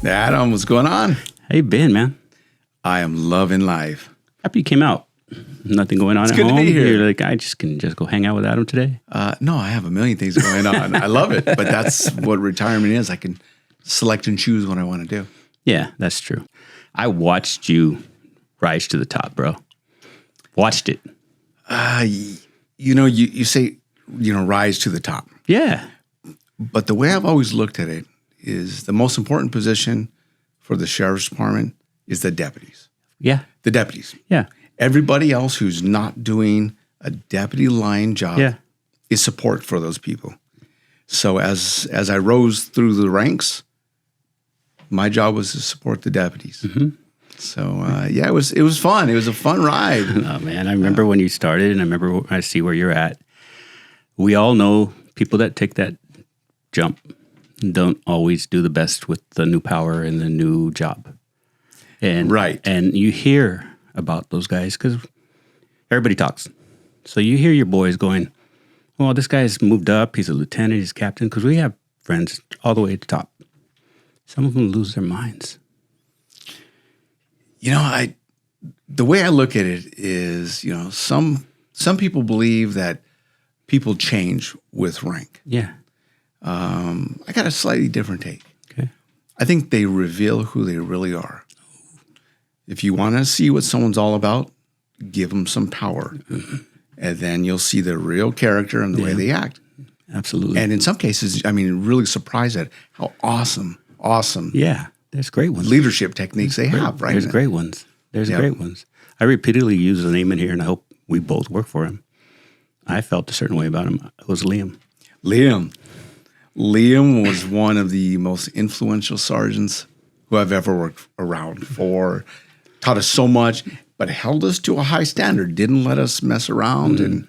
Adam, what's going on? How you been, man? I am loving life. Happy you came out. Nothing going on It's at good to home. be here. You're like, I just can go hang out with Adam today. No, I have a million things going on. I love it, but that's what retirement is. I can select and choose what I want to do. Yeah, that's true. I watched you rise to the top, bro. Watched it. You say, rise to the top. Yeah. But the way I've always looked at it is the most important position for the sheriff's department is the deputies. Yeah. The deputies. Yeah. Everybody else who's not doing a deputy line job is support for those people. So as I rose through the ranks, my job was to support the deputies. Mm-hmm. So it was fun. It was a fun ride. Oh man, I remember when you started, and I see where you're at. We all know people that take that jump don't always do the best with the new power and the new job. And right. And you hear about those guys because everybody talks. So you hear your boys going, well, this guy's moved up. He's a lieutenant. He's a captain. Because we have friends all the way to the top. Some of them lose their minds. The way I look at it is, some people believe that people change with rank. Yeah. I got a slightly different take. Okay. I think they reveal who they really are. If you want to see what someone's all about, give them some power. Mm-hmm. And then you'll see the real character and the way they act. Absolutely. And in some cases, really surprised at how awesome. Yeah, there's great ones. Leadership techniques they have, right? There's great ones. There's great ones. I repeatedly use the name in here, and I hope we both work for him. I felt a certain way about him. It was Liam. Liam was one of the most influential sergeants who I've ever worked around for. Taught us so much, but held us to a high standard. Didn't let us mess around. Mm-hmm. And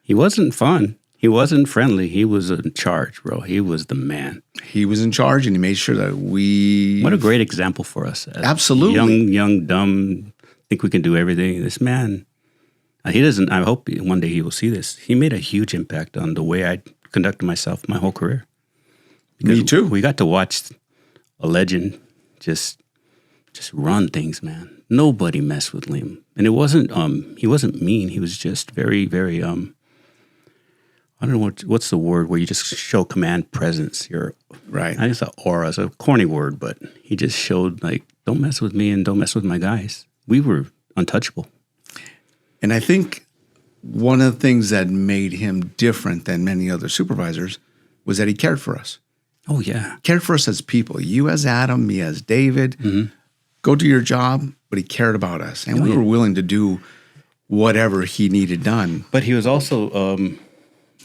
he wasn't fun. He wasn't friendly. He was in charge, bro. He was the man. He was in charge, and he made sure that we... What a great example for us. Absolutely. Young, dumb, think we can do everything. This man, he doesn't... I hope one day he will see this. He made a huge impact on the way I conducted myself my whole career. Because me too. We got to watch a legend just run things, man. Nobody messed with Liam. And it wasn't... he wasn't mean. He was just very, very... I don't know what's the word where you just show command presence. Right. I just thought aura is a corny word, but he just showed like, don't mess with me and don't mess with my guys. We were untouchable. And I think one of the things that made him different than many other supervisors was that he cared for us. Oh, yeah. Cared for us as people. You as Adam, me as David. Mm-hmm. Go do your job, but he cared about us. And we were willing to do whatever he needed done. But he was also...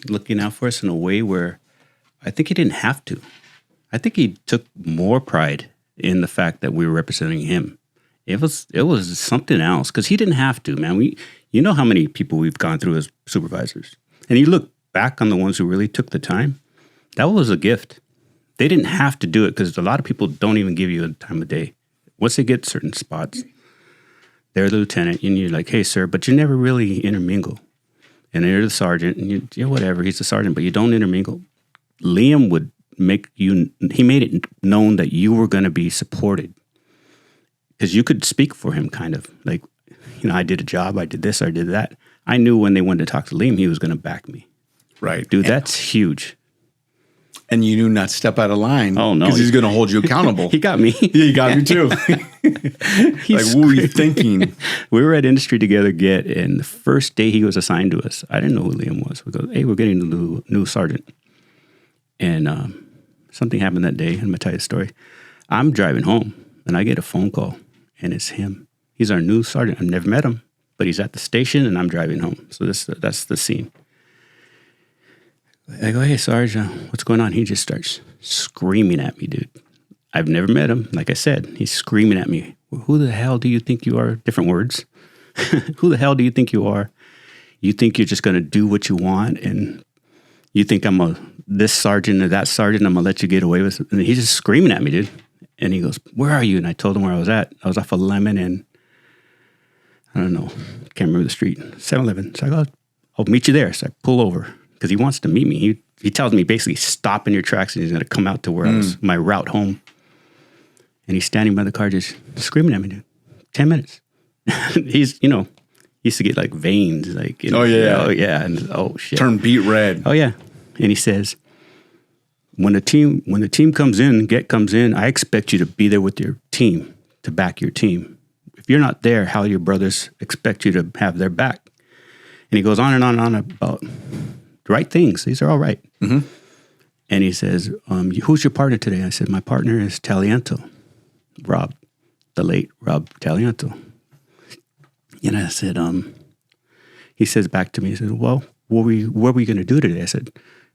looking out for us in a way where I think he didn't have to. I think he took more pride in the fact that we were representing him. It was something else because he didn't have to, man. You know how many people we've gone through as supervisors, and you look back on the ones who really took the time. That was a gift. They didn't have to do it because a lot of people don't even give you a time of day. Once they get certain spots, they're the lieutenant, and you're like, "Hey, sir," but you never really intermingle. And you're the sergeant, and you're whatever, he's the sergeant, but you don't intermingle. Liam would he made it known that you were going to be supported. Because you could speak for him, kind of. Like, I did a job, I did this, I did that. I knew when they wanted to talk to Liam, he was going to back me. Right. Dude, that's huge. And you knew not to step out of line. Oh, no. Because he's going to hold you accountable. He got me. Yeah, he got me too. Like, what were you thinking? We were at industry together, and the first day he was assigned to us, I didn't know who Liam was. We go, hey, we're getting a new sergeant. And something happened that day. I'm going to tell you the story. I'm driving home, and I get a phone call, and it's him. He's our new sergeant. I've never met him, but he's at the station, and I'm driving home. So that's the scene. I go, hey, Sarge, what's going on? He just starts screaming at me, dude. I've never met him. Like I said, he's screaming at me. Who the hell do you think you are? Different words. Who the hell do you think you are? You think you're just going to do what you want, and you think I'm this sergeant or that sergeant, I'm going to let you get away with it. And he's just screaming at me, dude. And he goes, where are you? And I told him where I was at. I was off of Lemon and, I don't know, can't remember the street, 7-Eleven. So I go, I'll meet you there. So I pull over. Because he wants to meet me. He tells me basically stop in your tracks and he's going to come out to where I was, my route home. And he's standing by the car just screaming at me, dude. 10 minutes. He's, he used to get like veins. Like, oh, yeah. Oh, yeah. And oh, shit. Turn beet red. Oh, yeah. And he says, when the team comes in, I expect you to be there with your team, to back your team. If you're not there, how your brothers expect you to have their back? And he goes on and on about the right things. These are all right. Mm-hmm. And he says, who's your partner today? I said, my partner is Taliento, Rob, the late Rob Taliento. And I said, he says back to me, he said, well, what are we going to do today? I said,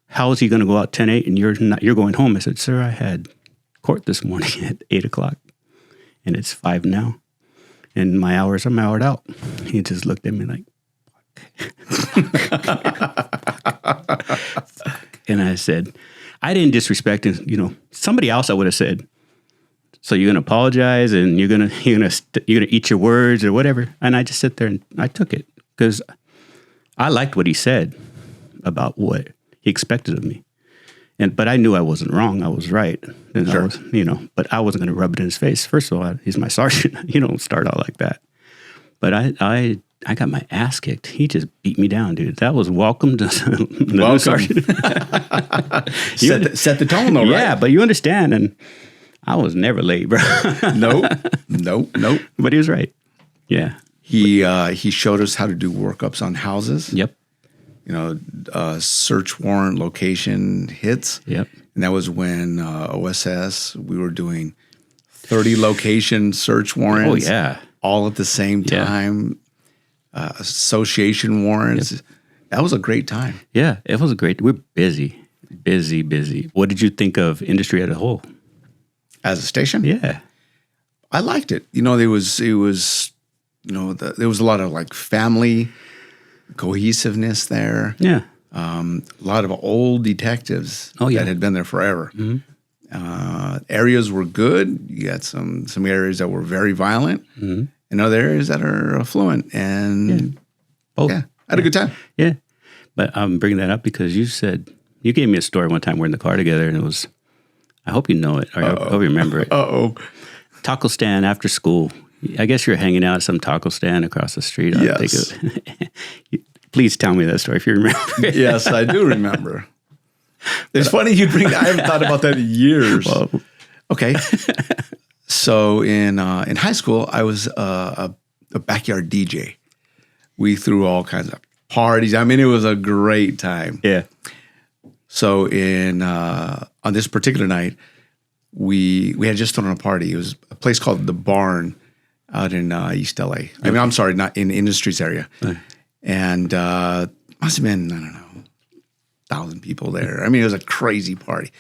how is he going to go out 10-8 and you're going home? I said, sir, I had court this morning at 8 o'clock and it's 5 now. And I'm houred out. He just looked at me like, and I said, I didn't disrespect him. Somebody else I would have said, so you're gonna apologize and you're gonna eat your words or whatever. And I just sit there and I took it because I liked what he said about what he expected of me. But I knew I wasn't wrong. I was right. And sure. But I wasn't going to rub it in his face. First of all, he's my sergeant. You don't start out like that. But I got my ass kicked. He just beat me down, dude. That was welcome to the sergeant. Set the tone, though, right? Yeah, but you understand. And I was never late, bro. Nope. But he was right. Yeah. He showed us how to do workups on houses. Yep. Search warrant location hits. Yep. And that was when O.S.S, we were doing 30 location search warrants. Oh, yeah. All at the same time. Yeah. Association warrants. Yep. That was a great time. Yeah, it was we're busy. What did you think of industry as a whole? As a station? Yeah. I liked it. There was there was a lot of like family cohesiveness there. Yeah. A lot of old detectives that had been there forever. Mm-hmm. Areas were good. You got some areas that were very violent, and other areas that are affluent. And both. I had a good time. Yeah. But I'm bringing that up because you gave me a story one time. We're in the car together, and it was, I hope you know it, or I hope you remember it. Taco stand after school. I guess you're hanging out at some taco stand across the street. Yes. Please tell me that story if you remember. Yes, I do remember. It's funny you bring that. I haven't thought about that in years. Well, okay. So in high school, I was a backyard DJ. We threw all kinds of parties. I mean, it was a great time. Yeah. So on this particular night, we had just thrown a party. It was a place called The Barn out in East LA. I mean, I'm sorry, not in the Industries area. And must have been, I don't know, 1,000 people there. I mean, it was a crazy party.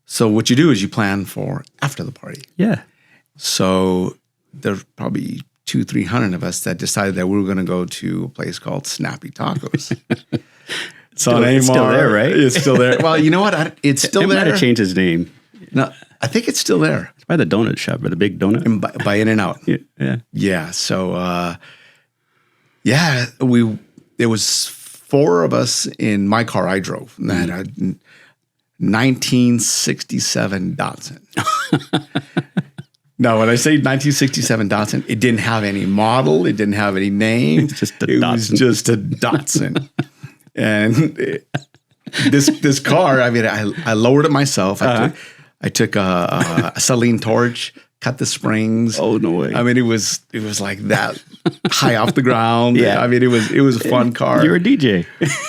So what you do is you plan for after the party. Yeah. So there's probably 200-300 of us that decided that we were going to go to a place called Snappy Tacos. It's still there, right? It's still there. Well, you know what? It's still there. It might have changed its name. No, I think it's still there. It's by the donut shop, by the big donut. And by In-N-Out. Yeah. Yeah. So, there was 4 of us in my car I drove. And I had a 1967 Datsun. Now, when I say 1967 Datsun, it didn't have any model. It didn't have any name. It's just it was just a Datsun. And this car, I mean, I lowered it myself. I took a acetylene torch, cut the springs. Oh, no way. I mean, it was like that high off the ground. Yeah. I mean, it was a fun car. You're a DJ.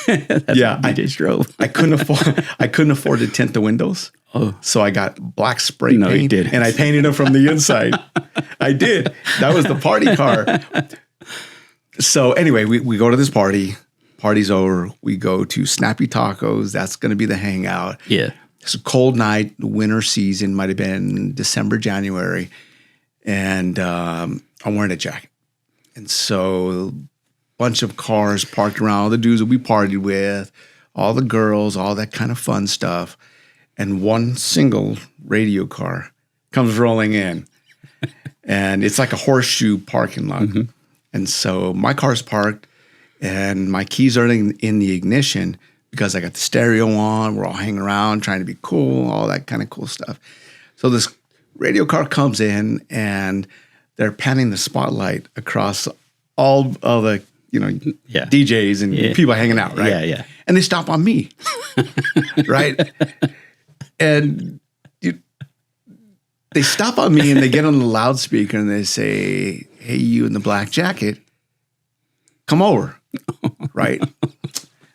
That's yeah. what DJs drove. I couldn't afford to tint the windows. Oh. So I got black spray paint. You did. And I painted them from the inside. I did. That was the party car. So anyway, we go to this party. Party's over. We go to Snappy Tacos. That's going to be the hangout. Yeah. It's a cold night, winter season, might have been December, January. And I'm wearing a jacket. And so a bunch of cars parked around, all the dudes that we partied with, all the girls, all that kind of fun stuff. And one single radio car comes rolling in. And it's like a horseshoe parking lot. Mm-hmm. And so my car's parked. And my keys are in the ignition because I got the stereo on. We're all hanging around, trying to be cool, all that kind of cool stuff. So this radio car comes in and they're panning the spotlight across all of the, DJs and people hanging out, right? Yeah, yeah. And they stop on me, right? And they stop on me and they get on the loudspeaker and they say, "Hey, you in the black jacket, come over," right?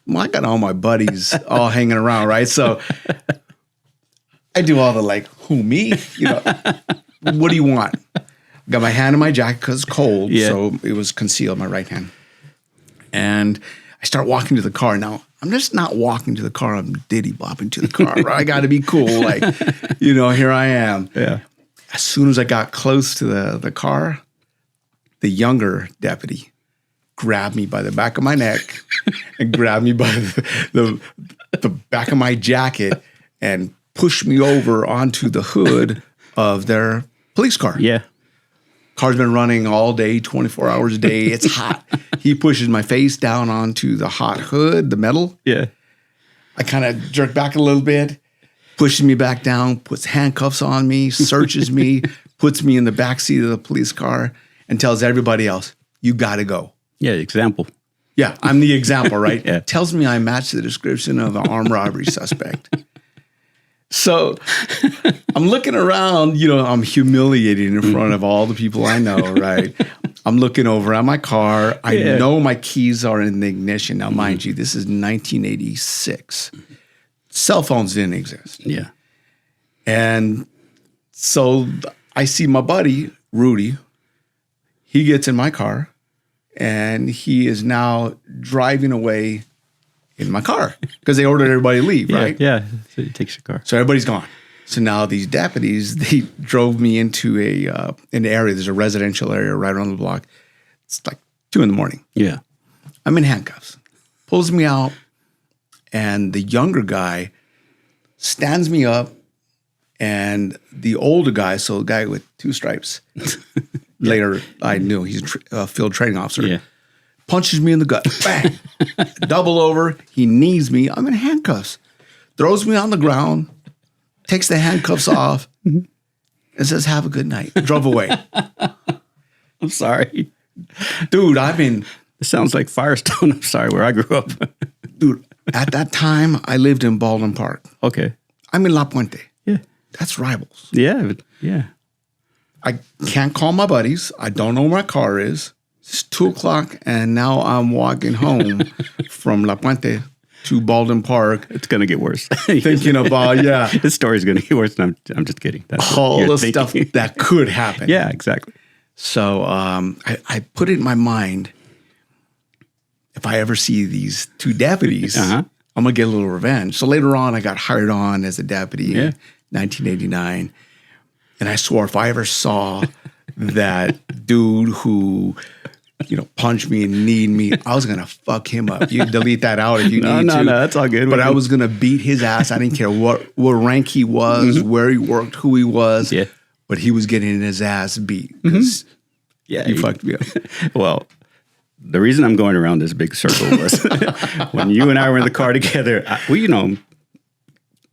Well, I got all my buddies all hanging around, right? So I do all the who, me? What do you want? Got my hand in my jacket because it's cold, so it was concealed, my right hand. And I start walking to the car. Now, I'm just not walking to the car. I'm diddy bopping to the car. Right? I got to be cool. Here I am. Yeah. As soon as I got close to the car, the younger deputy grabbed me by the back of my neck and grabbed me by the back of my jacket and pushed me over onto the hood of their police car. Yeah. Car's been running all day, 24 hours a day. It's hot. He pushes my face down onto the hot hood, the metal. Yeah. I kind of jerk back a little bit, pushes me back down, puts handcuffs on me, searches me, puts me in the backseat of the police car, and tells everybody else, "You got to go." Yeah, example. Yeah, I'm the example, right? Yeah. Tells me I match the description of an armed robbery suspect. So I'm looking around, I'm humiliated in front of all the people I know, right? I'm looking over at my car. I know my keys are in the ignition. Now, mind you, this is 1986. Cell phones didn't exist. Yeah. And so I see my buddy, Rudy. He gets in my car, and he is now driving away in my car because they ordered everybody to leave, right? Yeah, so he takes your car. So everybody's gone. So now these deputies, they drove me into an area. There's a residential area right around the block. It's like 2 a.m. Yeah. I'm in handcuffs. Pulls me out, and the younger guy stands me up, and the older guy, so the guy with 2 stripes, later I knew he's a field training officer, punches me in the gut. Bang. Double over. He knees me. I'm in handcuffs. Throws me on the ground. Takes the handcuffs off. And says, "Have a good night." Drove away. I'm sorry. Dude, It sounds like Firestone. I'm sorry, where I grew up. Dude, at that time, I lived in Baldwin Park. Okay. I'm in La Puente. Yeah. That's rivals. Yeah. Yeah. I can't call my buddies. I don't know where my car is. It's 2:00, and now I'm walking home from La Puente to Baldwin Park. It's going to get worse. Thinking about, This story's going to get worse. And I'm just kidding. That's all the stuff that could happen. Yeah, exactly. So I put it in my mind, if I ever see these 2 deputies, I'm going to get a little revenge. So later on, I got hired on as a deputy in 1989. And I swore if I ever saw that dude who, punched me and kneed me, I was going to fuck him up. You can delete that out if you need to. No, that's all good. But I was going to beat his ass. I didn't care what rank he was, where he worked, who he was. Yeah. But he was getting his ass beat because he fucked me up. Well, the reason I'm going around this big circle was when you and I were in the car together,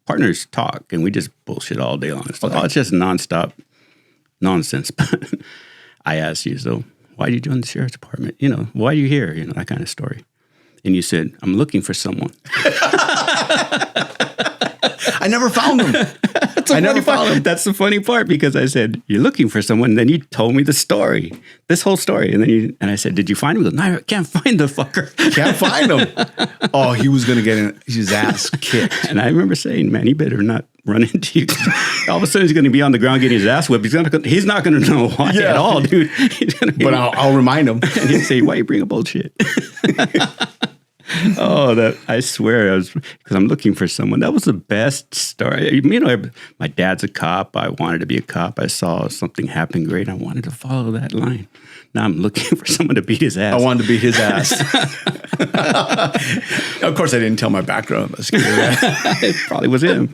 partners talk and we just bullshit all day long. It's just nonstop nonsense. But I asked you, so why did you join the sheriff's department? Why are you here? That kind of story. And you said, "I'm looking for someone." I never found him. That's the funny part, because I said, "You're looking for someone." And then you told me the story, this whole story. And then I said, "Did you find him?" He goes, "No, I can't find the fucker." Can't find him. Oh, he was going to get his ass kicked. And I remember saying, "Man, he better not run into you." All of a sudden, he's going to be on the ground getting his ass whipped. He's not going to know why at all, dude. But I'll remind him. And he'd say, "Why you bring up bullshit?" I swear, because I'm looking for someone. That was the best story. My dad's a cop. I wanted to be a cop. I saw something happen great. I wanted to follow that line. Now I'm looking for someone to beat his ass. I wanted to beat his ass. Of course, I didn't tell my background. It probably was him.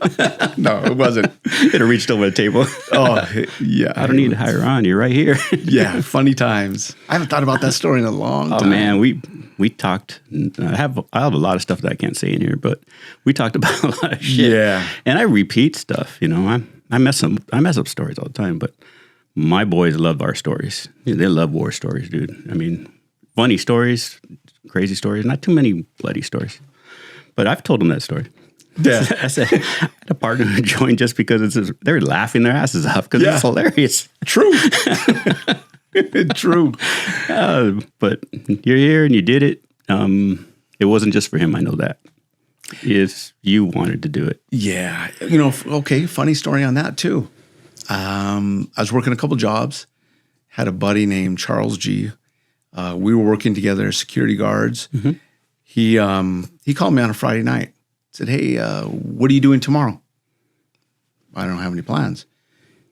No, it wasn't. It reached over the table. Oh, yeah. I don't need to hire on. You're right here. Yeah, funny times. I haven't thought about that story in a long time. Oh, man, we talked. I have a lot of stuff that I can't say in here, but we talked about a lot of shit. Yeah. And I repeat stuff, I I mess up stories all the time, but my boys love our stories. They love war stories, dude. I mean, funny stories, crazy stories, not too many bloody stories. But I've told them that story. Yeah. I said, I had a partner who joined just because they're laughing their asses off because it's hilarious. True. True. But you're here and you did it. It wasn't just for him. I know that. If you wanted to do it. Yeah. Okay, funny story on that too. I was working a couple jobs, had a buddy named Charles G. We were working together as security guards. Mm-hmm. He called me on a Friday night. Said, "Hey, what are you doing tomorrow?" I don't have any plans.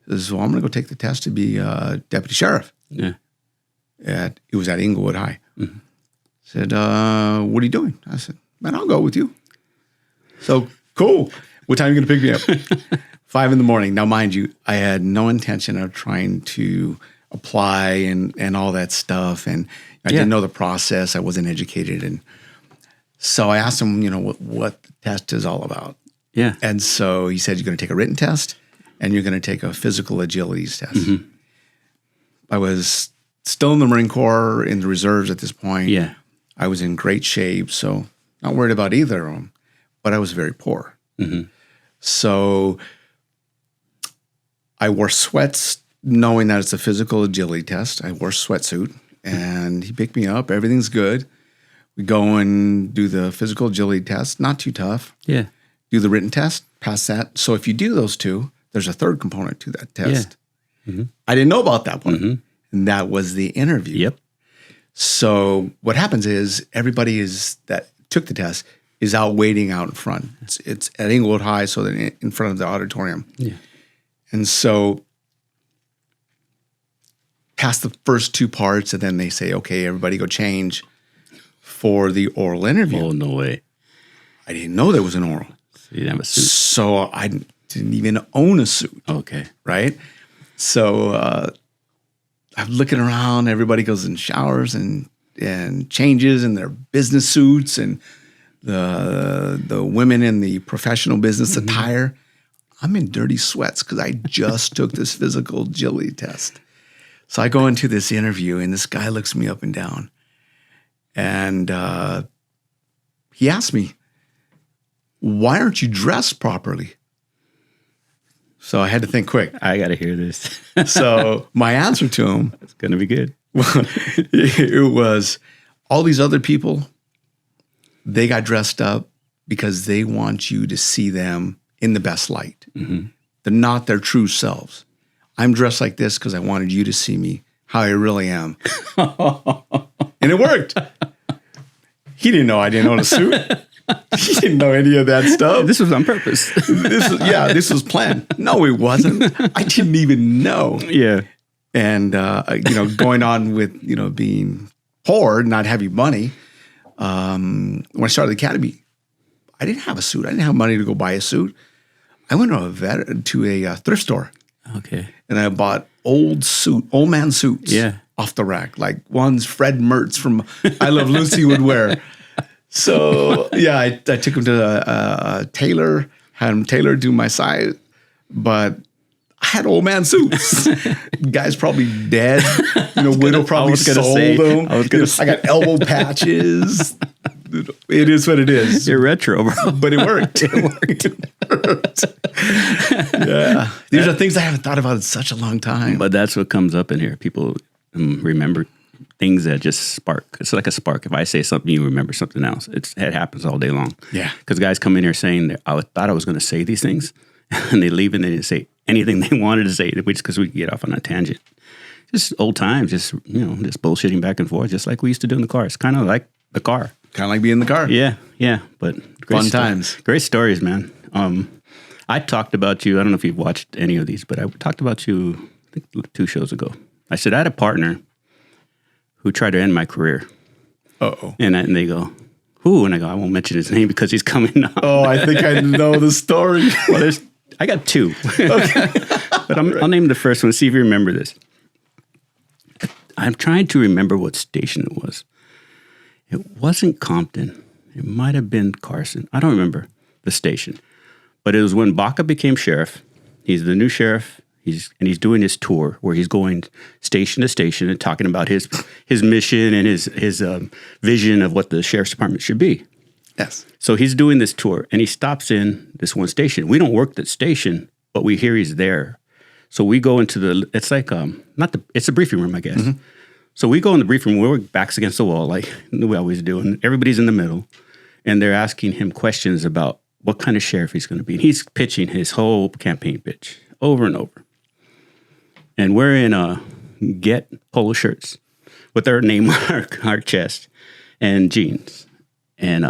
He says, "Well, I'm going to go take the test to be deputy sheriff." Yeah. It was at Inglewood High. Mm-hmm. Said, "What are you doing?" I said, "Man, I'll go with you." So, cool. What time are you going to pick me up? 5 a.m. Now, mind you, I had no intention of trying to apply and all that stuff. And I didn't know the process. I wasn't educated. And so I asked him, what the test is all about. Yeah. And so he said, you're going to take a written test and you're going to take a physical agility test. Mm-hmm. I was still in the Marine Corps, in the reserves at this point. Yeah. I was in great shape, so not worried about either of them. But I was very poor. Mm-hmm. So I wore sweats knowing that it's a physical agility test. I wore a sweatsuit, and he picked me up. Everything's good. We go and do the physical agility test. Not too tough. Yeah. Do the written test, pass that. So if you do those two, there's a third component to that test. Yeah. Mm-hmm. I didn't know about that one. Mm-hmm. And that was the interview. Yep. So what happens is everybody that took the test is out waiting out in front. It's at Inglewood High, so they're in front of the auditorium. Yeah. And so past the first two parts, and then they say, okay, everybody go change for the oral interview. Oh, no way. I didn't know there was an oral. So you didn't have a suit. So I didn't even own a suit. Okay. Right? So I'm looking around. Everybody goes in showers and changes in their business suits, and the women in the professional business attire. I'm in dirty sweats because I just took this physical agility test. So I go into this interview, and this guy looks me up and down. And he asked me, why aren't you dressed properly? So I had to think quick. I got to hear this. So my answer to him, it's going to be good. It was, all these other people, they got dressed up because they want you to see them in the best light. Mm-hmm. They're not their true selves. I'm dressed like this because I wanted you to see me how I really am. And it worked. He didn't know I didn't own a suit. He didn't know any of that stuff. This was on purpose. This was planned. No, it wasn't. I didn't even know. Yeah. And, going on with, being poor, not having money. When I started the academy, I didn't have a suit. I didn't have money to go buy a suit. I went to a thrift store. Okay. And I bought old man suits off the rack, like ones Fred Mertz from I Love Lucy would wear. So, I took him to a tailor, had him tailor do my size, but I had old man suits. Guy's probably dead. Widow probably sold them. I got elbow patches. It is what it is. You're retro, bro. But it worked. It worked. Yeah. These are things I haven't thought about in such a long time. But that's what comes up in here. People remember things that just spark. It's like a spark. If I say something, you remember something else. It happens all day long. Yeah. Because guys come in here saying, that I thought I was going to say these things, and they leave and they didn't say anything they wanted to say, which because we get off on a tangent. Just old times, just bullshitting back and forth, just like we used to do in the car. It's kind of like the car. Kind of like being in the car. Yeah. But fun times. Great stories, man. I talked about you. I don't know if you've watched any of these, but I talked about you, I think 2 shows ago. I said I had a partner who tried to end my career. Uh-oh. And they go, who? And I go, I won't mention his name because he's coming on. Oh, I think I know the story. Well, I got 2. Okay. But I'll name the first one. See if you remember this. I'm trying to remember what station it was. It wasn't Compton. It might have been Carson. I don't remember the station. But it was when Baca became sheriff, He's the new sheriff. He's doing his tour where he's going station to station and talking about his mission and his vision of what the sheriff's department should be. Yes. So he's doing this tour, and he stops in this one station. We don't work that station, but we hear he's there. So we go into it's like it's a briefing room, I guess. Mm-hmm. So we go in the briefing room. We're backs against the wall, like we always do, and everybody's in the middle, and they're asking him questions about what kind of sheriff he's going to be. And he's pitching his whole campaign pitch over and over. And we're in Get polo shirts with our name on our chest and jeans. And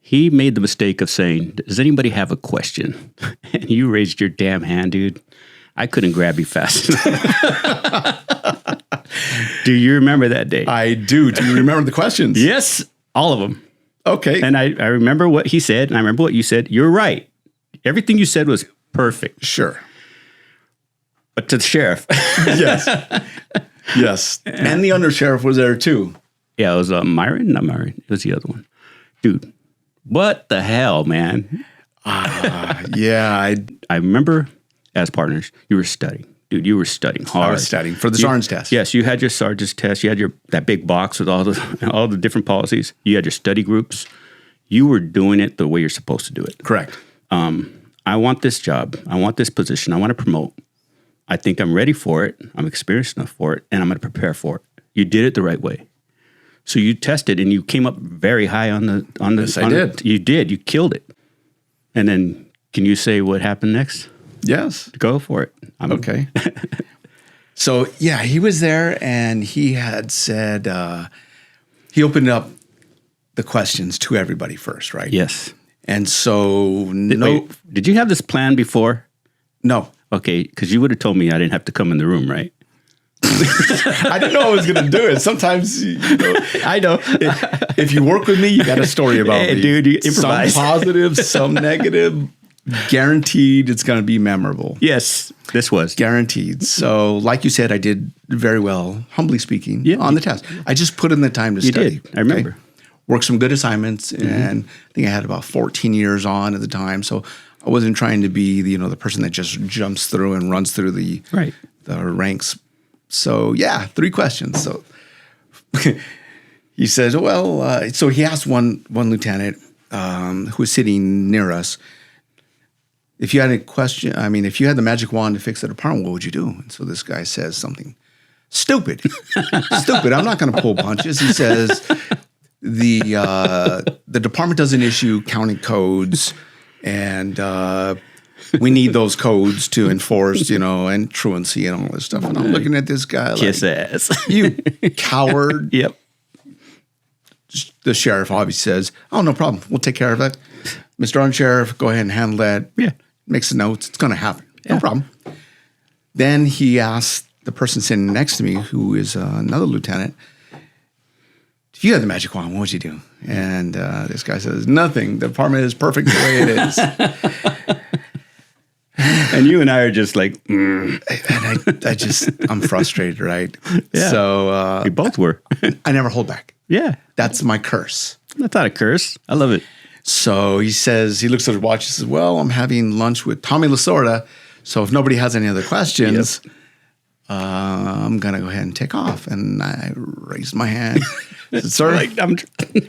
he made the mistake of saying, "Does anybody have a question?" And you raised your damn hand, dude. I couldn't grab you fast enough. Do you remember that day? I do. Do you remember the questions? Yes, all of them. Okay. And I remember what he said, and I remember what you said. You're right. Everything you said was perfect. Sure. But to the sheriff. Yes. Yes. And the undersheriff was there too. Yeah, it was Myron. Not Myron. It was the other one. Dude, what the hell, man? Yeah. I remember as partners, you were studying. Dude, you were studying hard. I was studying for the sergeant's test. Yes, you had your sergeant's test. You had that big box with all the different policies. You had your study groups. You were doing it the way you're supposed to do it. Correct. I want this job. I want this position. I want to promote. I think I'm ready for it. I'm experienced enough for it, and I'm going to prepare for it. You did it the right way. So you tested, and you came up very high on the. Yes, I did. You did. You killed it. And then, can you say what happened next? Yes. Go for it. Okay. So, yeah, he was there, and he had said, he opened up the questions to everybody first, right? Yes. And so, did you have this plan before? No. Okay, because you would have told me I didn't have to come in the room, right? I didn't know I was going to do it. Sometimes, I know. If you work with me, you got a story about me. Dude, you improvise. Some positive, some negative. Guaranteed it's going to be memorable. Yes, this was. Guaranteed. So, like you said, I did very well, humbly speaking, on the test. I just put in the time to study. You did. I remember. Okay? Worked some good assignments, and I think I had about 14 years on at the time. So, I wasn't trying to be the person that just jumps through and runs through the ranks. So, yeah, 3 questions. So, he says, well, so he asked one lieutenant who was sitting near us, if you had a question, if you had the magic wand to fix the department, what would you do? And so this guy says something stupid. Stupid. I'm not going to pull punches. He says, the department doesn't issue county codes, and we need those codes to enforce, and truancy and all this stuff. And I'm looking at this guy like, kiss ass. You coward. Yep. The sheriff obviously says, oh, no problem. We'll take care of that. Mr. Undersheriff, go ahead and handle that. Yeah. Makes the notes. It's going to happen. No problem. Then he asked the person sitting next to me, who is another lieutenant, if you had the magic wand, what would you do? And this guy says, nothing. The department is perfect the way it is. And you and I are just like, And I'm frustrated, right? Yeah. So we both were. I never hold back. Yeah. That's my curse. That's not a curse. I love it. So he says, he looks at his watch, he says, well, I'm having lunch with Tommy Lasorda, so if nobody has any other questions, I'm going to go ahead and take off. And I raised my hand. I said, sir. I'm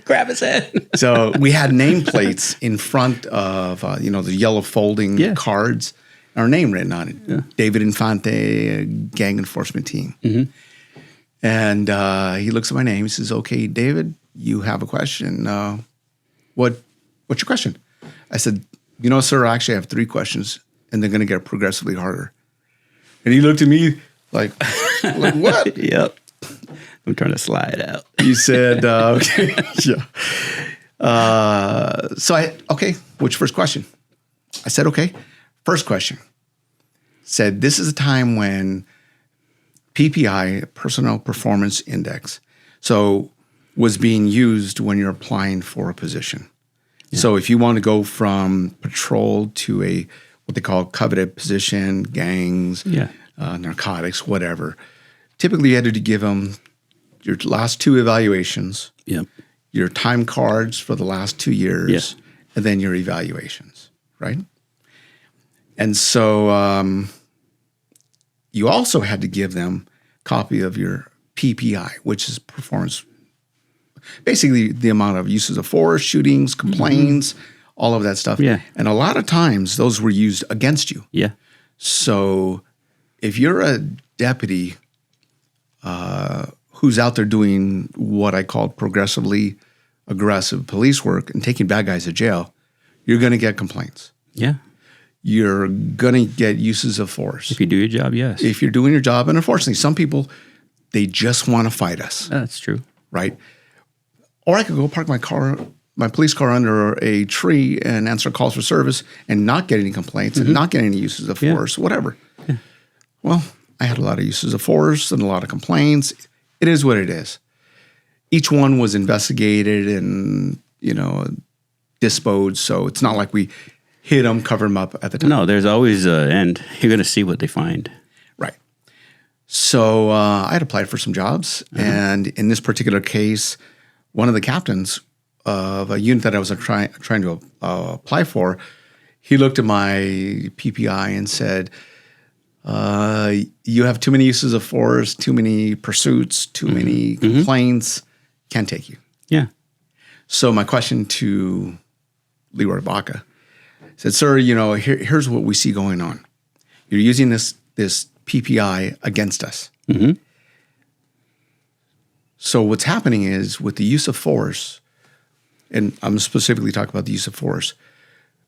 grab his head. So we had nameplates in front of, the yellow folding cards, our name written on it. Yeah. David Infante, gang enforcement team. Mm-hmm. And he looks at my name. He says, okay, David, you have a question. What's your question? I said, sir, I actually have 3 questions, and they're going to get progressively harder. And he looked at me like what? Yep. I'm trying to slide out. He said, okay. Yeah. Okay, what's your first question? I said, okay. First question. Said, this is a time when PPI, Personnel Performance Index, was being used when you're applying for a position. Yeah. So if you want to go from patrol to what they call coveted position, gangs, narcotics, whatever, typically you had to give them your last 2 evaluations, your time cards for the last 2 years, and then your evaluations, right? And so you also had to give them a copy of your PPI, which is performance, basically the amount of uses of force, shootings, complaints, all of that stuff. Yeah. And a lot of times those were used against you. Yeah. So if you're a deputy who's out there doing what I call progressively aggressive police work and taking bad guys to jail, you're going to get complaints. Yeah. You're going to get uses of force. If you do your job, yes. If you're doing your job. And unfortunately, some people, they just want to fight us. That's true. Right? Or I could go park my police car under a tree and answer calls for service and not get any complaints and not get any uses of force, whatever. Yeah. Well, I had a lot of uses of force and a lot of complaints. It is what it is. Each one was investigated and, disposed. So it's not like we hit them, cover them up at the time. No, there's always an end. You're going to see what they find. Right. So I had applied for some jobs. And in this particular case, one of the captains of a unit that I was trying to apply for, he looked at my PPI and said, you have too many uses of force, too many pursuits, too many complaints, can't take you. Yeah. So my question to Leroy Baca said, sir, here's what we see going on. You're using this PPI against us. Mm-hmm. So what's happening is with the use of force, and I'm specifically talking about the use of force,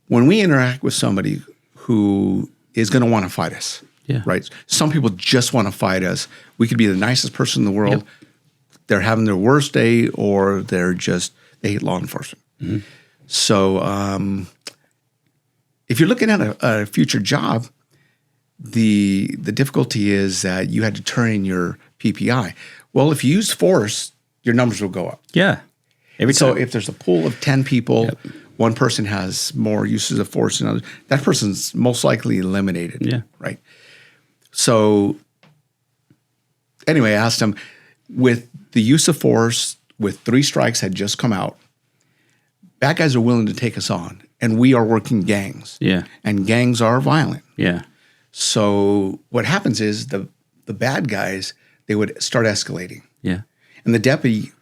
when we interact with somebody who is going to want to fight us, right? Some people just want to fight us. We could be the nicest person in the world. Yep. They're having their worst day, or they hate law enforcement. Mm-hmm. So if you're looking at a future job, the difficulty is that you had to turn in your PPI. Well, if you use force, your numbers will go up. Yeah. So if there's a pool of 10 people, one person has more uses of force than others, that person's most likely eliminated. Yeah. Right. So anyway, I asked him, with the use of force, with 3 strikes had just come out, bad guys are willing to take us on, and we are working gangs. Yeah. And gangs are violent. Yeah. So what happens is the bad guys, they would start escalating. Yeah. And the deputy,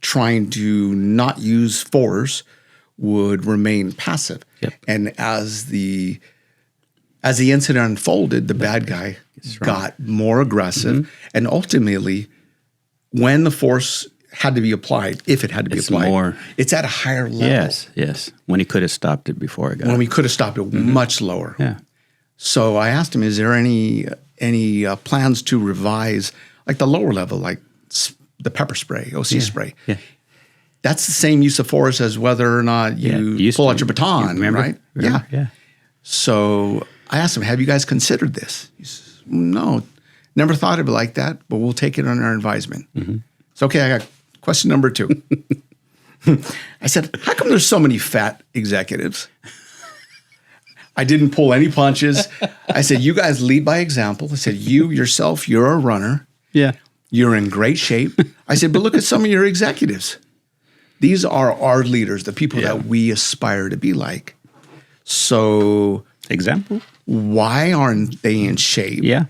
trying to not use force, would remain passive. Yep. And as the incident unfolded, the bad guy got more aggressive. And ultimately, when the force had to be applied, if it had to be applied, it's at a higher level. Yes. When he could have stopped it before it got. When we could have stopped it much lower. Yeah. So I asked him, is there any plans to revise, like the lower level, like the pepper spray, O.S.S spray? Yeah. That's the same use of force as whether or not you pull out your baton, right? Yeah. So I asked him, have you guys considered this? He says, no, never thought of it like that, but we'll take it under our advisement. It's okay, I got question number 2. I said, how come there's so many fat executives? I didn't pull any punches. I said, you guys lead by example. I said, you yourself, you're a runner. Yeah. You're in great shape. I said, but look at some of your executives. These are our leaders, the people that we aspire to be like. So, example? Why aren't they in shape? Yeah.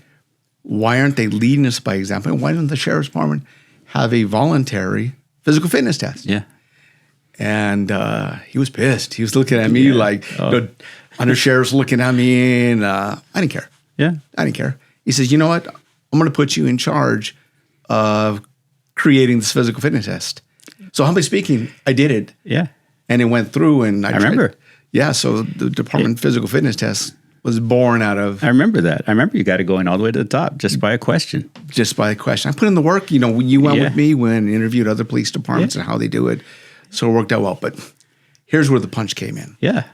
Why aren't they leading us by example? And why doesn't the sheriff's department have a voluntary physical fitness test? Yeah. And he was pissed. He was looking at me like, undersheriff's looking at me, and I didn't care. Yeah. I didn't care. He says, you know what? I'm going to put you in charge of creating this physical fitness test. So humbly speaking, I did it. Yeah. And it went through, and I remember. Yeah, so the department physical fitness test was born out of... I remember that. I remember you got it going all the way to the top just by a question. Just by a question. I put in the work. When you went with me when interviewed other police departments and how they do it. So it worked out well. But here's where the punch came in. Yeah.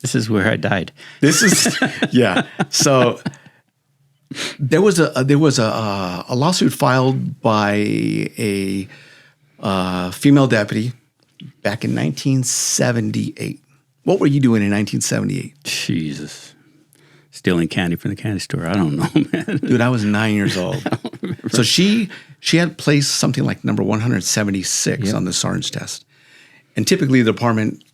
This is where I died. This is... yeah. So... There was a lawsuit filed by a female deputy back in 1978. What were you doing in 1978? Jesus. Stealing candy from the candy store. I don't know, man. Dude, I was 9 years old. So she had placed something like number 176 on the sergeant's test. And typically the department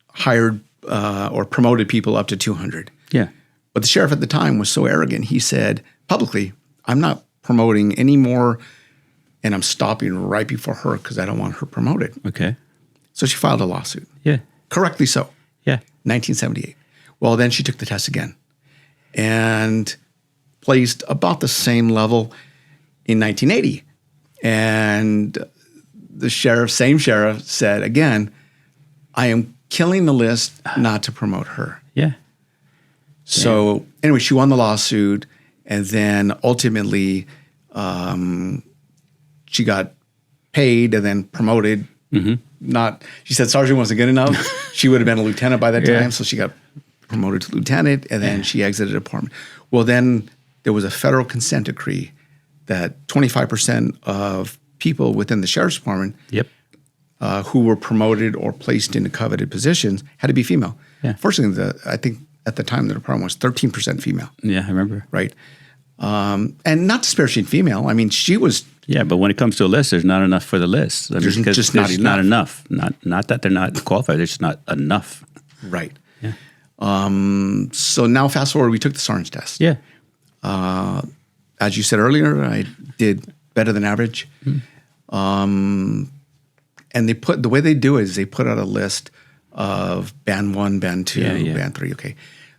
hired or promoted people up to 200. Yeah. But the sheriff at the time was so arrogant, he said publicly, I'm not promoting any more, and I'm stopping right before her because I don't want her promoted. Okay. So she filed a lawsuit. Yeah. Correctly so. Yeah. 1978. Well, then she took the test again and placed about the same level in 1980. And the same sheriff said, again, I am killing the list not to promote her. Yeah. So anyway, she won the lawsuit, and then ultimately she got paid and then promoted. She said sergeant wasn't good enough. She would have been a lieutenant by that time, so she got promoted to lieutenant, and then she exited the department. Well, then there was a federal consent decree that 25% of people within the sheriff's department who were promoted or placed into coveted positions had to be female. Yeah. Fortunately, I think at the time the department was 13% female. Yeah, I remember. Right. And not disparaging female. I mean, she was. Yeah, but when it comes to a list, there's not enough for the list. I mean, There's because just there's not enough. Not that they're not qualified. There's just not enough. Right. Yeah. So now fast forward, we took the SARNS test. Yeah. As you said earlier, I did better than average. And the way they do it is they put out a list of band 1, band 2, band 3. Okay.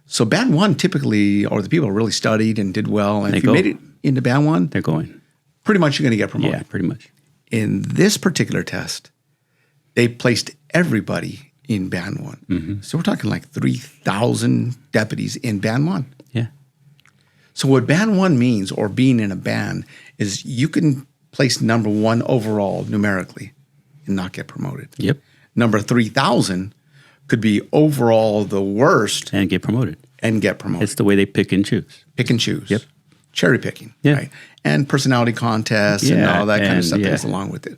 So band 1 typically, or the people really studied and did well. And if you made it into band 1, they're going. Pretty much you're going to get promoted. Yeah, pretty much. In this particular test, they placed everybody in band 1. So we're talking like 3,000 deputies in band 1. Yeah. So what band 1 means, or being in a band, is you can place number 1 overall numerically and not get promoted. Yep. Number 3,000 could be overall the worst And get promoted. and get promoted. It's the way they pick and choose. Pick and choose. Yep. Cherry picking. Yeah. Right. And personality contests and all that kind of stuff that goes along with it.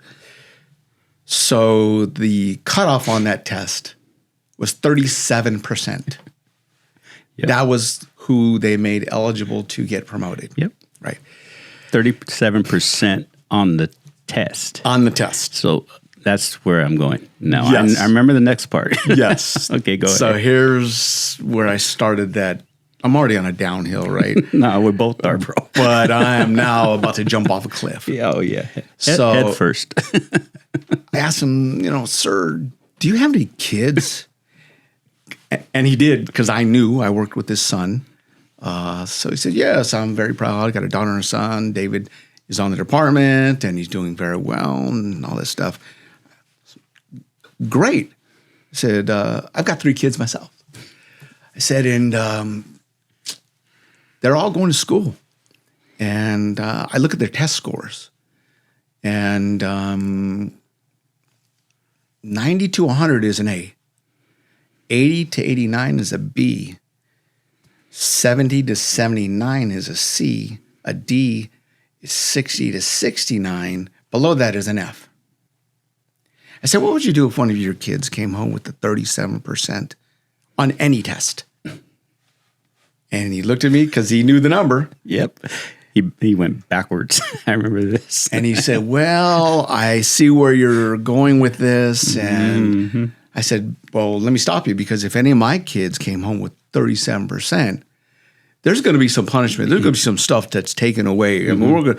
So the cutoff on that test was 37%. Yep. That was who they made eligible to get promoted. Yep. Right. 37% on the test. On the test. So that's where I'm going. Now, Yes. I remember the next part. Yes. Okay, go ahead. So here's where I started that. I'm already on a downhill, right? No, we both are, bro. But I am now about to jump off a cliff. Yeah, oh, yeah. So- Head first. I asked him, sir, do you have any kids? And he did, because I knew I worked with his son. So he said, yes, I'm very proud. I got a daughter and a son. David is on the department, and he's doing very well and all this stuff. Great. I said, I've got 3 kids myself. I said, and they're all going to school. And I look at their test scores. And 90 to 100 is an A. 80 to 89 is a B. 70 to 79 is a C. A D is 60 to 69. Below that is an F. I said, what would you do if one of your kids came home with the 37% on any test? And he looked at me because he knew the number. Yep. He went backwards. I remember this. And he said, well, I see where you're going with this. And I said, well, let me stop you, because if any of my kids came home with 37%, there's going to be some punishment. There's going to be some stuff that's taken away. I mean, we're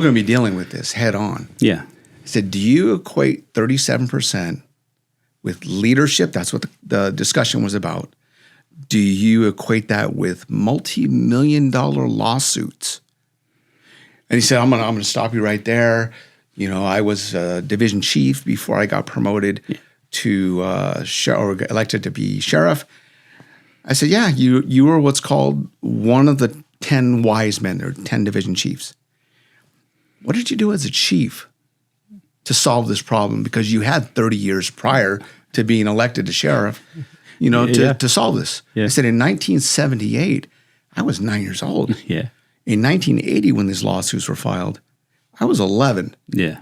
going to be dealing with this head on. Yeah. I said, do you equate 37% with leadership? That's what the discussion was about. Do you equate that with multi-million-dollar lawsuits? And he said, I'm gonna stop you right there. I was a division chief before I got promoted to or elected to be sheriff. I said, yeah, you were what's called one of the 10 wise men, or 10 division chiefs. What did you do as a chief to solve this problem? Because you had 30 years prior to being elected to sheriff, to solve this. Yeah. I said, in 1978, I was 9 years old. Yeah. In 1980, when these lawsuits were filed, I was 11. Yeah.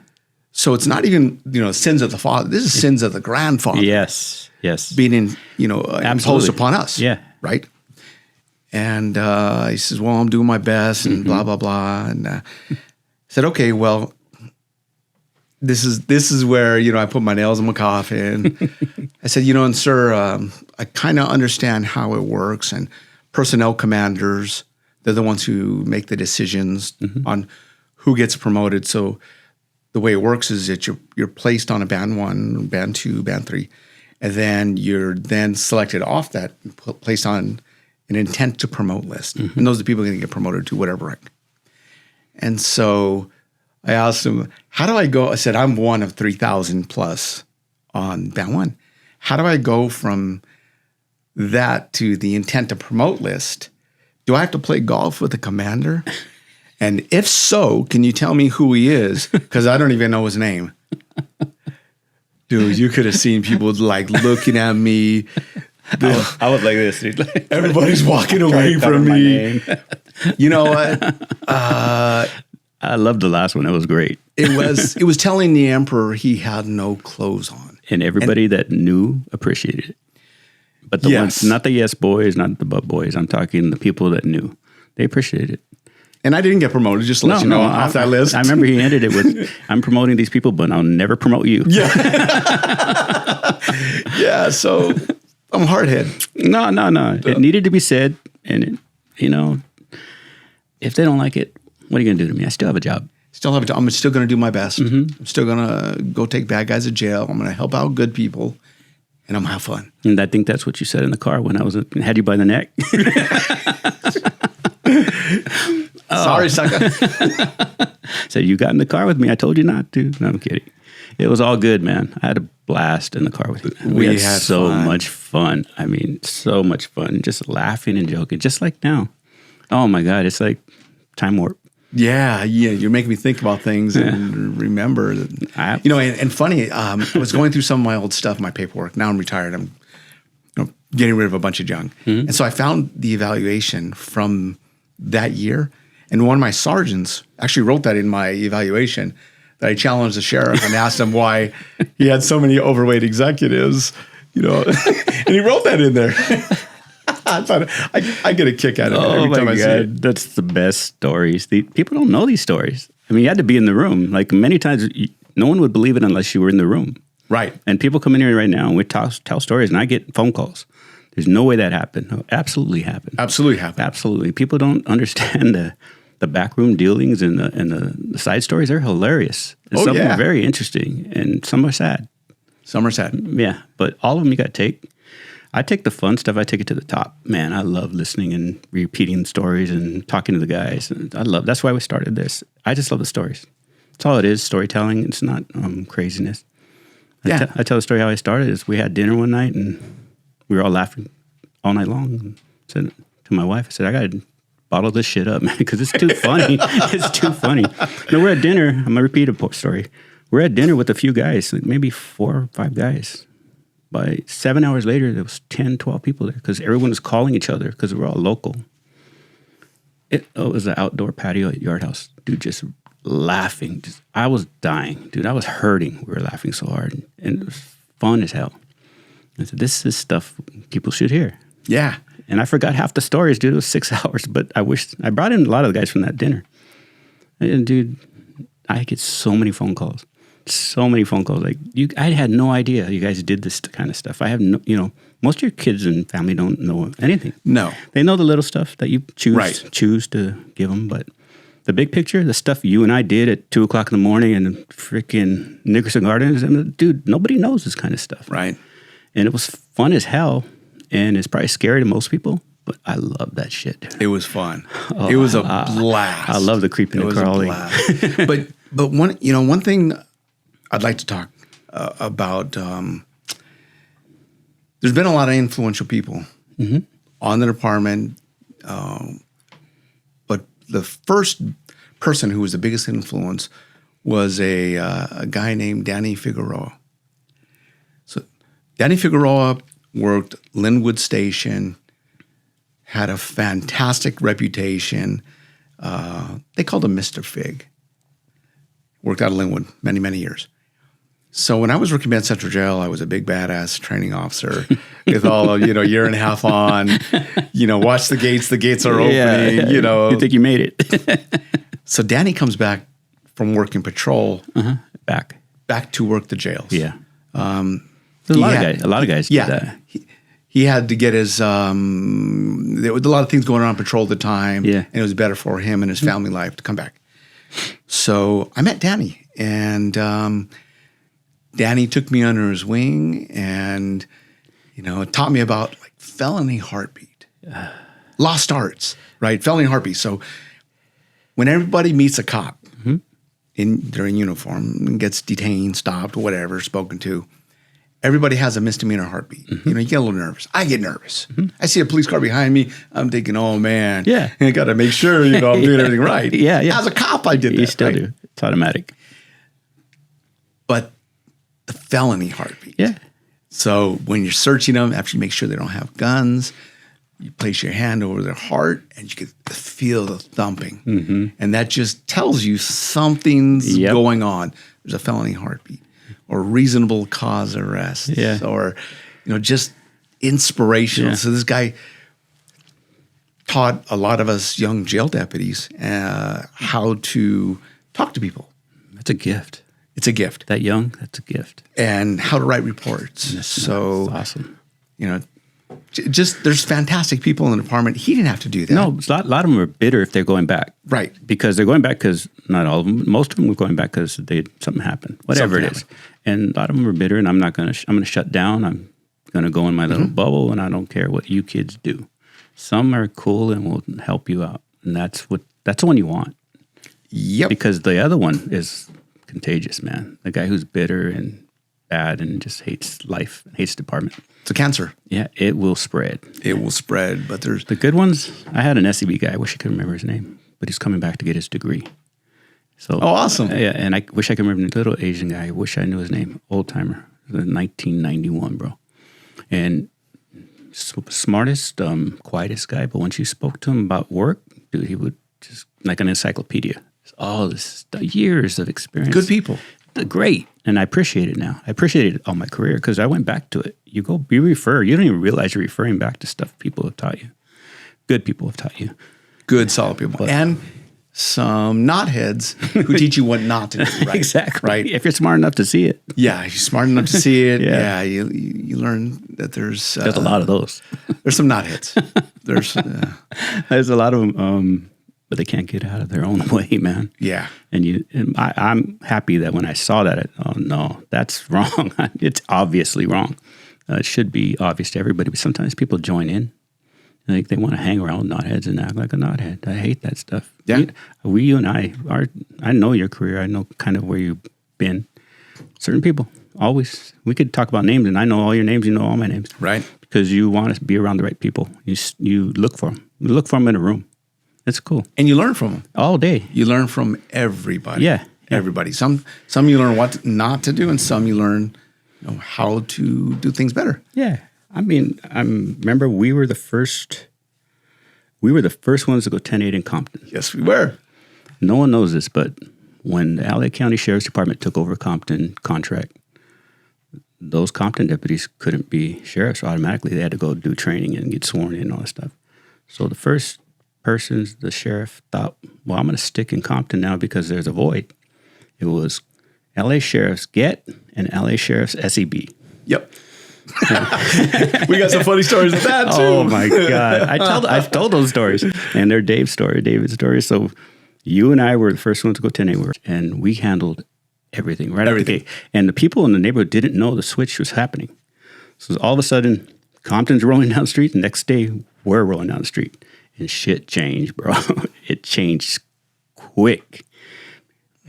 So it's not even, sins of the father. This is sins of the grandfather. Yes. Yes. Being imposed upon us. Yeah. Right. And he says, well, I'm doing my best and blah, blah, blah. And I said, okay, well, this is where, I put my nails in my coffin. I said, and sir, I kind of understand how it works. And personnel commanders. They're the ones who make the decisions on who gets promoted. So the way it works is that you're placed on a band 1, band 2, band 3, and then you're then selected off that and placed on an intent to promote list. And those are the people going to get promoted to whatever rank. And so I asked him, how do I go? I said, I'm one of 3,000 plus on band 1. How do I go from that to the intent to promote list? Do I have to play golf with the commander? And if so, can you tell me who he is? Because I don't even know his name. Dude, you could have seen people like looking at me. I was like this, dude. Everybody's walking away from me. You know what? I loved the last one. It was great. It was telling the emperor he had no clothes on. And everybody that knew appreciated it. But the ones, not the yes boys, not the but boys. I'm talking the people that knew. They appreciated it. And I didn't get promoted, just to let you know, off that list. I remember he ended it with, I'm promoting these people, but I'll never promote you. Yeah. Yeah, so I'm hard-headed. No. It needed to be said. And, if they don't like it, what are you going to do to me? I still have a job. I'm still going to do my best. I'm still going to go take bad guys to jail. I'm going to help out good people. And I'm going to have fun. And I think that's what you said in the car when I had you by the neck. Sorry, sucker. Said, you got in the car with me. I told you not to. No, I'm kidding. It was all good, man. I had a blast in the car with you. We had so much fun. I mean, so much fun. Just laughing and joking, just like now. Oh, my God. It's like time warp. Yeah. You're making me think about things and remember. And funny, I was going through some of my old stuff, my paperwork. Now I'm retired. I'm getting rid of a bunch of junk. And so I found the evaluation from that year. And one of my sergeants actually wrote that in my evaluation, that I challenged the sheriff and asked him why he had so many overweight executives, and he wrote that in there. I thought I get a kick out of it every time I see it. That's the best stories. People don't know these stories. I mean, you had to be in the room. Like many times, no one would believe it unless you were in the room. Right. And people come in here right now and we tell stories, and I get phone calls. There's no way that happened. No, absolutely happened. Absolutely happened. Absolutely. People don't understand the backroom dealings and the side stories. They're hilarious. And some are very interesting, and some are sad. Some are sad. Yeah, but all of them you got to take. I take the fun stuff. I take it to the top. Man, I love listening and repeating stories and talking to the guys. And that's why we started this. I just love the stories. That's all it is, storytelling. It's not craziness. Yeah. I tell the story how I started is we had dinner one night and we were all laughing all night long. And said to my wife, I said, I got to bottle this shit up, man, because it's too funny. It's too funny. We're at dinner. I'm going to repeat a story. We're at dinner with a few guys, like maybe 4 or 5 guys. By 7 hours later, there was 10, 12 people there because everyone was calling each other because we're all local. It was an outdoor patio at Yard House. Dude, just laughing. I was dying. Dude, I was hurting. We were laughing so hard. And it was fun as hell. I said, this is stuff people should hear. Yeah. And I forgot half the stories, dude. It was 6 hours. But I brought in a lot of the guys from that dinner. And dude, I get so many phone calls. So many phone calls. Like I had no idea you guys did this kind of stuff. I have no, most of your kids and family don't know anything. No, they know the little stuff that you choose to give them, but the big picture, the stuff you and I did at 2:00 in the morning in freaking Nickerson Gardens, dude, nobody knows this kind of stuff, right? And it was fun as hell, and it's probably scary to most people. But I love that shit. Dude. It was fun. It was a blast. I love the creeping and crawling. but one thing I'd like to talk about. There's been a lot of influential people on the department, but the first person who was the biggest influence was a guy named Danny Figueroa. So Danny Figueroa worked Linwood Station, had a fantastic reputation. They called him Mr. Fig. Worked out of Linwood many, many years. So when I was working at Central Jail, I was a big badass training officer with all, year and a half on, watch the gates are opening, You think you made it. So Danny comes back from working patrol, back to work the jails. Yeah. A lot of guys did that. He had to get his, there was a lot of things going on patrol at the time. Yeah. And it was better for him and his family life to come back. So I met Danny, and Danny took me under his wing and, taught me about like felony heartbeat, lost arts, right? Felony heartbeat. So when everybody meets a cop they're in uniform and gets detained, stopped, whatever, spoken to, everybody has a misdemeanor heartbeat. You get a little nervous. I get nervous. I see a police car behind me. I'm thinking, oh man, I got to make sure I'm doing everything right. As a cop, I did that. You still do. It's automatic. But the felony heartbeat. Yeah. So when you're searching them, after you make sure they don't have guns, you place your hand over their heart and you can feel the thumping. And that just tells you something's going on. There's a felony heartbeat or reasonable cause arrest or, just inspirational. So this guy taught a lot of us young jail deputies how to talk to people. That's a gift. It's a gift. That young, that's a gift. And how to write reports. That's awesome. Just there's fantastic people in the department. He didn't have to do that. No, a lot of them are bitter if they're going back. Right. Because they're going back because, not all of them, most of them were going back because something happened. Whatever it is. And a lot of them are bitter, and I'm going to shut down. I'm going to go in my little bubble, and I don't care what you kids do. Some are cool and will help you out. And that's the one you want. Yep. Because the other one is contagious, man. The guy who's bitter and bad and just hates life, hates the department. It's a cancer. Yeah, it will spread. It will spread, but there's... The good ones, I had an SEB guy. I wish I could remember his name, but he's coming back to get his degree. So, awesome. Yeah, and I wish I could remember the little Asian guy. I wish I knew his name. Old timer. 1991, bro. And smartest, quietest guy, but once you spoke to him about work, dude, he would just, like an encyclopedia. All this years of experience. Good people. Great. And I appreciate it now. I appreciate it all my career because I went back to it. You refer. You don't even realize you're referring back to stuff people have taught you. Good people have taught you. Good, solid people. And some knotheads who teach you what not to do. Right? Exactly. Right. If you're smart enough to see it. Yeah, if you're smart enough to see it. You learn that there's a lot of those. There's some knotheads. There's a lot of them. But they can't get out of their own way, man. Yeah. And I'm happy that when I saw that, oh no, that's wrong. It's obviously wrong. It should be obvious to everybody, but sometimes people join in. Like they want to hang around with knotheads and act like a knothead. I hate that stuff. Yeah. You and I know your career. I know kind of where you've been. Certain people, always. We could talk about names, and I know all your names. You know all my names. Right. Because you want to be around the right people. You look for them. You look for them in a room. That's cool. And you learn from them. All day. You learn from everybody. Yeah. Everybody. Some you learn what not to do, and some you learn how to do things better. Yeah. I mean, I remember we were the first ones to go 10-8 in Compton. Yes, we were. No one knows this, but when the LA County Sheriff's Department took over Compton contract, those Compton deputies couldn't be sheriffs automatically. They had to go do training and get sworn in and all that stuff. So the first persons, the sheriff thought, well, I'm going to stick in Compton now because there's a void. It was LA Sheriff's Get and LA Sheriff's SEB. Yep. We got some funny stories of that too. Oh my God. I've told those stories, and they're David's story. So you and I were the first ones to go 10-8, and we handled everything right out of the gate. And the people in the neighborhood didn't know the switch was happening. So all of a sudden, Compton's rolling down the street. The next day, we're rolling down the street. And shit changed, bro. It changed quick.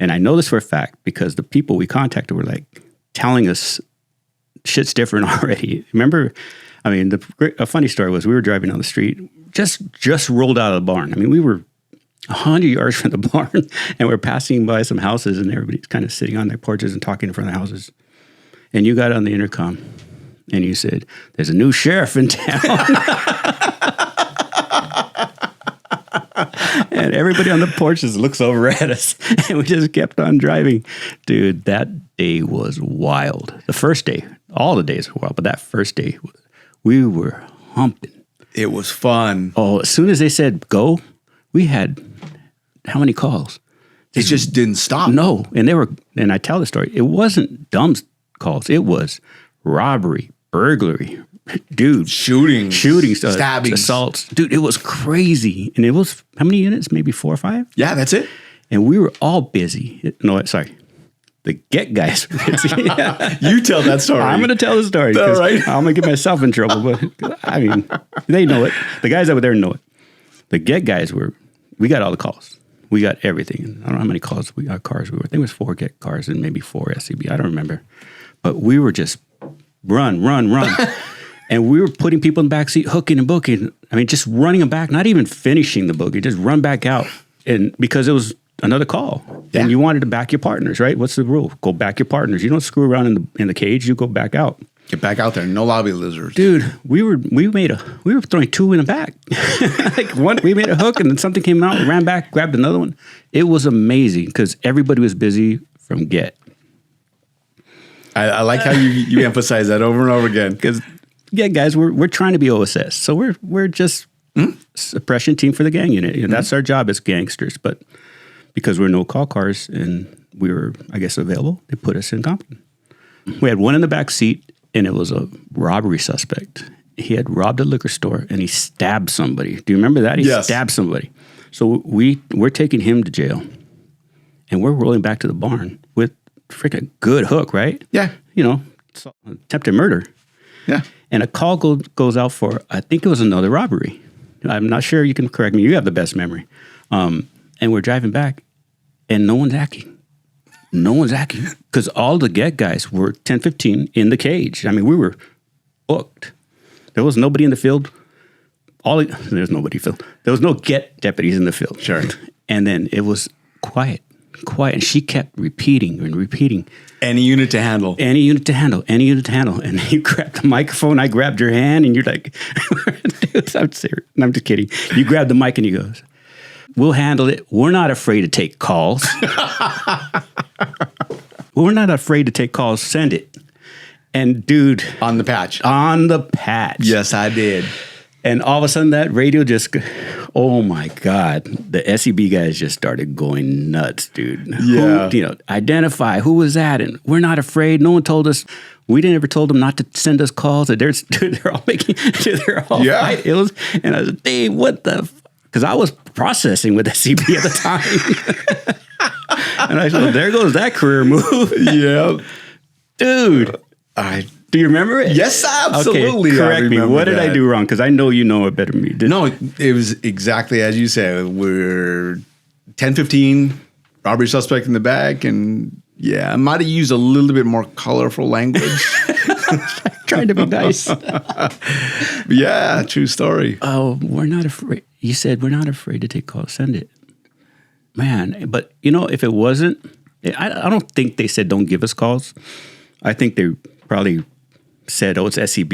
And I know this for a fact because the people we contacted were like telling us shit's different already. Remember, I mean, a funny story was we were driving down the street, just rolled out of the barn. I mean, we were 100 yards from the barn and we're passing by some houses and everybody's kind of sitting on their porches and talking in front of the houses. And you got on the intercom and you said, there's a new sheriff in town. And everybody on the porch just looks over at us. And we just kept on driving. Dude, that day was wild. The first day, all the days were wild, but that first day, we were humping. It was fun. Oh, as soon as they said go, we had how many calls? It just didn't stop. No. And I tell the story, it wasn't dumb calls. It was robbery, burglary, dude, shooting, stabbing, assaults. Dude, it was crazy. And it was, how many units? Maybe 4 or 5? Yeah, that's it. And we were all busy. No, sorry. The get guys were busy. You tell that story. I'm going to tell the story. All right. I'm going to get myself in trouble. But I mean, they know it. The guys that were there know it. The get guys we got all the calls. We got everything. I don't know how many calls cars we were. I think it was 4 get cars and maybe 4 SCB. I don't remember. But we were just run. And we were putting people in the backseat, hooking and booking. I mean, just running them back, not even finishing the boogie, just run back out. And because it was another call. Yeah. And you wanted to back your partners, right? What's the rule? Go back your partners. You don't screw around in the cage. You go back out. Get back out there. No lobby lizards. Dude, we were throwing 2 in the back. We made a hook and then something came out, ran back, grabbed another one. It was amazing because everybody was busy from get. I like how you emphasize that over and over again. Because guys, we're trying to be O.S.S. So we're just suppression team for the gang unit. You know, that's our job as gangsters. But because we're no call cars and we were, I guess, available, they put us in Compton. We had one in the back seat, and it was a robbery suspect. He had robbed a liquor store, and he stabbed somebody. Do you remember that? He stabbed somebody. So we're taking him to jail, and we're rolling back to the barn with freaking good hook, right? Yeah. You know, attempted murder. Yeah. And a call goes out for, I think it was another robbery. I'm not sure. You can correct me. You have the best memory. And we're driving back, and no one's acting. No one's acting. Because all the get guys were 10-15 in the cage. I mean, we were booked. There was nobody in the field. There's nobody in the field. There was no get deputies in the field. Sure. And then it was quiet. And she kept repeating and repeating. Any unit to handle. Any unit to handle. Any unit to handle. And you grabbed the microphone. I grabbed your hand, and you're like, dude, I'm serious. And I'm just kidding. You grabbed the mic, and he goes, we'll handle it. We're not afraid to take calls. We're not afraid to take calls. Send it. And dude. On the patch. Yes, I did. And all of a sudden that radio just, oh my God. The SEB guys just started going nuts, dude. Yeah. Identify who was that. And we're not afraid. No one told us. We didn't ever told them not to send us calls. They're all making, they're all fighting. It was, and I was like, Dave, what the because I was processing with SCB at the time. And I said, well, there goes that career move. Yeah. Dude. Do you remember it? Yes, absolutely. Okay, correct me. What did I do wrong? Because I know you know it better than me. No, it was exactly as you said. We're 10-15, robbery suspect in the back. And yeah, I might have used a little bit more colorful language. Trying to be nice. Yeah, true story. Oh, we're not afraid. You said we're not afraid to take calls. Send it. Man, but if it wasn't, I don't think they said don't give us calls. I think they probably said, oh, it's SEB.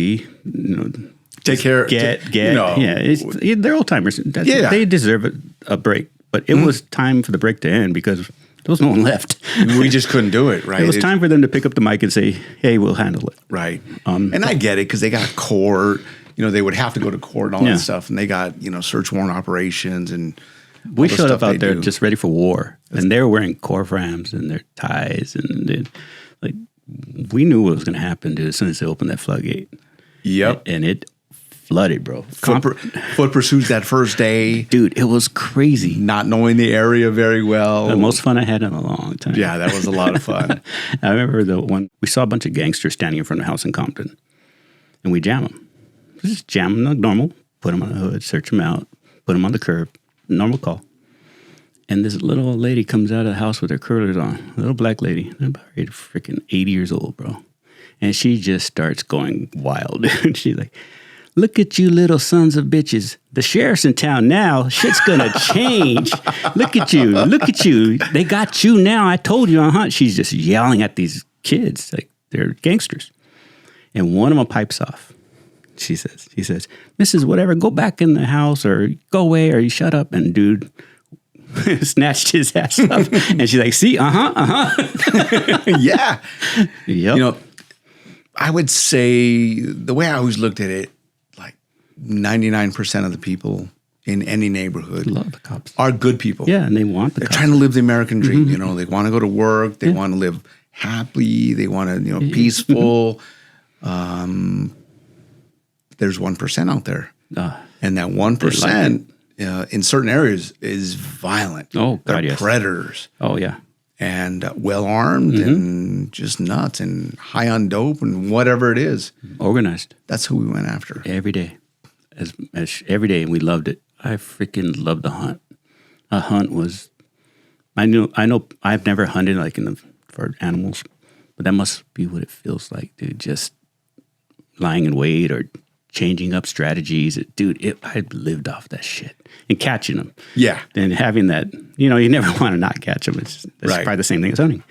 Take care. Get. Yeah, they're old timers. They deserve a break. But it was time for the break to end because there was no one left. We just couldn't do it, right? It was time for them to pick up the mic and say, hey, we'll handle it. Right. And I get it because they got court. They would have to go to court and all that stuff. And they got, search warrant operations and we showed up out there just ready for war. And they were wearing Corframs and their ties. And we knew what was going to happen, dude, as soon as they opened that floodgate. Yep. And it flooded, bro. Foot pursuits that first day. Dude, it was crazy. Not knowing the area very well. The most fun I had in a long time. Yeah, that was a lot of fun. I remember we saw a bunch of gangsters standing in front of a house in Compton. And we jam them. Just jam them like normal. Put them on the hood, search them out, put them on the curb. Normal call. And this little old lady comes out of the house with her curlers on. A little black lady. About freaking 80 years old, bro. And she just starts going wild. She's like, look at you little sons of bitches. The sheriff's in town now. Shit's gonna change. Look at you. They got you now. I told you, She's just yelling at these kids like they're gangsters. And one of them pipes off. He says, Mrs. Whatever, go back in the house or go away or you shut up. And dude snatched his ass up. And she's like, see, Yeah. Yep. I would say the way I always looked at it, like 99% of the people in any neighborhood love the cops. Are good people. Yeah, and they want They're trying to live the American dream. Mm-hmm. They want to go to work. They want to live happily. They want to, peaceful. there's 1% out there. And that 1% in certain areas is violent. Oh, God, They're yes. predators. Oh, yeah. And well-armed and just nuts and high on dope and whatever it is. Organized. That's who we went after. Every day. As every day, and we loved it. I freaking loved the hunt. A hunt was... I know I've never hunted like for animals, but that must be what it feels like, dude. Just lying in wait or changing up strategies. I lived off that shit and catching them. Yeah. And having that, you never want to not catch them. It's Right. probably the same thing as hunting.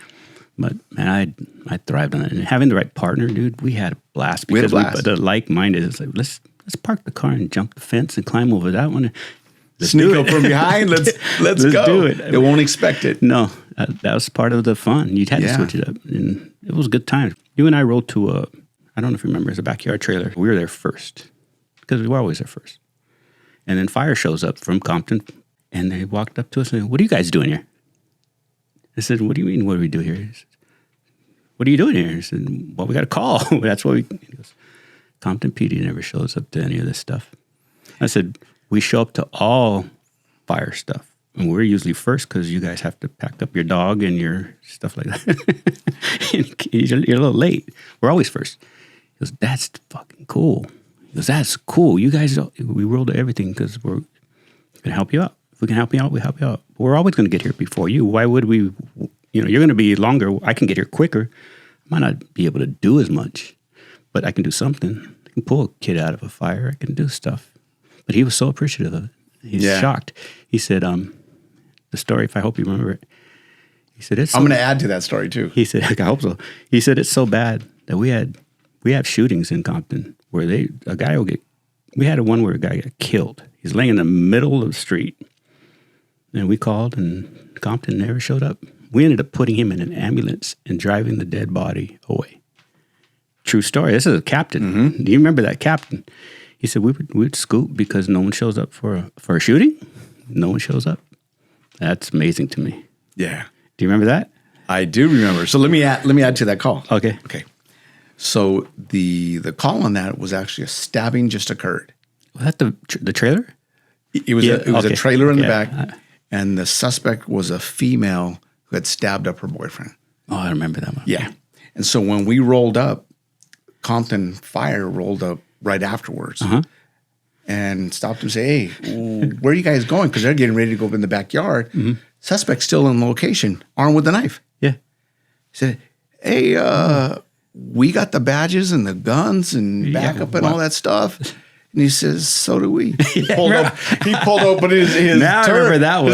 But man, I thrived on it. And having the right partner, dude, we had a blast. We had a blast. The like-minded, it's like, let's park the car and jump the fence and climb over that one. Let's Sneak do up it. from behind. Let's go. do it. They won't expect it. No, that was part of the fun. You had to switch it up. And it was a good time. You and I rode to I don't know if you remember, it's a backyard trailer. We were there first because we were always there first. And then fire shows up from Compton and they walked up to us and said, "What are you guys doing here?" I said, "What do you mean, what do we do here?" He said, "What are you doing here?" He said, "Well, we got a call." That's what he goes, "Compton PD never shows up to any of this stuff." I said, "We show up to all fire stuff. And we're usually first because you guys have to pack up your dog and your stuff like that. You're a little late. We're always first." He goes, "That's fucking cool." He goes, "That's cool. You guys, we roll to everything because we're going to help you out. If we can help you out, we help you out. We're always going to get here before you. Why would we, you're going to be longer. I can get here quicker. I might not be able to do as much, but I can do something. I can pull a kid out of a fire. I can do stuff." But he was so appreciative of it. He's shocked. He said, the story, if I hope you remember it. He said, I'm going to add to that story too. He said, I hope so. He said, it's so bad that we have shootings in Compton where we had one where a guy got killed. He's laying in the middle of the street. And we called and Compton never showed up. We ended up putting him in an ambulance and driving the dead body away. True story. This is a captain. Mm-hmm. Do you remember that captain? He said, we would scoop because no one shows up for a shooting. No one shows up. That's amazing to me. Yeah. Do you remember that? I do remember. So let me add to that call. Okay. So the call on that was actually a stabbing just occurred. Was that the trailer? It was a trailer in the back, and the suspect was a female who had stabbed up her boyfriend. Oh, I remember that one. Yeah. And so when we rolled up, Compton Fire rolled up right afterwards and stopped and said, "Hey, where are you guys going?" Because they're getting ready to go up in the backyard. Mm-hmm. Suspect's still in location, armed with a knife. Yeah. He said, "Hey, we got the badges and the guns and backup and all that stuff." And he says, "So do we." He pulled open his now I remember that one.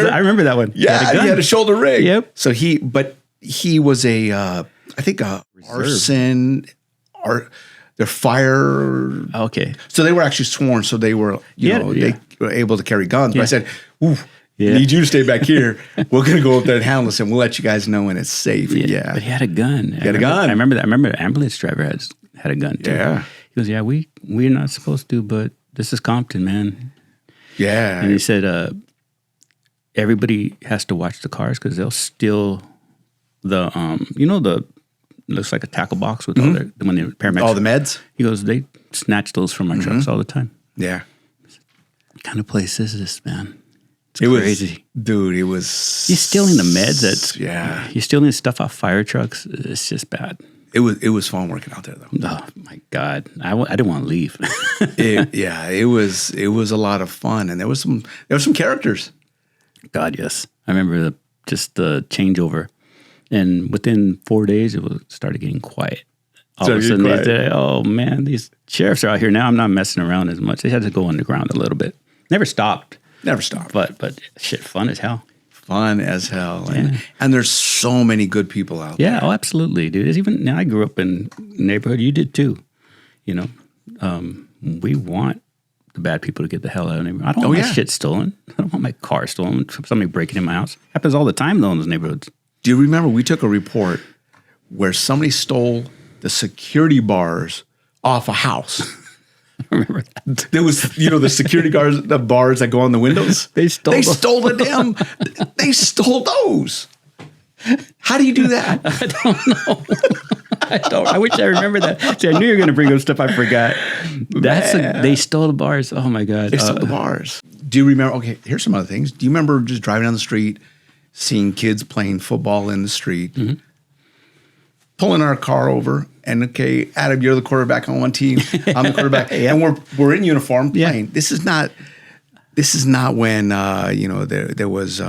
I remember that one. Yeah, he had a shoulder rig. Yep. So he was I think a arson their fire. Okay. So they were actually sworn. So they were, they were able to carry guns. But I said, need you to stay back here. We're going to go up there and handle this, and we'll let you guys know when it's safe. Yeah. But he had a gun. He had a gun. I remember that. I remember the ambulance driver had a gun too. Yeah. He goes, "Yeah, we're not supposed to, but this is Compton, man." Yeah. And he said, everybody has to watch the cars because they'll steal the, looks like a tackle box with all when the paramedics. All the meds? He goes, "They snatch those from our trucks all the time." Yeah. What kind of place is this, man? It's crazy. It was. You're stealing the meds. You're stealing stuff off fire trucks. It's just bad. It was fun working out there, though. Oh my God, I didn't want to leave. It was a lot of fun, and there was some characters. God, yes, I remember the changeover, and within 4 days it started getting quiet. All of a sudden, they said, "Oh man, these sheriffs are out here now. I'm not messing around as much." They had to go underground a little bit. Never stopped. But shit, fun as hell. Fun as hell. And there's so many good people out there. Yeah, oh, absolutely, dude. Even I grew up in a neighborhood. You did too. We want the bad people to get the hell out of the neighborhood. I don't want my shit stolen. I don't want my car stolen. Somebody breaking in my house. Happens all the time, though, in those neighborhoods. Do you remember we took a report where somebody stole the security bars off a house? I remember that. There was, the security guards, the bars that go on the windows. They stole the damn. They stole those. How do you do that? I don't know. I wish I remember that. See, I knew you were going to bring up stuff I forgot. They stole the bars. Oh my God. They stole the bars. Do you remember? Okay, here's some other things. Do you remember just driving down the street, seeing kids playing football in the street, pulling our car over, and okay, Adam, you're the quarterback on one team. I'm the quarterback, and we're in uniform playing. This is not when there was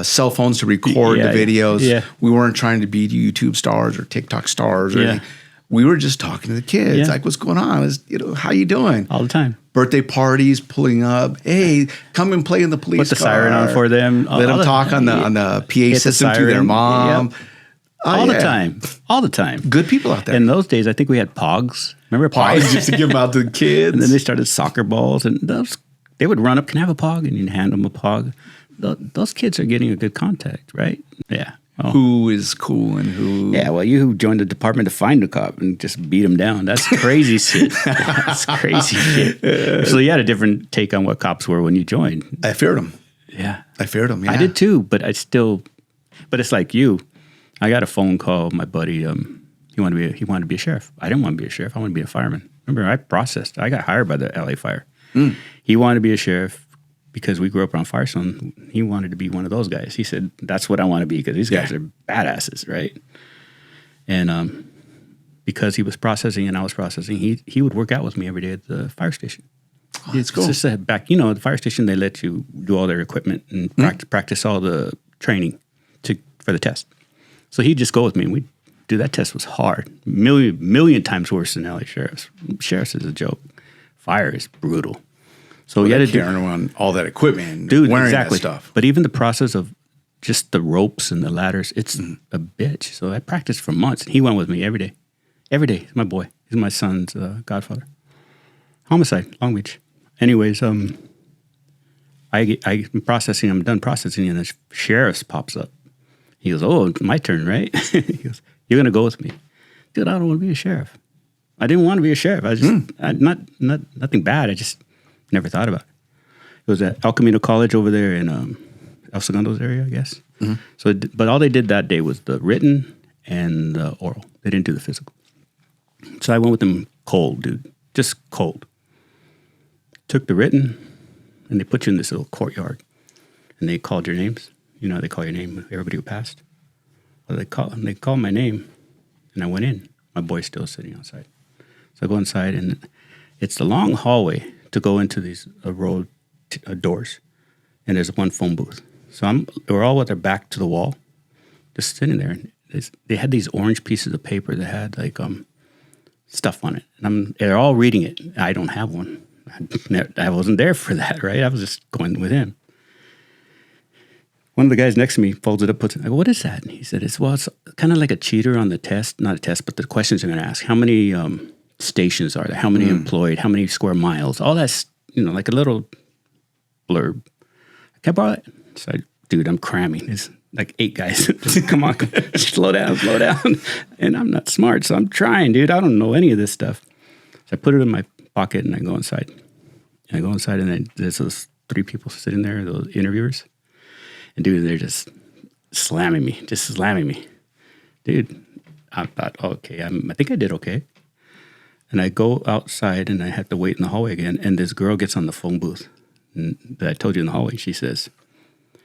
cell phones to record the videos. Yeah. We weren't trying to be YouTube stars or TikTok stars or anything. We were just talking to the kids, like, what's going on? How you doing? All the time. Birthday parties, pulling up. Hey, come and play in the police car. Put the siren on for them. Let them talk on the PA system to their mom. Yep. All the time. All the time. Good people out there. In those days, I think we had Pogs. Remember Pogs? Just to give them out to the kids. And then they started soccer balls. And they would run up, can I have a Pog? And you'd hand them a Pog. Those kids are getting a good contact, right? Yeah. Oh. Who is cool and who? Yeah, well, you joined the department to find a cop and just beat him down. That's crazy shit. That's crazy shit. So you had a different take on what cops were when you joined. I feared them. Yeah. I feared them, yeah. I did too, but it's like you. I got a phone call, my buddy, he wanted to be a sheriff. I didn't want to be a sheriff. I wanted to be a fireman. Remember, I got hired by the LA Fire. He wanted to be a sheriff. Because we grew up around Firestone, he wanted to be one of those guys. He said, that's what I want to be because these guys are badasses, right? And because he was processing and I was processing, he would work out with me every day at the fire station. Oh, it's cool. It's just back, at the fire station, they let you do all their equipment and practice all the training for the test. So he'd just go with me and that test was hard. Million times worse than LA Sheriff's. Sheriff's is a joke. Fire is brutal. So you had to carry on all that equipment, dude, wearing exactly. that stuff. But even the process of just the ropes and the ladders, it's a bitch. So I practiced for months. He went with me every day. Every day. He's my boy. He's my son's godfather. Homicide, Long Beach. Anyways, I'm processing. I'm done processing, and the sheriff pops up. He goes, "Oh, it's my turn, right?" He goes, "You're gonna go with me, dude. I don't want to be a sheriff. I didn't want to be a sheriff. I just nothing bad. I just never thought about it. It was at El Camino College over there in El Segundo's area, I guess. So, but all they did that day was the written and the oral. They didn't do the physical. So I went with them cold, dude, just cold. Took the written, and they put you in this little courtyard, and they called your names. You know how they call your name, everybody who passed. Well, they called my name, and I went in. My boy's still sitting outside. So I go inside, and it's the long hallway to go into these row doors, and there's one phone booth. So we're all with our back to the wall, just sitting there. And they had these orange pieces of paper that had like stuff on it, and they're all reading it. I don't have one. I wasn't there for that, right? I was just going with him. One of the guys next to me folds it up, puts it. I go, "What is that?" And he said, "It's kind of like a cheater on the test, not a test, but the questions they're going to ask. How many stations are there? How many employed? How many square miles? All that's, like a little blurb. Can I borrow it?" So dude, I'm cramming. It's like 8 guys. Come on, slow down. And I'm not smart, so I'm trying, dude. I don't know any of this stuff. So I put it in my pocket and I go inside. And then there's those 3 people sitting there, those interviewers. And dude, they're just slamming me. Dude, I thought, okay, I think I did okay. And I go outside and I have to wait in the hallway again. And this girl gets on the phone booth that I told you in the hallway. She says,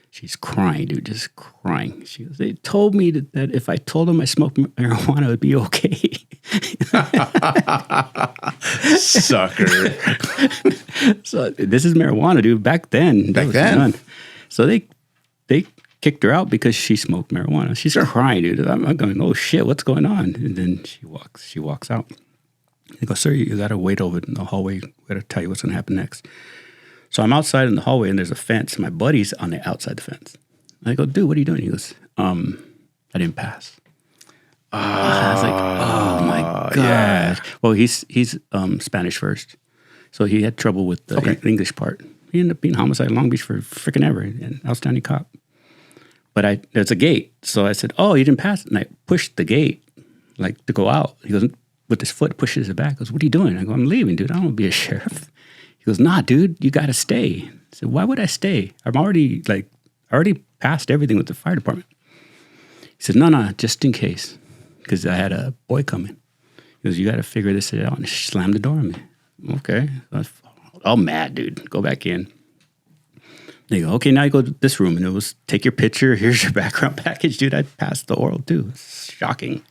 she's crying, dude, just crying. She goes, "They told me that if I told them I smoked marijuana, it would be okay." Sucker. So this is marijuana, dude. Back then. So they kicked her out because she smoked marijuana. She's crying, dude. I'm going, "Oh shit, what's going on?" And then she walks out. They go, "Sir, you got to wait over in the hallway. We got to tell you what's going to happen next." So I'm outside in the hallway, and there's a fence. My buddy's on the outside the fence. And I go, "Dude, what are you doing?" He goes, "I didn't pass." I was like, "Oh my god!" Yeah. Well, he's Spanish first, so he had trouble with the English part. He ended up being homicide in Long Beach for freaking ever, an outstanding cop. But there's a gate, so I said, "Oh, you didn't pass," and I pushed the gate like to go out. He goes, with his foot, pushes it back. He goes, "What are you doing?" I go, "I'm leaving, dude. I don't want to be a sheriff." He goes, "Nah, dude, you got to stay." I said, "Why would I stay? I'm already passed everything with the fire department." He said, No, just in case. because I had a boy coming. He goes, you got to figure this out. And she slammed the door on me. Okay. I was all mad, dude. Go back in. They go, okay, now you go to this room. And it was, take your picture. Here's your background package. Dude, I passed the oral too. It's shocking.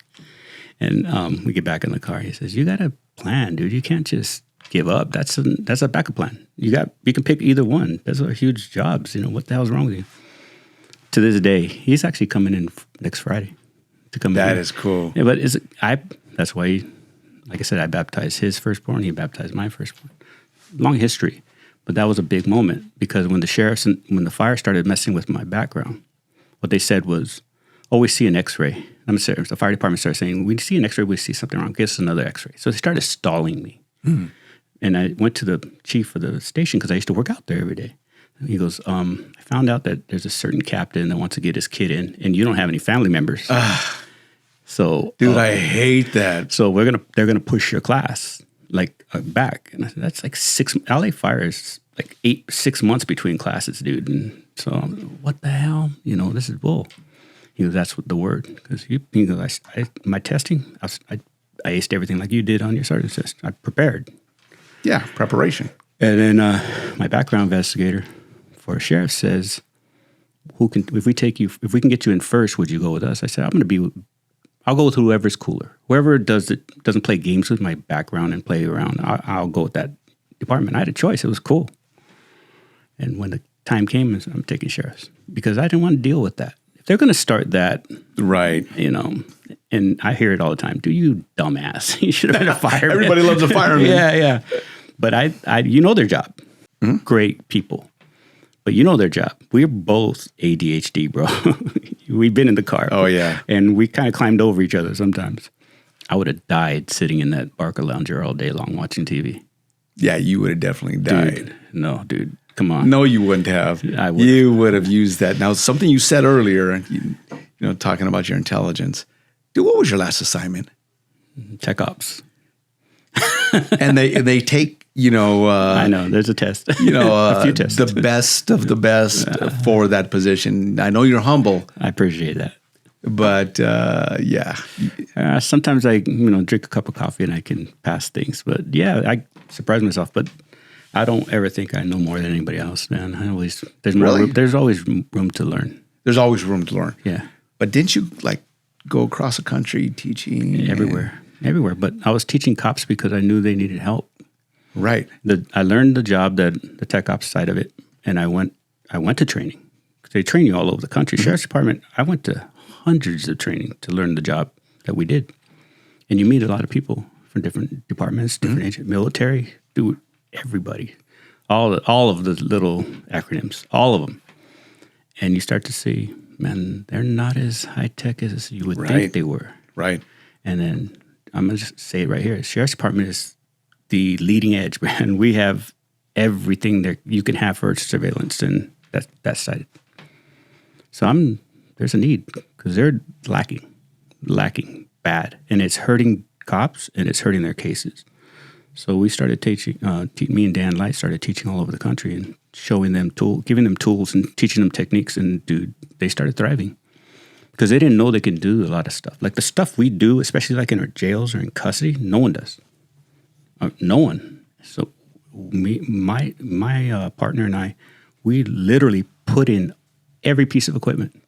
And we get back in the car. He says, you got to plan, dude. You can't just give up. That's a backup plan. You can pick either one. Those are huge jobs. What the hell's wrong with you? To this day, he's actually coming in next Friday to come in. That is cool. Yeah, but that's why, like I said, I baptized his firstborn. He baptized my firstborn. Long history. But that was a big moment because when the fire started messing with my background, what they said was, we see an x-ray. The fire department started saying, we see an x-ray, we see something wrong. Get us another x-ray. So they started stalling me. Mm. And I went to the chief of the station because I used to work out there every day. And he goes, I found out that there's a certain captain that wants to get his kid in, and you don't have any family members. So, dude, I hate that. So they're gonna push your class back, and I said, that's like 6. LA Fire is like 6 months between classes, dude. And so what the hell? This is bull. He goes, that's what the word. Because my testing, I aced everything like you did on your sergeant's test. I prepared. Yeah, preparation. And then my background investigator for a sheriff says, if we can get you in first, would you go with us? I said, I'll go with whoever's cooler. Whoever doesn't play games with my background and play around, I'll go with that department. I had a choice. It was cool. And when the time came, I'm taking sheriffs because I didn't want to deal with that. If they're going to start that, right? And I hear it all the time. Do you dumbass? You should have been a fireman. Everybody loves a fireman. Yeah. But I their job. Mm-hmm. Great people. But their job. We're both ADHD, bro. We've been in the car. Oh, yeah. And we kind of climbed over each other sometimes. I would have died sitting in that Barker Lounger all day long watching TV. Yeah, you would have definitely died. Dude, no, dude. Come on. No, you wouldn't have. I would. You would have used that. Now, something you said earlier, talking about your intelligence. Dude, what was your last assignment? Tech ops. And they take, I know, there's a test. A few tests. The best of the best for that position. I know you're humble. I appreciate that. But, yeah. Sometimes I, drink a cup of coffee and I can pass things. But, yeah, I surprise myself. But I don't ever think I know more than anybody else, man. There's always room to learn. There's always room to learn. Yeah. But didn't you, go across the country teaching? Everywhere. But I was teaching cops because I knew they needed help. Right. I learned the job, the tech ops side of it, and I went to training. They train you all over the country. Mm-hmm. Sheriff's Department, I went to hundreds of training to learn the job that we did. And you meet a lot of people from different departments, different agents, military, everybody. All of the little acronyms, all of them. And you start to see, man, they're not as high-tech as you would think they were. Right. And then I'm going to just say it right here. Sheriff's Department is the leading edge, man. We have everything there you can have for surveillance, and that's side. So there's a need because they're lacking bad, and it's hurting cops and it's hurting their cases. So we started teaching. Me and Dan Light started teaching all over the country and showing them giving them tools and teaching them techniques, and dude, they started thriving. Because they didn't know they could do a lot of stuff. Like the stuff we do, especially like in our jails or in custody, no one does. No one. So my partner and I, we literally put in every piece of equipment.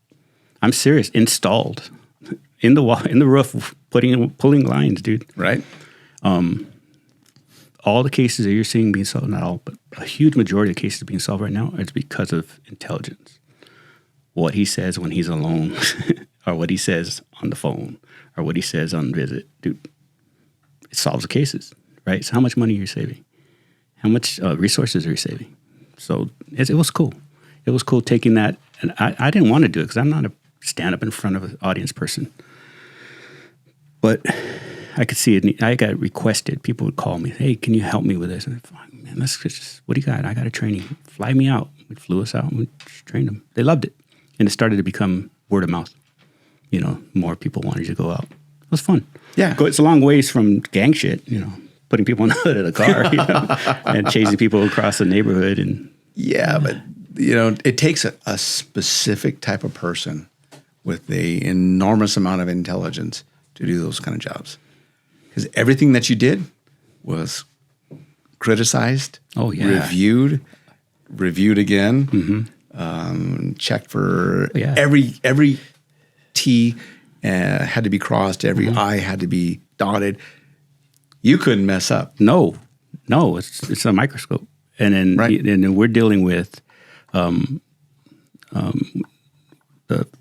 I'm serious. Installed in the wall, in the roof, pulling lines, dude. Right. All the cases that you're seeing being solved, not all, but a huge majority of cases being solved right now, it's because of intelligence. What he says when he's alone, or what he says on the phone, or what he says on visit, dude, it solves the cases, right? So how much money are you saving? How much resources are you saving? So it was cool. It was cool taking that, and I didn't want to do it because I'm not a stand-up in front of an audience person. But I could see it. I got requested. People would call me, hey, can you help me with this? And I'm like, man, what do you got? I got a training. Fly me out. We flew us out and we trained them. They loved it. And it started to become word of mouth. More people wanted to go out. It was fun. Yeah. It's a long ways from gang shit, putting people on the hood of the car, and chasing people across the neighborhood. And yeah, but, it takes a specific type of person with an enormous amount of intelligence to do those kind of jobs. Because everything that you did was criticized, reviewed again, checked for every T had to be crossed, every I had to be dotted. You couldn't mess up. No, it's a microscope, and then we're dealing with the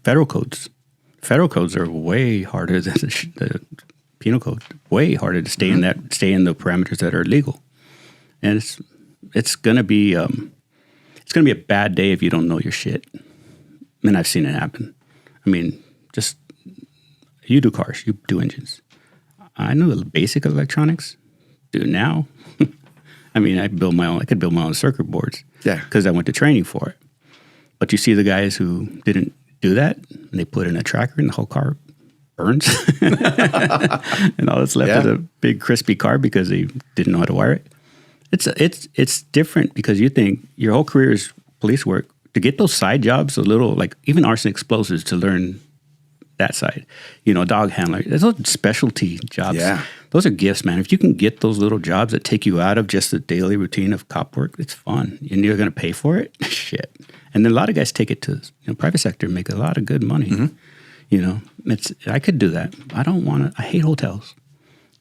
federal codes. Federal codes are way harder than the penal code. Way harder to stay in the parameters that are legal, and it's gonna be a bad day if you don't know your shit. And I've seen it happen. I mean, just you do cars, you do engines. I knew the basic electronics. Dude, now, I mean, I could build my own circuit boards. Yeah, because I went to training for it. But you see the guys who didn't do that, and they put in a tracker, and the whole car burns, and all that's left is a big crispy car because they didn't know how to wire it. It's different because you think your whole career is police work. To get those side jobs, a little like even arson explosives, to learn that side, dog handler. Those are specialty jobs. Yeah. Those are gifts, man. If you can get those little jobs that take you out of just the daily routine of cop work, it's fun, and you're going to pay for it. Shit. And then a lot of guys take it to private sector, make a lot of good money. I could do that. I don't want to. I hate hotels.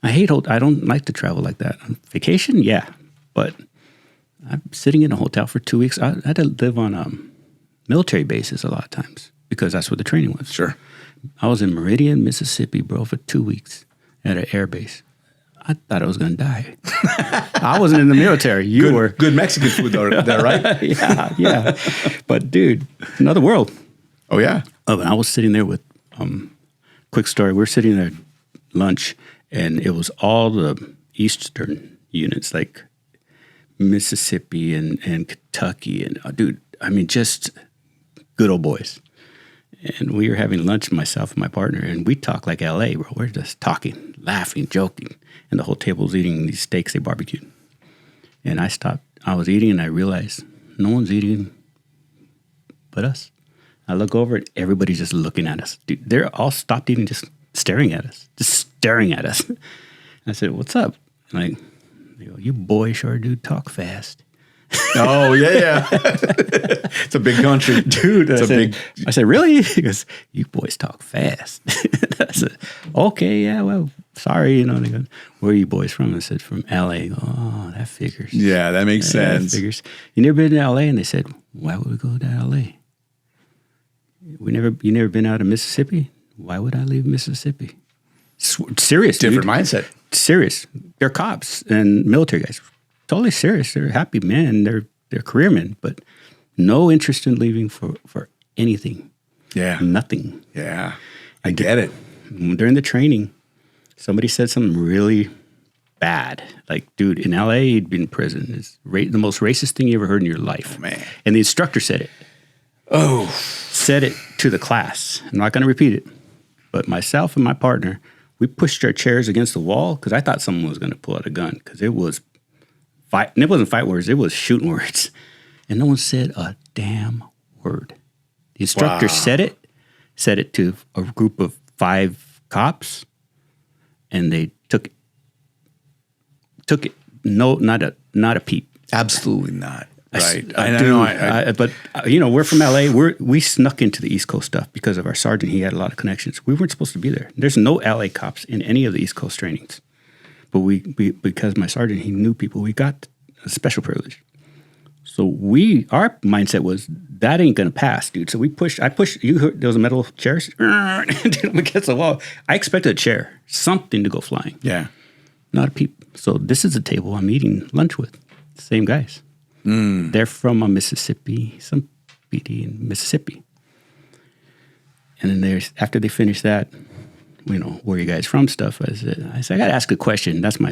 I don't like to travel like that. On vacation, yeah, but I'm sitting in a hotel for 2 weeks. I had to live on military bases a lot of times because that's where the training was. Sure. I was in Meridian, Mississippi, bro, for 2 weeks at an air base. I thought I was going to die. I wasn't in the military. You were. Good Mexican food there, right? yeah. But, dude, another world. Oh, yeah. Oh, and I was sitting there with, quick story, we're sitting there at lunch, and it was all the Eastern units, like Mississippi and Kentucky. And, dude, I mean, just good old boys. And we were having lunch, myself and my partner, and we talk like L.A., bro. We're just talking, laughing, joking. And the whole table was eating these steaks they barbecued. And I stopped. I was eating, and I realized no one's eating but us. I look over, and everybody's just looking at us. Dude, they're all stopped eating, just staring at us. And I said, what's up? And they go, you boy sure do talk fast. Oh, yeah. It's a big country. Dude, I said, really? He goes, you boys talk fast. I said, okay, yeah, well, sorry. They go, where are you boys from? I said, from L.A. Oh, that figures. Yeah, that makes sense. That figures. You never been to L.A.? And they said, why would we go to L.A.? You never been out of Mississippi? Why would I leave Mississippi? Serious, Different dude. mindset. Serious. They're cops and military guys. Totally serious. They're happy men. They're career men, but no interest in leaving for anything. Yeah. Nothing. Yeah. I get it. During the training, somebody said something really bad. Like, dude, in L.A., he'd been in prison. It's the most racist thing you ever heard in your life. Oh, man. And the instructor said it. Oh. Said it to the class. I'm not going to repeat it. But myself and my partner, we pushed our chairs against the wall because I thought someone was going to pull out a gun because it was fight. And it wasn't fight words. It was shooting words. And no one said a damn word. The instructor said it to a group of 5 cops, and they took it. No, not a peep. Absolutely not. Right. But we're from LA. We snuck into the East Coast stuff because of our sergeant. He had a lot of connections. We weren't supposed to be there. There's no LA cops in any of the East Coast trainings. But we because my sergeant, he knew people, we got a special privilege. So our mindset was that ain't gonna pass, dude. So I pushed. You heard there was a metal chairs against the wall. I expected a chair, something to go flying. Yeah. Not a peep. So this is the table I'm eating lunch with. Same guys. They're from Mississippi, some PD in Mississippi. And then after they finished that, where you guys from stuff, I said, I got to ask a question. That's my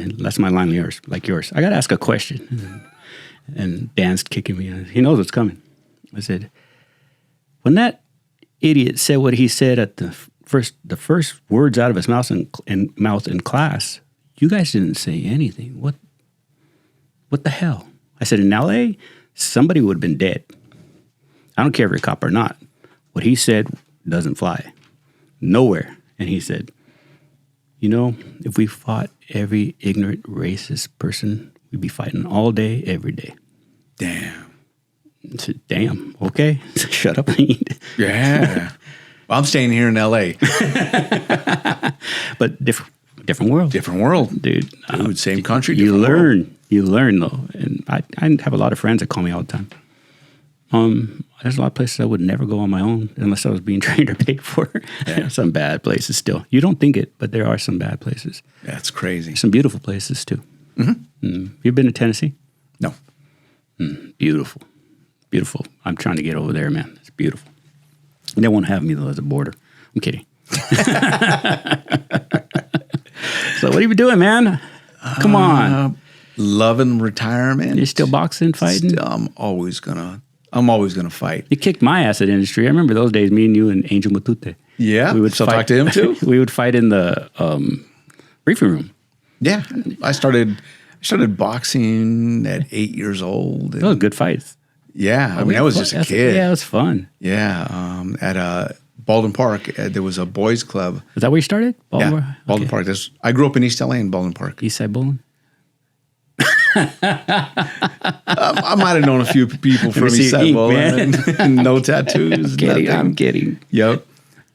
line like yours. I got to ask a question. And Dan's kicking me. He knows what's coming. I said, when that idiot said what he said at the first words out of his mouth in class, you guys didn't say anything. What the hell? I said, in L.A., somebody would have been dead. I don't care if you're a cop or not. What he said doesn't fly. Nowhere. And he said, You know, if we fought every ignorant, racist person, we'd be fighting all day, every day. Damn. Damn. Okay. Shut up and eat. Yeah. Well, I'm staying here in L.A. But different world. Different world. Dude, Same country, You different world. You learn though. And I have a lot of friends that call me all the time. There's a lot of places I would never go on my own unless I was being trained or paid for. Yeah. Some bad places still. You don't think it, but there are some bad places. That's crazy. Some beautiful places too. You've been to Tennessee? No. Beautiful. Beautiful. I'm trying to get over there, man. It's beautiful. They won't have me though as a border. I'm kidding. So what are you doing, man? Come on. Loving retirement. You're still boxing, fighting? I'm always gonna fight. You kicked my ass at industry. I remember those days, me and you and Angel Matute. Yeah. We would still fight. talk to him too? We would fight in the briefing room. Yeah. I started boxing at 8 years old. Those were good fights. Yeah. I mean, I was just a kid. Yeah, it was fun. Yeah. At Baldwin Park, there was a boys club. Is that where you started? Baldwin Park. I grew up in East LA in Baldwin Park. Eastside Bowling? I might have known a few people from East Side Bowling and no tattoos. I'm kidding. Yep.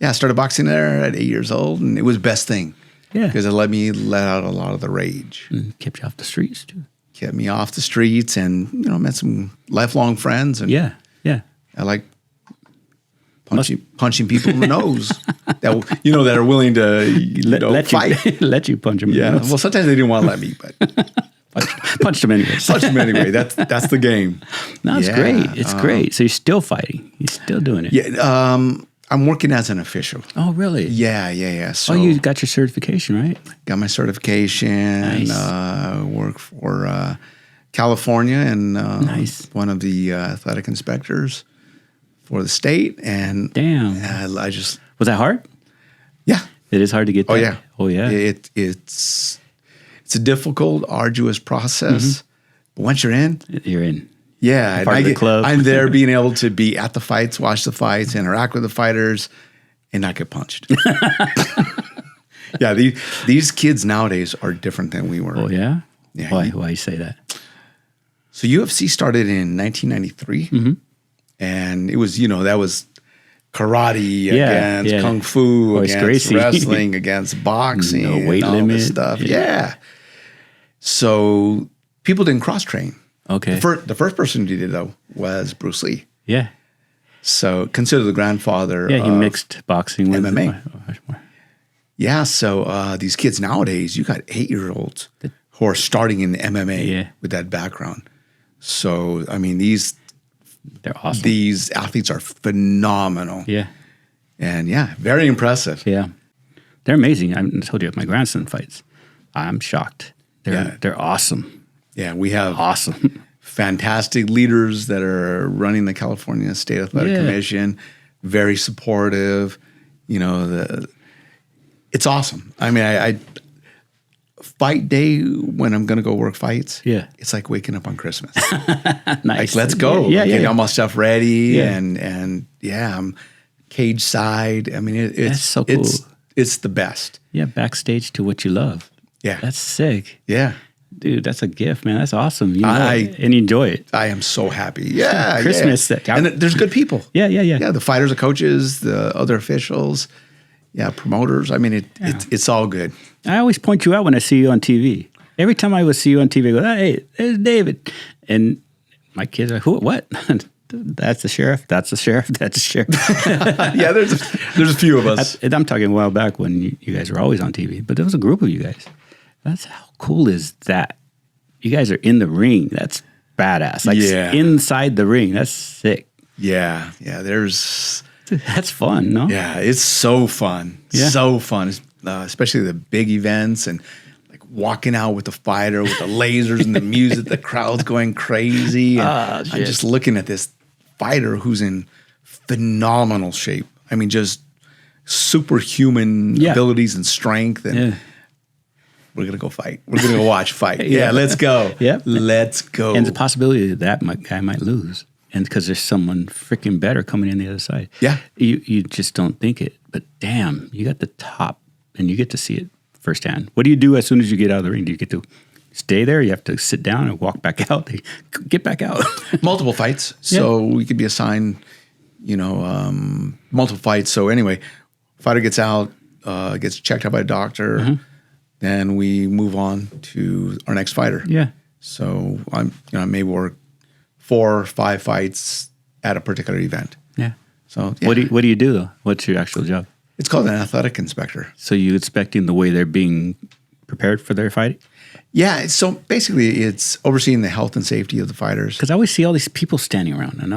Yeah, I started boxing there at 8 years old, and it was the best thing. Yeah. Because it let me let out a lot of the rage. Kept you off the streets, too. Kept me off the streets and, met some lifelong friends. And yeah. I like punching people in the nose that are willing to fight. Let you punch them in Yeah. the nose. Well, sometimes they didn't want to let me, but Punched them anyway. Punch them anyway. That's the game. No, it's great. It's great. So you're still fighting. You're still doing it. Yeah. I'm working as an official. Oh, really? Yeah. So you got your certification, right? Got my certification. Nice. Work for California and nice. One of the athletic inspectors for the state. And damn, I just was that hard? Yeah, it is hard to get there. Oh yeah. It's a difficult, arduous process. But once you're in, you're in. Yeah, part of the club. I'm there being able to be at the fights, watch the fights, interact with the fighters, and not get punched. Yeah, these kids nowadays are different than we were. Oh, yeah? Yeah. Why you say that? So UFC started in 1993, and it was, that was karate against kung fu, against Gracie. wrestling, against boxing, no weight and all limit. this stuff. Yeah. So people didn't cross-train. Okay. The first person who did it, though, was Bruce Lee. Yeah. So considered the grandfather he mixed boxing with MMA. Yeah, so these kids nowadays, you got 8-year-olds who are starting in MMA with that background. So, I mean, they're awesome. These athletes are phenomenal. Yeah. And very impressive. Yeah. They're amazing. I told you, if my grandson fights, I'm shocked. They're awesome. Yeah, we have awesome, fantastic leaders that are running the California State Athletic Commission. Very supportive. It's awesome. I mean, I fight day when I'm going to go work fights. Yeah, it's like waking up on Christmas. Nice. Like, let's go. Getting all my stuff ready, and I'm cage side. I mean, it's so cool. It's the best. Yeah, backstage to what you love. Yeah, that's sick. Yeah. Dude, that's a gift, man. That's awesome. And you enjoy it. I am so happy. Yeah. Christmas. Yeah. And there's good people. Yeah. Yeah, the fighters, the coaches, the other officials, promoters. I mean, it's all good. I always point you out when I see you on TV. Every time I would see you on TV, I go, hey, there's David. And my kids are like, who? What? That's the sheriff. That's the sheriff. That's the sheriff. Yeah, there's a few of us. I'm talking a while back when you guys were always on TV, but there was a group of you guys. How cool is that? You guys are in the ring. That's badass. Like inside the ring. That's sick. Yeah. That's fun, no? Yeah, it's so fun. Yeah. So fun, especially the big events and like walking out with the fighter with the lasers and the music, the crowd's going crazy. And I'm just looking at this fighter who's in phenomenal shape. I mean, just superhuman abilities and strength. And we're going to go fight. We're going to go watch fight. Yeah, let's go. Yeah. Let's go. And the possibility that guy might lose. And because there's someone freaking better coming in the other side. Yeah. You just don't think it. But damn, you got the top and you get to see it firsthand. What do you do as soon as you get out of the ring? Do you get to stay there? You have to sit down and walk back out. Get back out. Multiple fights. So we could be assigned, multiple fights. So anyway, fighter gets out, gets checked out by a doctor. Then we move on to our next fighter. Yeah. So I may work 4 or 5 fights at a particular event. Yeah. So yeah. What do you do though? What's your actual job? It's called an athletic inspector. So you inspecting the way they're being prepared for their fight? Yeah. So basically, it's overseeing the health and safety of the fighters. Because I always see all these people standing around, and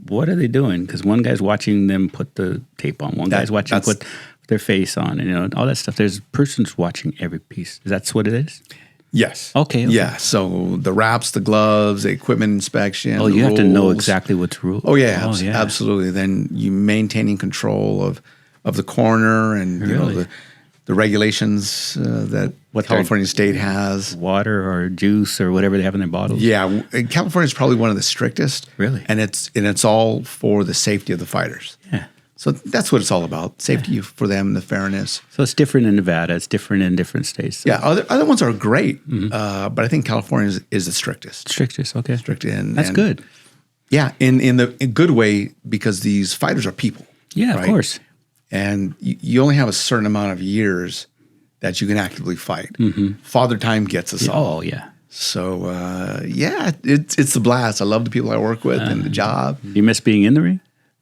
what are they doing? Because one guy's watching them put the tape on, one guy's watching put their face on, and all that stuff. There's persons watching every piece. That's what it is? Yes. Okay. Yeah. So the wraps, the gloves, the equipment inspection. Oh, you have to know exactly what's ruled. Oh yeah, absolutely. Then you maintaining control of the corner and the regulations that California state has. Water or juice or whatever they have in their bottles. Yeah, California is probably one of the strictest. Really? And it's all for the safety of the fighters. Yeah. So that's what it's all about, safety for them, the fairness. So it's different in Nevada. It's different in different states. So. Yeah, other ones are great, but I think California is the strictest. Strictest, okay. That's good. Yeah, in a good way, because these fighters are people. Yeah, right? Of course. And you only have a certain amount of years that you can actively fight. Father Time gets us all. Oh, yeah. So, it's a blast. I love the people I work with and the job. You miss being in the ring?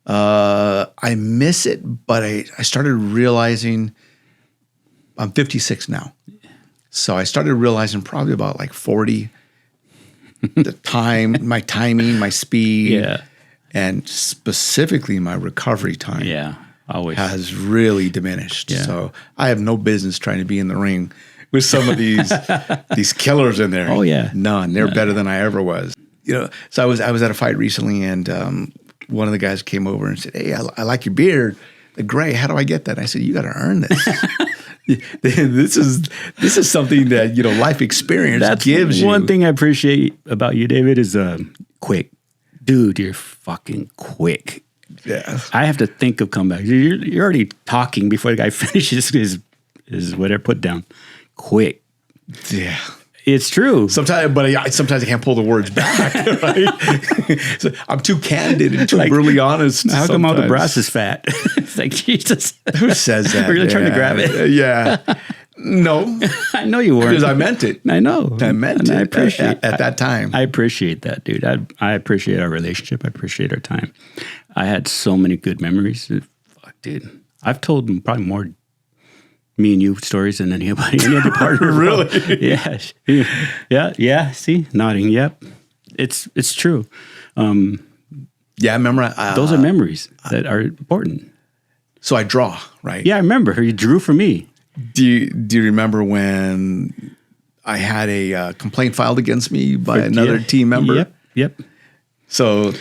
I miss it, but I started realizing I'm 56 now. So I started realizing probably about like 40, the time, my timing, my speed, and specifically my recovery time has really diminished. Yeah. So I have no business trying to be in the ring with some of these killers in there. Oh yeah. None. They're better than I ever was. So I was at a fight recently, and one of the guys came over and said, "Hey, I like your beard, the gray. How do I get that?" And I said, "You got to earn this. This is something that life experience gives you." One thing I appreciate about you, David, is quick, dude. You're fucking quick. Yeah, I have to think of comebacks. You're already talking before the guy finishes his whatever put down. Quick. Yeah. It's true. Sometimes I can't pull the words back. Right? So I'm too candid and too brutally honest. How come all the brass is fat? It's like, Jesus. Who says that? We're really trying to grab it. Yeah. No. I know you weren't. Because I meant it. I know. I meant it. I appreciate at that time. I appreciate that, dude. I appreciate our relationship. I appreciate our time. I had so many good memories. Fuck, dude. I've told probably more me and you stories than any other partner. Really? Yeah. See, nodding. Yep. It's true. Yeah, I remember. Those are memories that are important. So I draw, right? Yeah, I remember. You drew for me. Do you remember when I had a complaint filed against me by another team member? Yep. So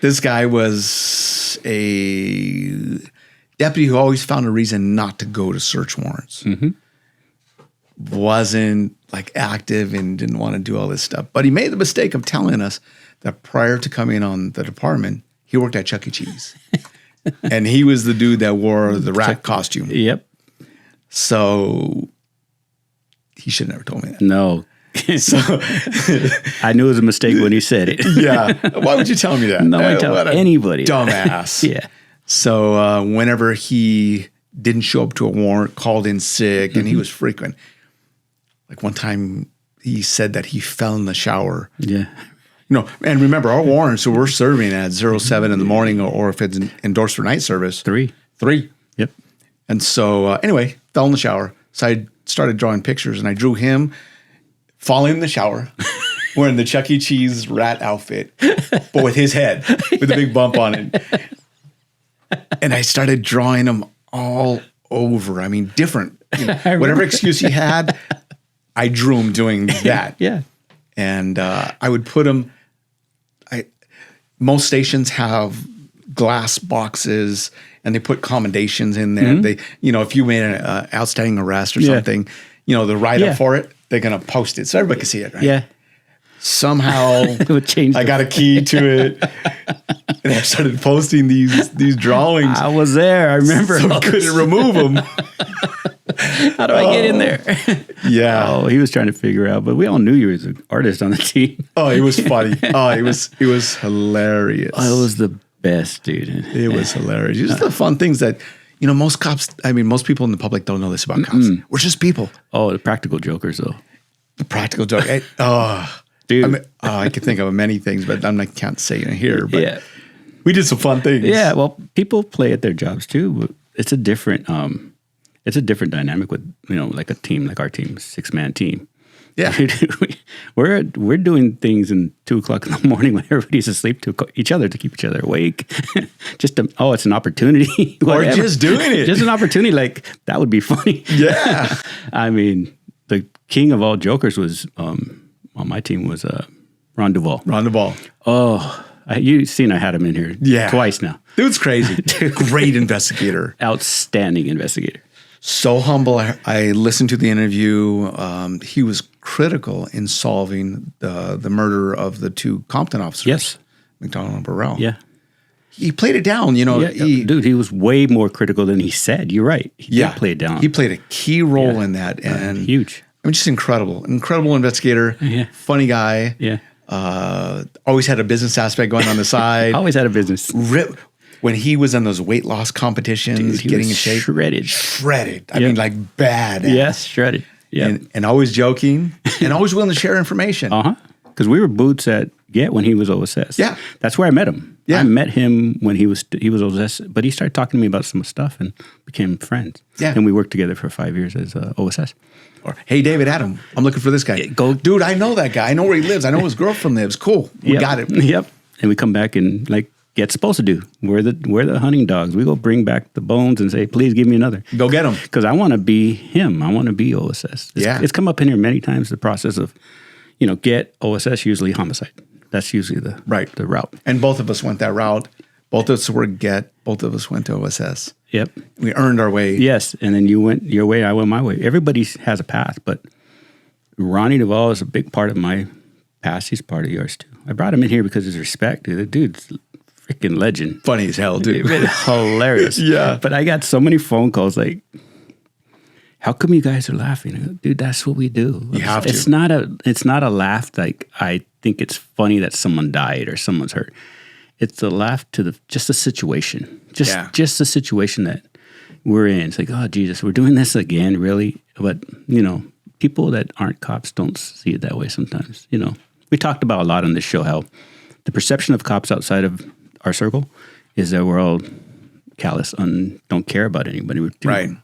this guy was a deputy who always found a reason not to go to search warrants. Wasn't like active and didn't want to do all this stuff. But he made the mistake of telling us that prior to coming on the department, he worked at Chuck E. Cheese. And he was the dude that wore the rat costume. Yep. So he should have never told me that. No. So I knew it was a mistake when he said it. Yeah. Why would you tell me that? No, I tell anybody. Dumbass. Yeah. So whenever he didn't show up to a warrant, called in sick, and he was frequent. Like one time he said that he fell in the shower. Yeah. And remember our warrants, so we're serving at 07 in the morning, or if it's endorsed for night service. 3. Yep. And so anyway, fell in the shower. So I started drawing pictures, and I drew him falling in the shower, wearing the Chuck E. Cheese rat outfit, but with his head, with a big bump on it. And I started drawing him all over. I mean, different. Whatever excuse he had, I drew him doing that. Yeah. And I would put him. Most stations have glass boxes, and they put commendations in there. They, if you made an outstanding arrest or something, the write-up for it, they're gonna post it so everybody can see it. Right? Yeah. Somehow I got a key to it, and I started posting these drawings. I was there. I remember. So I couldn't remove them. How do I get in there? Yeah. Oh, he was trying to figure out, but we all knew he was an artist on the team. Oh, it was funny. Oh, it was hilarious. Oh, it was the best, dude. It was hilarious. Just the fun things that, most cops, most people in the public don't know this about cops. We're just people. Oh, the practical jokers, though. The practical joke. Dude. I could think of many things, but can't say it here. But Yeah. we did some fun things. Yeah, well, people play at their jobs too. But it's a different dynamic with like a team, like our team, 6-man team. Yeah, we're doing things in 2:00 in the morning when everybody's asleep to each other to keep each other awake. It's an opportunity, or just doing it, just an opportunity. Like that would be funny. Yeah, I mean, the king of all jokers was on my team was Ron Duvall. Ron Duvall. Oh. You've seen I had him in here twice now. Dude's crazy. Great investigator. Outstanding investigator. So humble. I listened to the interview. He was critical in solving the murder of the 2 Compton officers. Yes. McDonald and Burrell. Yeah. He played it down, dude, he was way more critical than he said. You're right. He did play it down. He played a key role in that. And huge. Just incredible. Incredible investigator. Yeah. Funny guy. Yeah. Always had a business aspect going on the side. Always had a business. When he was in those weight loss competitions, Dude, getting in shape. Shredded. I mean, like bad. Yes, shredded. Yeah. And always joking and always willing to share information. Because we were boots at Get when he was O.S.S. Yeah. That's where I met him. Yeah. I met him when he was O.S.S., but he started talking to me about some stuff and became friends. Yeah. And we worked together for 5 years as O.S.S. Or, hey, David, Adam, I'm looking for this guy. Dude, I know that guy. I know where he lives. I know his girlfriend lives. Cool. We got it. Yep. And we come back and like Get's supposed to do. We're the hunting dogs. We go bring back the bones and say, please give me another. Go get him. Because I want to be him. I want to be O.S.S. It's come up in here many times, the process of, Get, O.S.S, usually homicide. That's usually the route. And both of us went that route. Both of us were Get. Both of us went to O.S.S. Yep. We earned our way. Yes. And then you went your way, I went my way. Everybody has a path, but Ronnie Duvall is a big part of my past. He's part of yours too. I brought him in here because of his respect. Dude. The dude's freaking legend. Funny as hell, dude. Hilarious. Yeah. But I got so many phone calls like, how come you guys are laughing? I go, dude, that's what we do. You have to. It's not a laugh like I think it's funny that someone died or someone's hurt. It's a laugh to just the situation. Just the situation that we're in. It's like, oh, Jesus, we're doing this again, really? But, people that aren't cops don't see it that way sometimes. We talked about a lot on this show how the perception of cops outside of our circle is that we're all callous and don't care about anybody.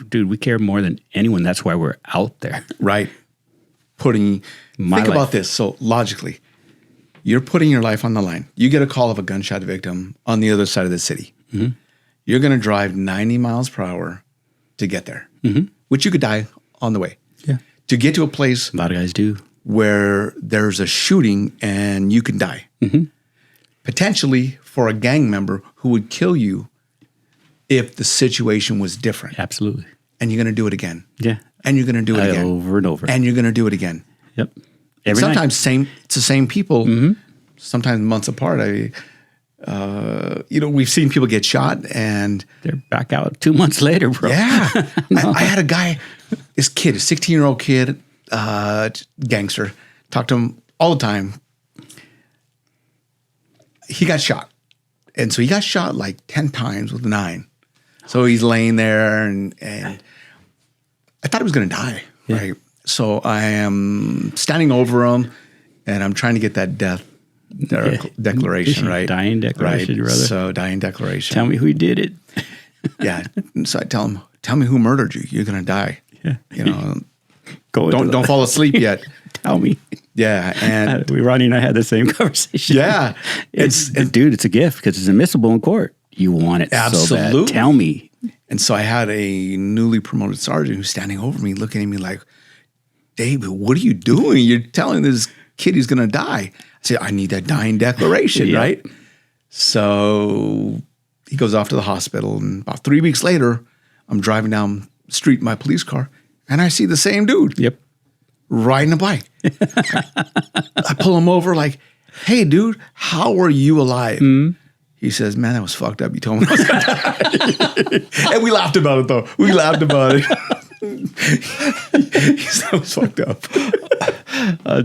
Dude, we care more than anyone. That's why we're out there. Right. Think about this. So logically, you're putting your life on the line. You get a call of a gunshot victim on the other side of the city. Mm-hmm. You're going to drive 90 miles per hour to get there, which you could die on the way. Yeah. To get to a place a lot of guys do where there's a shooting and you can die. Mm-hmm. Potentially for a gang member who would kill you if the situation was different. Absolutely. And you're going to do it again. Yeah. And you're going to do it again. Over and over. And you're going to do it again. Yep. Sometimes it's the same people, sometimes months apart. We've seen people get shot and they're back out 2 months later, bro. Yeah. I had a guy, this kid, a 16-year-old kid, gangster, talked to him all the time. He got shot. And so he got shot like 10 times with a 9. So he's laying there and I thought he was going to die, right? So I am standing over him and I'm trying to get that death declaration, right? Dying declaration, brother. So dying declaration. Tell me who did it. Yeah. So I tell him, tell me who murdered you. You're going to die. Yeah. Don't fall asleep yet. Tell me. Yeah. And Ronnie and I had the same conversation. Yeah. Dude, it's a gift because it's admissible in court. You want it so bad. Tell me. And so I had a newly promoted sergeant who's standing over me, looking at me like, David, what are you doing? You're telling this kid he's going to die. I said, I need that dying declaration, right? So he goes off to the hospital. And about 3 weeks later, I'm driving down the street in my police car, and I see the same dude. Yep. Riding a bike. I pull him over like, hey, dude, how are you alive? Mm-hmm. He says, man, that was fucked up. You told me I was going to die. And we laughed about it, though. We laughed about it. That was fucked up.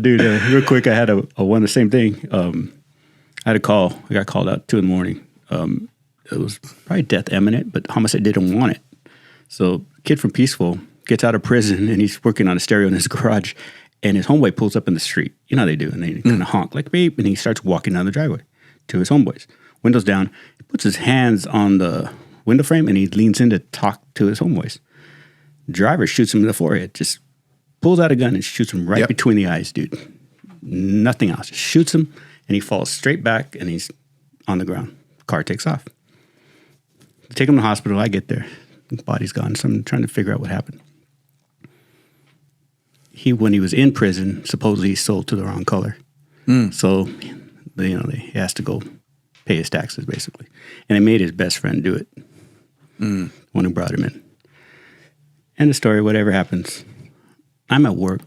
Dude, real quick, I had the same thing. I had a call. I got called out 2 a.m. It was probably death imminent, but homicide didn't want it. So, kid from Peaceful gets out of prison and he's working on a stereo in his garage, and his homeboy pulls up in the street. You know how they do, and they kind of honk like beep, and he starts walking down the driveway to his homeboys. Windows down. He puts his hands on the window frame and he leans in to talk to his homeboys. Driver shoots him in the forehead. Just pulls out a gun and shoots him right between the eyes, dude. Nothing else. Just shoots him, and he falls straight back, and he's on the ground. Car takes off. They take him to the hospital. I get there. The body's gone. So I'm trying to figure out what happened. When he was in prison, supposedly he sold to the wrong color. So, he has to go pay his taxes, basically. And they made his best friend do it. One who brought him in. End of story, whatever happens. I'm at work,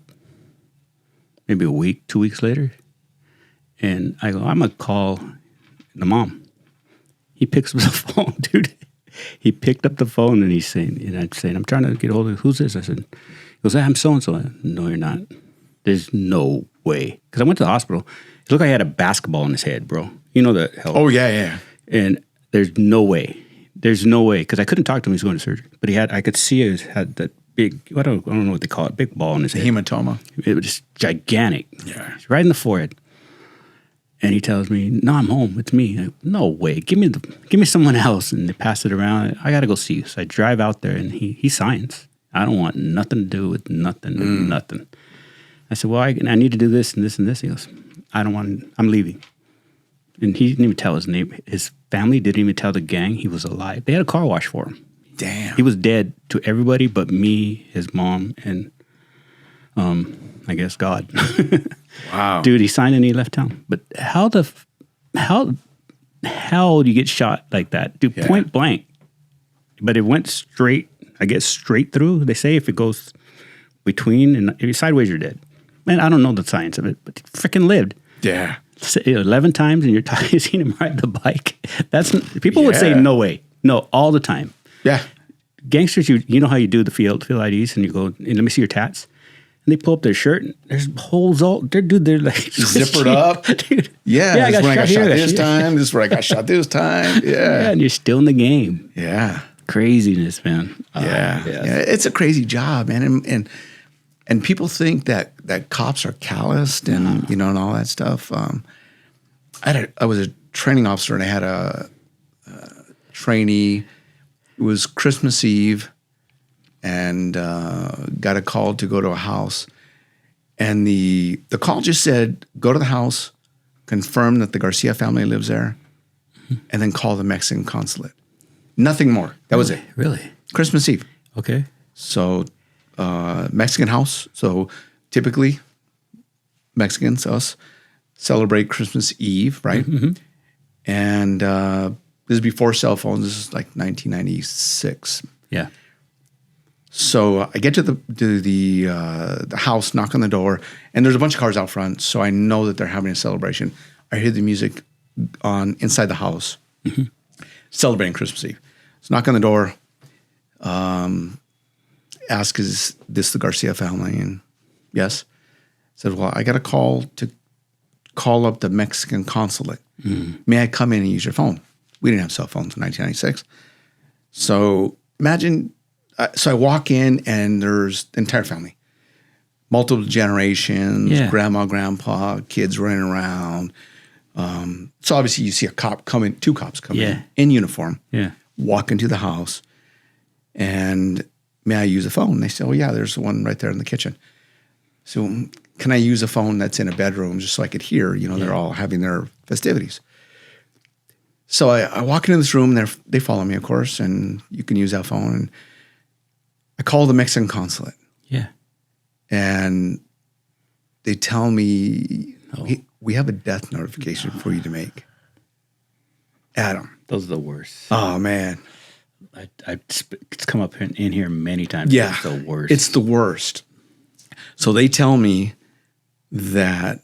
maybe a week, 2 weeks later, and I go, I'm going to call the mom. He picks up the phone, dude. He picked up the phone, and he's saying, I'm trying to get a hold of, who's this? I said, he goes, I'm so-and-so. No, you're not. There's no way. Because I went to the hospital. It looked like he had a basketball in his head, bro. You know the hell. Oh, yeah. And there's no way. There's no way. Because I couldn't talk to him. He was going to surgery. But I could see he had that big, I don't know what they call it, big ball in his head. Hematoma. It was just gigantic. Yeah. Right in the forehead. And he tells me, no, I'm home. It's me. I go, no way. Give me someone else. And they pass it around. I got to go see you. So I drive out there, and he signs. I don't want nothing to do with nothing. I said, well, I need to do this and this and this. He goes, I'm leaving. And he didn't even tell his name. His family didn't even tell the gang he was alive. They had a car wash for him. Damn. He was dead to everybody but me, his mom, and I guess God. Wow. Dude, he signed and he left town. But how do you get shot like that? Dude, point blank. But it went straight, I guess, straight through. They say if it goes between and if you're sideways, you're dead. Man, I don't know the science of it, but he freaking lived. Yeah. 11 times, and you're seeing him ride the bike. People would say no way. No, all the time. Yeah. Gangsters, you know how you do the field IDs, and you go, let me see your tats. And they pull up their shirt, and there's holes all. They're like zippered up, dude. Yeah, this is when I got shot this time. This is where I got shot this time. Yeah, and you're still in the game. Yeah, craziness, man. Yeah, it's a crazy job, man. And people think that cops are calloused and and all that stuff. I was a training officer, and I had a trainee. It was Christmas Eve. And got a call to go to a house. And the call just said, go to the house, confirm that the Garcia family lives there, and then call the Mexican consulate. Nothing more. That was it. Really? Christmas Eve. Okay. So Mexican house. So typically Mexicans, us, celebrate Christmas Eve, right? Mm-hmm. And this is before cell phones. This is like 1996. Yeah. So I get to the house, knock on the door, and there's a bunch of cars out front. So I know that they're having a celebration. I hear the music on inside the house, celebrating Christmas Eve. So knock on the door, ask, is this the Garcia family? And yes. I said, well, I got a call to call up the Mexican consulate. May I come in and use your phone? We didn't have cell phones in 1996. So imagine... So I walk in, and there's the entire family, multiple generations, grandma, grandpa, kids running around. So obviously you see two cops come in uniform, walk into the house, and may I use a phone? They say, oh, yeah, there's one right there in the kitchen. So can I use a phone that's in a bedroom just so I could hear, they're all having their festivities. So I walk into this room, and they follow me, of course, and you can use that phone. And I call the Mexican consulate. Yeah. And they tell me, we have a death notification for you to make. Adam. Those are the worst. Oh, man. It's come up in here many times. Yeah. It's the worst. It's the worst. So they tell me that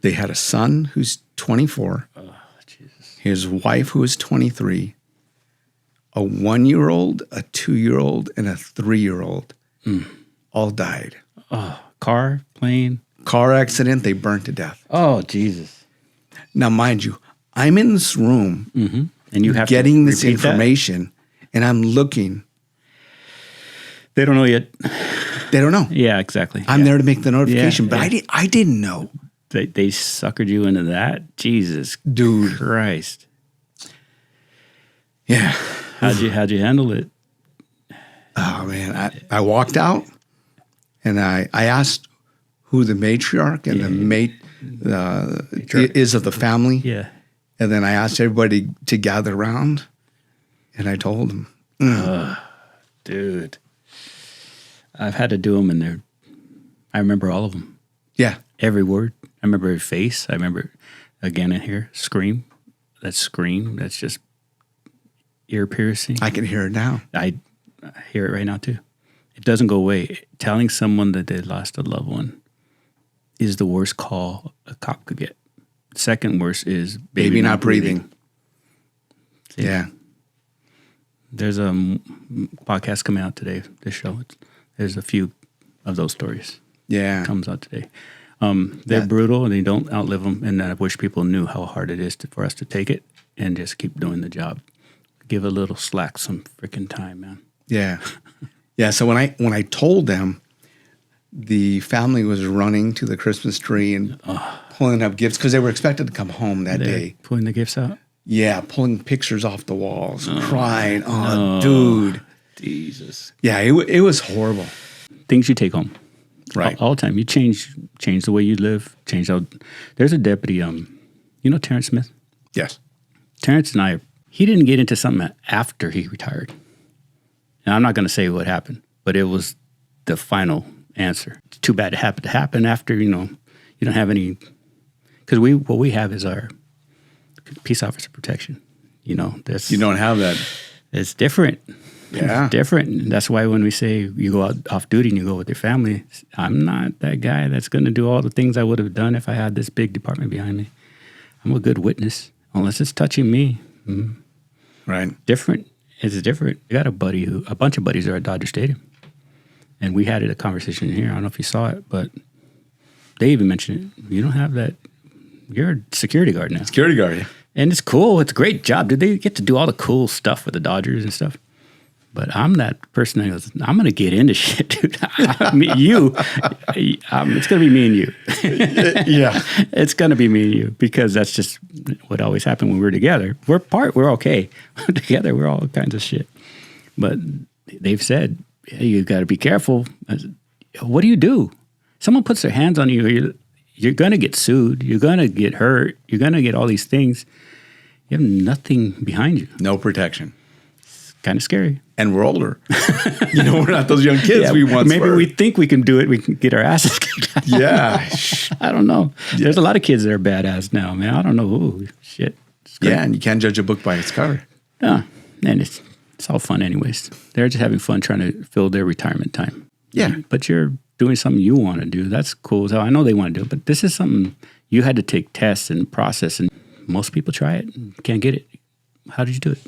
they had a son who's 24. Oh, Jesus. His wife who is 23. A 1-year-old, a 2-year-old, and a 3-year-old. all died. Oh, car, plane. Car accident, they burned to death. Oh, Jesus. Now, mind you, I'm in this room And you have getting to this repeat that? information, and I'm looking. They don't know yet. They don't know. Yeah, exactly. I'm there to make the notification, but yeah. I didn't know. They suckered you into that? Jesus Dude. Christ. Yeah. How'd you handle it? Oh, man. I walked out, and I asked who the matriarch and the mate is of the family. Yeah. And then I asked everybody to gather around, and I told them. Dude. I've had to do them, and I remember all of them. Yeah. Every word. I remember her face. I remember, again in here, scream. That scream, that's just ear piercing. I can hear it now. I hear it right now, too. It doesn't go away. Telling someone that they lost a loved one is the worst call a cop could get. Second worst is baby not breathing. See? Yeah. There's a podcast coming out today, this show. There's a few of those stories. Yeah. Comes out today. They're brutal, and they don't outlive them. And I wish people knew how hard it is for us to take it and just keep doing the job. Give a little slack some freaking time, man. Yeah. Yeah. So when I told them, the family was running to the Christmas tree and pulling up gifts because they were expected to come home that day. Pulling the gifts out? Yeah, pulling pictures off the walls, crying. Oh, dude. Jesus. Yeah, it was horrible. Things you take home. Right. All the time. You change the way you live. Change how. There's a deputy, you know Terrence Smith? Yes. Terrence and he didn't get into something after he retired. And I'm not going to say what happened, but it was the final answer. It's too bad it happened to happen after, you don't have any, because what we have is our peace officer protection. You don't have that. It's different. Yeah. It's different. That's why when we say you go out off duty and you go with your family, I'm not that guy that's going to do all the things I would have done if I had this big department behind me. I'm a good witness, unless it's touching me. Mm-hmm. Right. Different. It's different. I got a bunch of buddies are at Dodger Stadium. And we had a conversation here. I don't know if you saw it, but they even mentioned it. You don't have that. You're a security guard now. Security guard, yeah. And it's cool. It's a great job. Dude, they get to do all the cool stuff with the Dodgers and stuff. But I'm that person that goes, I'm going to get into shit, dude. It's going to be me and you. Yeah. It's going to be me and you because that's just what always happened when we were together. We're okay. Together, we're all kinds of shit. But they've said, hey, you got to be careful. What do you do? Someone puts their hands on you, you're going to get sued. You're going to get hurt. You're going to get all these things. You have nothing behind you. No protection. It's kind of scary. And we're older. We're not those young kids we once maybe were. we think we can do it. We can get our asses kicked out. Yeah. I don't know. Yeah. There's a lot of kids that are badass now, man. I don't know. Ooh, shit. Yeah, and you can't judge a book by its cover. Yeah, and it's all fun anyways. They're just having fun trying to fill their retirement time. Yeah. But you're doing something you want to do. That's cool. So I know they want to do it, but this is something you had to take tests and process, and most people try it and can't get it. How did you do it?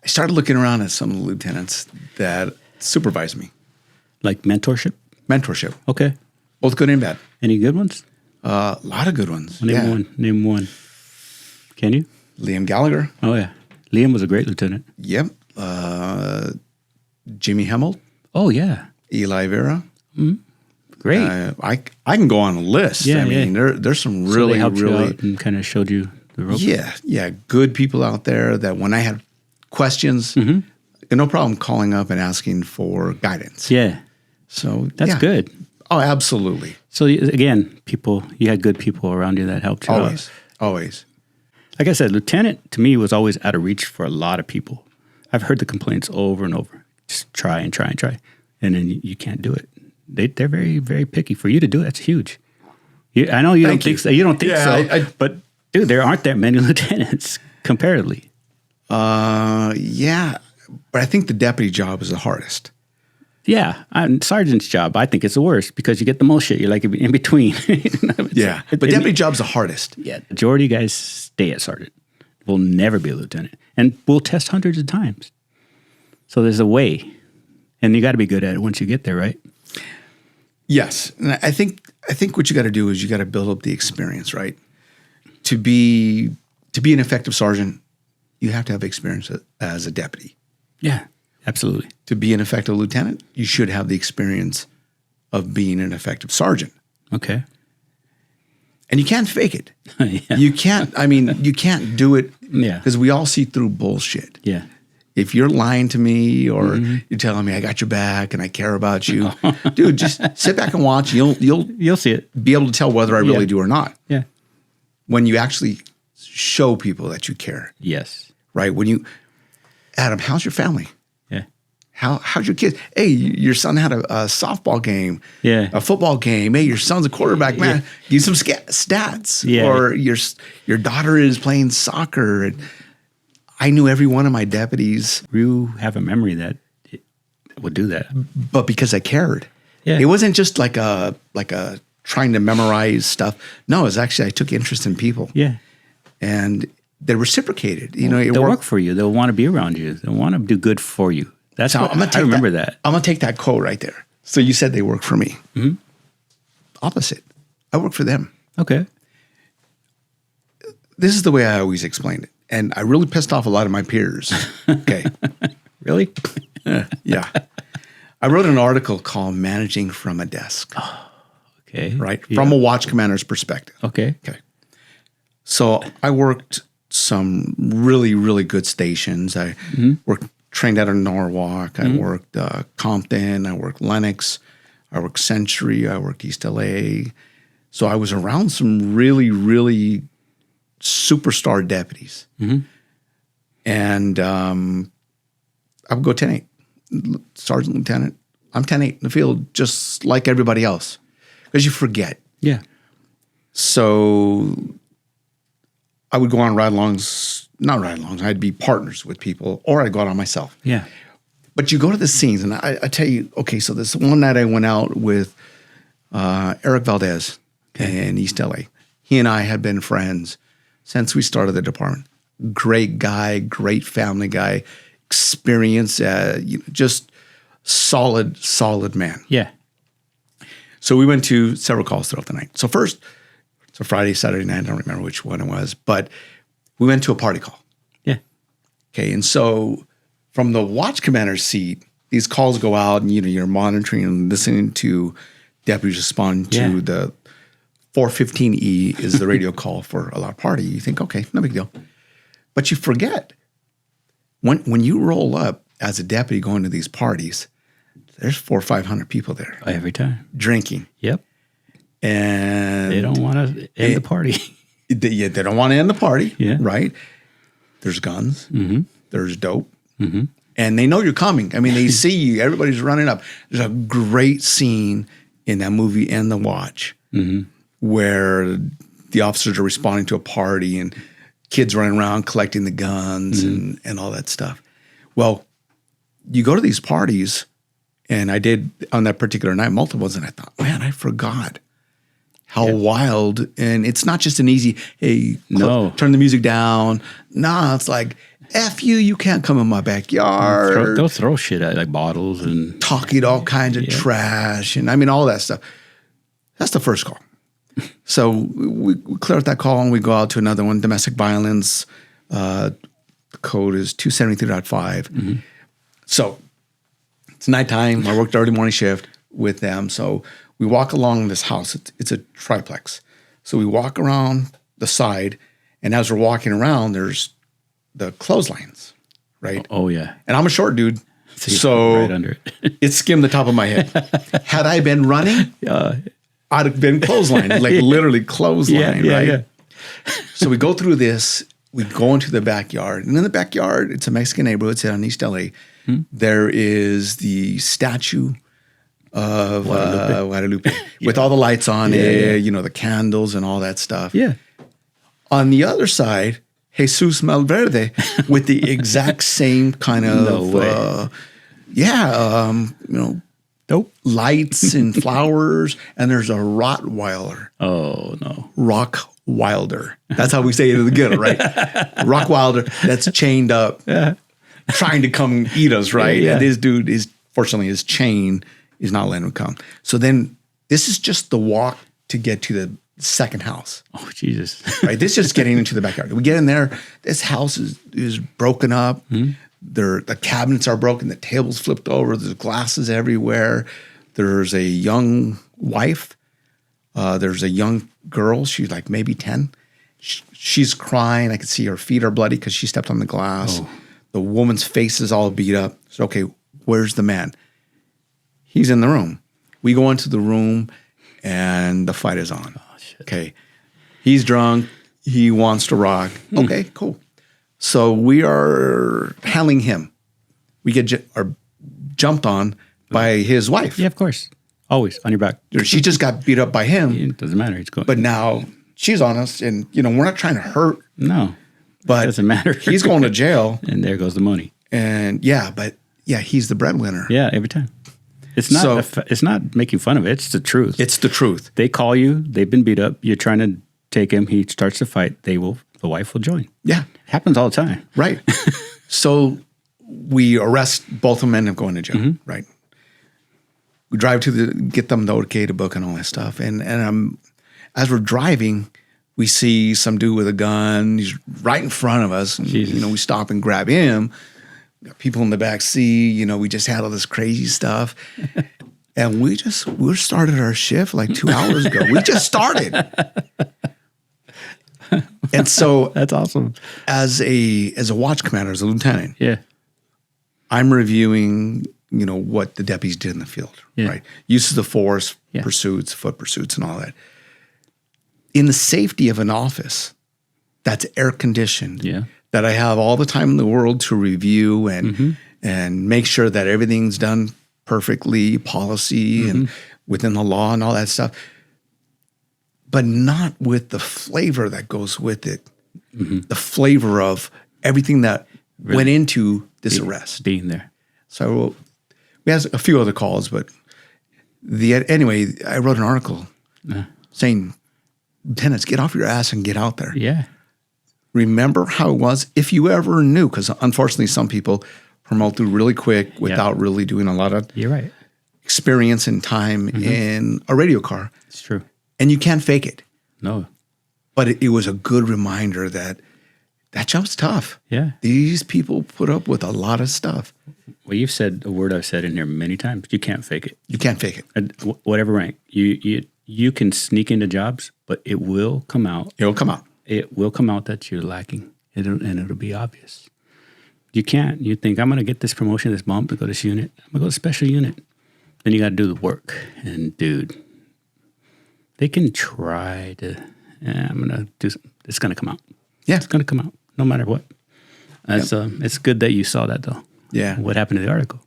I started looking around at some of the lieutenants that supervised me. Like mentorship? Mentorship. Okay. Both good and bad. Any good ones? A lot of good ones. Name one. Name one. Can you? Liam Gallagher. Oh, yeah. Liam was a great lieutenant. Yep. Jimmy Hemmel. Oh, yeah. Eli Vera. Mm-hmm. Great. I can go on a list. Yeah, I mean, there's some really, they helped really you out and kind of showed you the ropes. Yeah. Good people out there that when I had questions, no problem calling up and asking for guidance. Yeah. So that's good. Oh, absolutely. So again, you had good people around you that helped you out. Always. Like I said, lieutenant to me was always out of reach for a lot of people. I've heard the complaints over and over. Just try and try and try. And then you can't do it. They're very, very picky. For you to do it, that's huge. I know you don't think so. You don't think so. But, dude, there aren't that many lieutenants comparatively. Yeah. But I think the deputy job is the hardest. Yeah. Sergeant's job, I think it's the worst because you get the most shit. You're like in between. Yeah. But deputy job's the hardest. Yeah. Majority of guys stay at sergeant. Will never be a lieutenant. And we'll test hundreds of times. So there's a way. And you got to be good at it once you get there, right? Yes. And I think what you got to do is you got to build up the experience, right? To be an effective sergeant, you have to have experience as a deputy. Yeah, absolutely. To be an effective lieutenant, you should have the experience of being an effective sergeant. Okay. And you can't fake it. Yeah. You can't do it because we all see through bullshit. Yeah. If you're lying to me or you're telling me I got your back and I care about you, dude, just sit back and watch. You'll see it. Be able to tell whether I really do or not. Yeah. When you actually show people that you care. Yes. Right? Adam, how's your family? Yeah. How's your kids? Hey, your son had a softball game. Yeah. A football game. Hey, your son's a quarterback. Man, give some stats. Yeah. Or your daughter is playing soccer. And I knew every one of my deputies. You have a memory that would do that. But because I cared. Yeah. It wasn't just like a trying to memorize stuff. No, it was actually I took interest in people. Yeah. And they reciprocated. They'll work for you. They'll want to be around you. They'll want to do good for you. That's so what I remember that. I'm going to take that quote right there. So you said they work for me. Mm-hmm. Opposite. I work for them. Okay. This is the way I always explained it. And I really pissed off a lot of my peers. Okay. Really? Yeah. I wrote an article called Managing from a Desk. Oh, okay. Right? Yeah. From a watch commander's perspective. Okay. Okay. So I worked some really, really good stations. I trained out of Norwalk. I worked Compton. I worked Lenox. I worked Century. I worked East LA. So I was around some really, really superstar deputies. Mm-hmm. And I would go 10-8. Sergeant, lieutenant. I'm 10-8 in the field just like everybody else because you forget. Yeah. So I would go on ride-alongs, not ride-alongs, I'd be partners with people or I'd go out on myself. Yeah. But you go to the scenes and I tell you, okay, so this one night I went out with Eric Valdez in East LA. He and I had been friends since we started the department. Great guy, great family guy, experience, just solid man. Yeah. So we went to several calls throughout the night. So first, it's a Friday, Saturday night, I don't remember which one it was, but we went to a party call. Yeah. Okay, and so from the watch commander's seat, these calls go out and you're monitoring and listening to deputies respond to the 415E is the radio call for a loud party. You think, okay, no big deal. But you forget, when you roll up as a deputy going to these parties, there's 400 or 500 people there. Every time. Drinking. Yep. And they don't want to end the party. They don't want to end the party, right? There's guns. Mm-hmm. There's dope. Mm-hmm. And they know you're coming. I mean, they see you. Everybody's running up. There's a great scene in that movie, End the Watch, where the officers are responding to a party and kids running around collecting the guns and all that stuff. Well, you go to these parties, and I did on that particular night multiples, and I thought, man, I forgot how wild. And it's not just an easy, hey, turn the music down. Nah, it's like, F you can't come in my backyard. They'll throw shit at like bottles and talking all kinds of trash. And I mean, all that stuff. That's the first call. So we clear out that call and we go out to another one, domestic violence. The code is 273.5. So it's nighttime. I worked early morning shift with them. So we walk along this house. It's a triplex. So we walk around the side, and as we're walking around, there's the clotheslines, right? Oh, yeah. And I'm a short dude, so right under it. It skimmed the top of my head. Had I been running, I'd have been clotheslined, like literally clotheslined, right? Yeah. So we go through this. We go into the backyard. And in the backyard, it's a Mexican neighborhood, it's in East LA. There is the statue of Guadalupe with all the lights on it, the candles and all that stuff. Yeah. On the other side, Jesus Malverde with the exact same kind of, dope lights and flowers, and there's a Rottweiler. Oh, no. Rockwilder. That's how we say it in the ghetto, right? Rockwilder that's chained up, trying to come eat us, right? Yeah. And this dude is Fortunately, his chain is not letting him come. So then this is just the walk to get to the second house. Oh, Jesus. Right? This is just getting into the backyard. We get in there. This house is broken up. The cabinets are broken. The table's flipped over. There's glasses everywhere. There's a young wife. There's a young girl. She's like maybe 10. She's crying. I can see her feet are bloody because she stepped on the glass. Oh. The woman's face is all beat up. So, okay, where's the man? He's in the room. We go into the room, and the fight is on. Oh, shit. Okay. He's drunk. He wants to rock. Okay, cool. So we are handling him. We get jumped on by his wife. Yeah, of course. Always on your back. She just got beat up by him. It doesn't matter. He's going. But now she's on us, and we're not trying to hurt. No, but it doesn't matter. He's going to jail, and there goes the money. And he's the breadwinner. Yeah, every time. It's not. It's not making fun of it. It's the truth. It's the truth. They call you. They've been beat up. You're trying to take him. He starts to fight. The wife will join. Yeah, it happens all the time. Right. So we arrest both of them and end up going to jail. Right. We drive get them the okay to book and all that stuff. And as we're driving, we see some dude with a gun. He's right in front of us. And, we stop and grab him. Got people in the back seat. We just had all this crazy stuff. And we started our shift like 2 hours ago. We just started. And so that's awesome. As a watch commander, as a lieutenant, I'm reviewing what the deputies did in the field, right? Uses of force, pursuits, foot pursuits, and all that. In the safety of an office that's air conditioned, that I have all the time in the world to review and make sure that everything's done perfectly, policy and within the law and all that stuff, but not with the flavor that goes with it, the flavor of everything that went into this arrest. Being there. So we had a few other calls, but anyway, I wrote an article saying, lieutenants, get off your ass and get out there. Yeah. Remember how it was if you ever knew, because unfortunately some people promote through really quick without really doing a lot of experience and time in a radio car. It's true. And you can't fake it. No. But it was a good reminder that job's tough. Yeah. These people put up with a lot of stuff. Well, you've said a word I've said in here many times. You can't fake it. You can't fake it. Whatever rank. You can sneak into jobs, but it will come out. It will come out. It will come out that you're lacking, and it'll be obvious. You can't. You think, I'm going to get this promotion, this bump, to go to this unit. I'm going to go to special unit. Then you got to do the work. And, dude, they can try to, I'm going to do something. It's going to come out. Yeah. It's going to come out, no matter what. It's good that you saw that, though. Yeah. What happened to the article?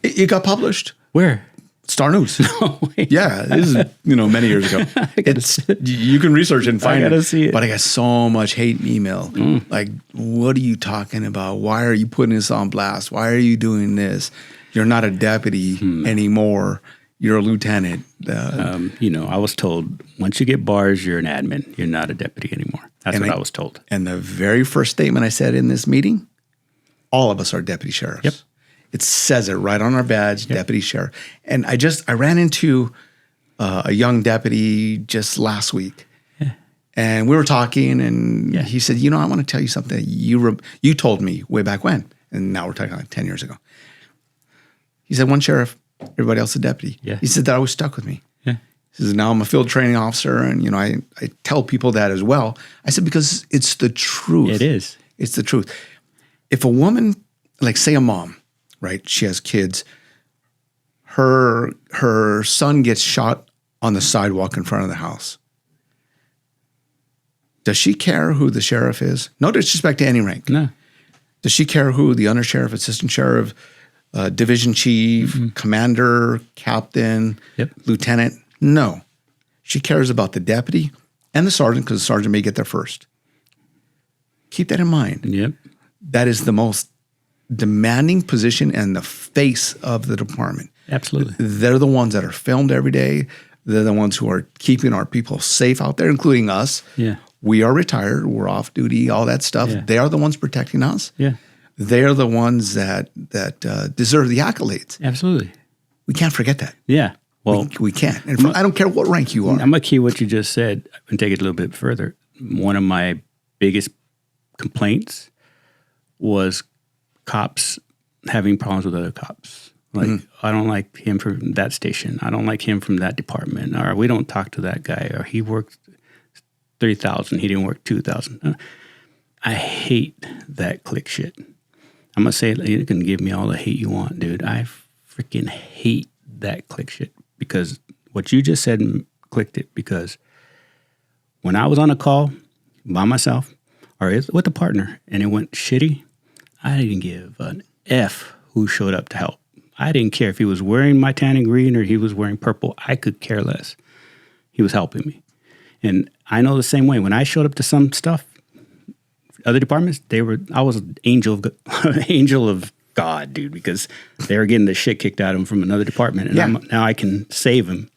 It got published. Where? Star News. No way. Yeah, this is many years ago. You can research and find it. See it. But I got so much hate and email. Like, what are you talking about? Why are you putting this on blast? Why are you doing this? You're not a deputy anymore. You're a lieutenant. I was told once you get bars, you're an admin. You're not a deputy anymore. That's what I was told. And the very first statement I said in this meeting, all of us are deputy sheriffs. Yep. It says it right on our badge, deputy sheriff. And I ran into a young deputy just last week. Yeah. And we were talking, and he said, I want to tell you something that you told me way back when. And now we're talking like 10 years ago. He said, one sheriff, everybody else a deputy. Yeah. He said that always stuck with me. Yeah. He says, now I'm a field training officer, and, I tell people that as well. I said, because it's the truth. It is. It's the truth. If a woman, like say a mom, right? She has kids. Her son gets shot on the sidewalk in front of the house. Does she care who the sheriff is? No disrespect to any rank. No. Does she care who the undersheriff, assistant sheriff, division chief, commander, captain, lieutenant? No. She cares about the deputy and the sergeant, because the sergeant may get there first. Keep that in mind. Yep. That is the most demanding position and the face of the department. Absolutely. They're the ones that are filmed every day. They're the ones who are keeping our people safe out there, including us. Yeah. We are retired. We're off duty, all that stuff. Yeah. They are the ones protecting us. Yeah. they're the ones that deserve the accolades. Absolutely. We can't forget that. Yeah. Well, we can't. And I don't care what rank you are. I'm going to key what you just said and take it a little bit further. One of my biggest complaints was cops having problems with other cops. Like, I don't like him from that station. I don't like him from that department. Or we don't talk to that guy. Or he worked 3,000. He didn't work 2,000. I hate that clique shit. I'm going to say, you can give me all the hate you want, dude. I freaking hate that clique shit. Because what you just said clicked it. Because when I was on a call by myself or with a partner and it went shitty, I didn't give an F who showed up to help. I didn't care if he was wearing my tan and green or he was wearing purple. I could care less. He was helping me. And I know the same way. When I showed up to some stuff, other departments, I was an angel of God, dude, because they were getting the shit kicked out of them from another department. And now I can save them.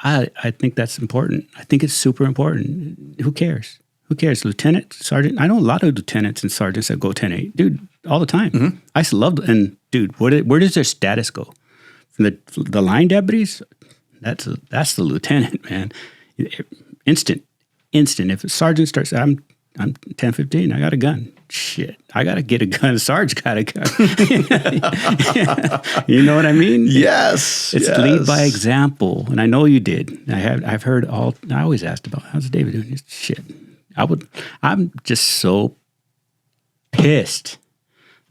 I think that's important. I think it's super important. Who cares? Who cares? Lieutenant, sergeant? I know a lot of lieutenants and sergeants that go 10-8. Dude, all the time. Mm-hmm. I used to love them. And dude, where does their status go? From the line deputies? That's the lieutenant, man. Instant. If a sergeant starts, I'm 10-15, I got a gun. Shit, I got to get a gun. Sarge got a gun. You know what I mean? Yes. It's lead by example. And I know you did. I've heard I always asked about, how's David doing? Shit. I'm just so pissed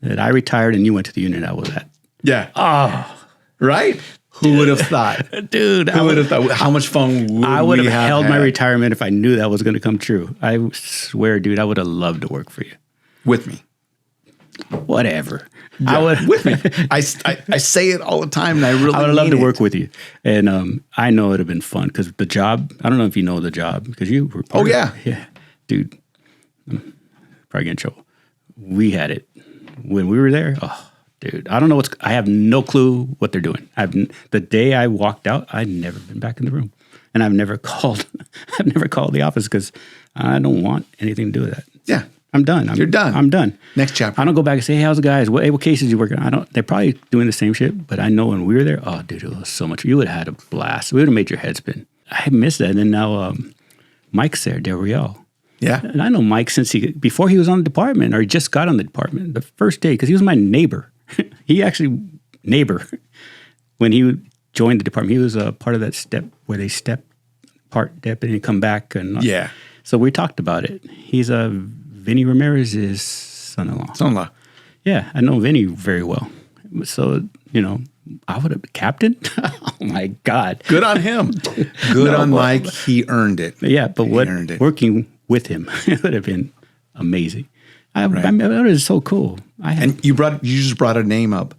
that I retired and you went to the unit I was at. Yeah. Oh. Right? Who would have thought? Dude. Who would have thought? How much fun would I would we have held my had? retirement if I knew that was going to come true. I swear, dude, I would have loved to work for you. With me. Whatever. Yeah, I would with me. I say it all the time, and I really would love mean to work with you. And I know it would have been fun because the job, I don't know if you know the job because you were part of it. Yeah. Dude, I'm probably getting in trouble. We had it when we were there. Oh, dude, I don't know I have no clue what they're doing. The day I walked out, I'd never been back in the room. And I've never called the office because I don't want anything to do with that. Yeah. I'm done. You're done. I'm done. Next chapter. I don't go back and say, hey, how's the guys? What cases you working on? They're probably doing the same shit, but I know when we were there, oh, dude, it was so much. You would have had a blast. We would have made your head spin. I missed that. And then now Mike's there, Del Real. Yeah. And I know Mike before he was on the department or he just got on the department, the first day, because he was my neighbor. He actually, when he joined the department, he was a part of that step where they step part deputy and come back. And yeah. So we talked about it. He's Vinny Ramirez's son-in-law. Son-in-law. Yeah, I know Vinny very well. So, I would have been captain. Oh, my God. Good on him. Good on Mike. He earned it. Yeah, but working with him, it would have been amazing. I mean, it was so cool. And you just brought a name up,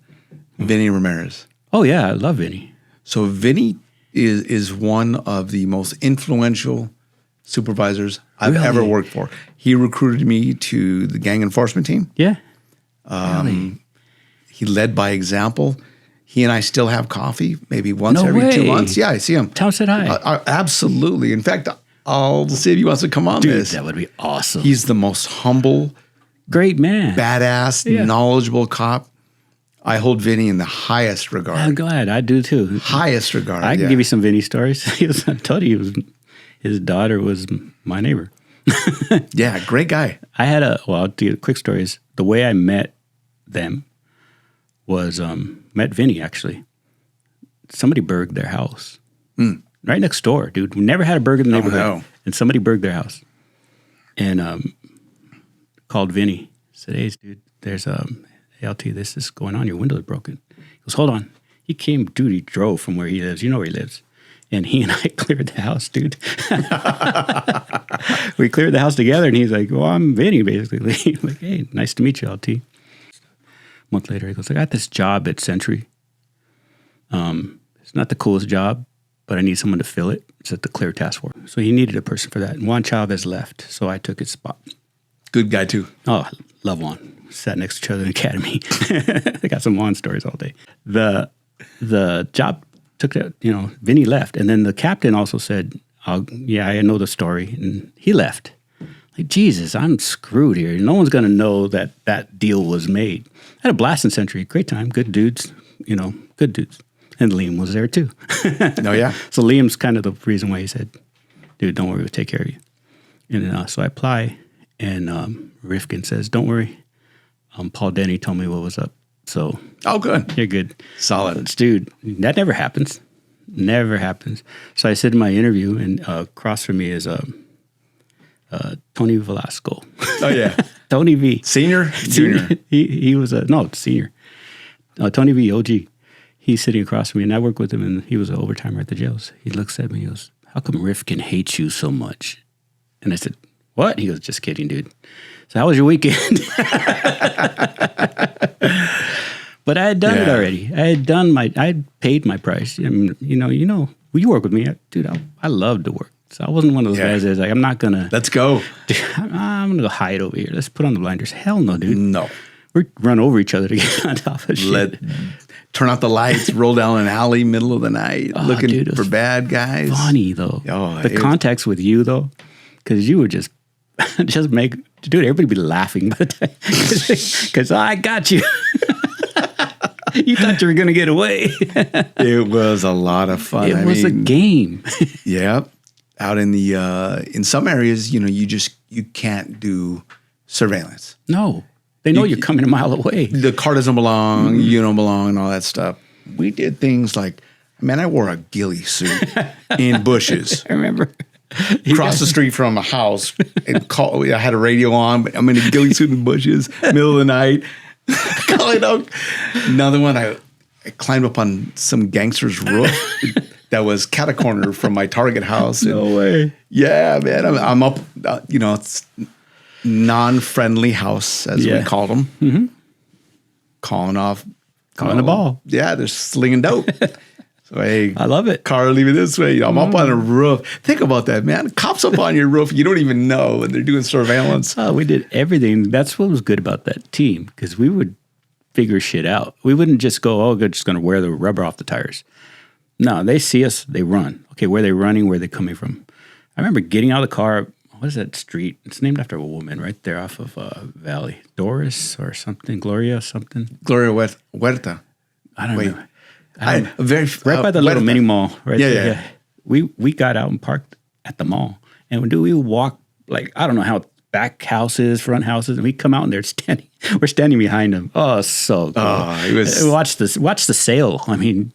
Vinny Ramirez. Oh, yeah, I love Vinny. So Vinny is one of the most influential supervisors I've ever worked for. He recruited me to the gang enforcement team. Yeah. He led by example. He and I still have coffee, maybe once every 2 months. Yeah, I see him. Tell him said hi. Absolutely. In fact, I'll see if he wants to come on this. That would be awesome. He's the most humble, great man, badass, knowledgeable cop. I hold Vinny in the highest regard. I'm glad. I do too. Highest regard. I can give you some Vinny stories. I told you his daughter was my neighbor. Yeah, great guy. I'll tell you a quick story. Is the way I met them was, met Vinny actually. Somebody burgled their house. Right next door, dude. We never had a burglar in the neighborhood. No. And somebody burgled their house. And called Vinny. Said, hey, dude, there's ALT, this is going on. Your window is broken. He goes, hold on. He came, dude, he drove from where he lives. You know where he lives. And he and I cleared the house, dude. We cleared the house together, and he's like, well, I'm Vinny, basically. I'm like, hey, nice to meet you, LT. A month later, he goes, I got this job at Sentry. It's not the coolest job, but I need someone to fill it. It's at the Clear Task Force. So he needed a person for that. And Juan Chavez left, so I took his spot. Good guy, too. Oh, love Juan. Sat next to each other in the academy. They got some Juan stories all day. The job took that, Vinny left. And then the captain also said, I know the story. And he left. Like, Jesus, I'm screwed here. No one's going to know that that deal was made. I had a blast in Century. Great time. Good dudes. Good dudes. And Liam was there too. Oh, yeah. So Liam's kind of the reason why he said, dude, don't worry, we'll take care of you. And so I apply, and Rifkin says, don't worry. Paul Denny told me what was up. So, oh, good. You're good. Solid. Dude, that never happens. Never happens. So I sit in my interview, and across from me is Tony Velasco. Oh, yeah. Tony V. Senior? Junior? He was senior. Tony V, OG. He's sitting across from me, and I work with him, and he was an overtimer at the jails. He looks at me, he goes, how come Rifkin hates you so much? And I said, what? He goes, just kidding, dude. So how was your weekend? But I had done it already. I had paid my price. I mean, you work with me. Dude, I love to work. So I wasn't one of those guys that's like, I'm not going to. Let's go. I'm going to go hide over here. Let's put on the blinders. Hell no, dude. No. We run over each other to get on top of shit. Turn out the lights, roll down an alley, middle of the night, looking for bad guys. Funny, though. The contacts with you, though, because you would just make, dude, everybody be laughing by the time. Because I got you. You thought you were going to get away. It was a lot of fun. It was a game. Yeah. Out in in some areas, you can't do surveillance. No. They know you're coming a mile away. The car doesn't belong, you don't belong, and all that stuff. We did things like, man, I wore a ghillie suit in bushes. I remember. Across the street from a house. I had a radio on, but I'm in a ghillie suit in bushes, middle of the night. Calling out. Another one, I climbed up on some gangster's roof that was cat-a-corner from my Target house. No way. Yeah, man. I'm up, it's non-friendly house, as we called them. Mm-hmm. Calling the ball. Yeah, they're slinging dope. So, hey, I love it. Car, leave it this way. I'm up on a roof. Think about that, man. Cops up on your roof. You don't even know, and they're doing surveillance. Oh, we did everything. That's what was good about that team, because we would figure shit out. We wouldn't just go, we're just going to wear the rubber off the tires. No, they see us, they run. Okay, where are they running? Where are they coming from? I remember getting out of the car. What is that street? It's named after a woman right there off of Valley. Doris or something. Gloria something. Gloria Huerta. I don't know. Right by the little mini mall. Right there. Yeah. We got out and parked at the mall. And we walk, like, I don't know how back houses, front houses, and we come out and we're standing behind them. Oh, so cool. It was. Watch the sale. I mean,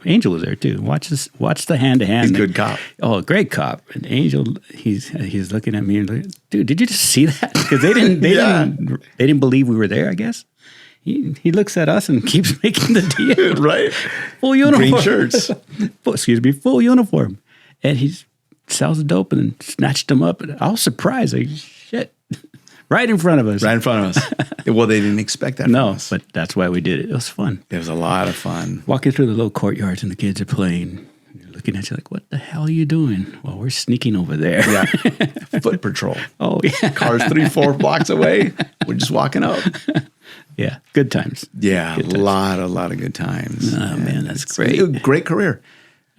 Angel was there too. Watch the hand to hand. He's a good cop. Oh, great cop. And Angel, he's looking at me and like, dude, did you just see that? Because they didn't believe we were there, I guess. He looks at us and keeps making the deal. Right. Full uniform. Green shirts. Full uniform. And he sells the dope and then snatched him up. And I was surprised. Like, shit. Right in front of us. Right in front of us. Well, they didn't expect that from us. But that's why we did it. It was fun. It was a lot of fun. Walking through the little courtyards and the kids are playing. You're looking at you like, what the hell are you doing? Well, we're sneaking over there. Yeah. Foot patrol. Oh, yeah. Cars 3-4 blocks away. We're just walking up. Yeah. Good times. Yeah. A lot of good times. Oh, man, that's great. Great career.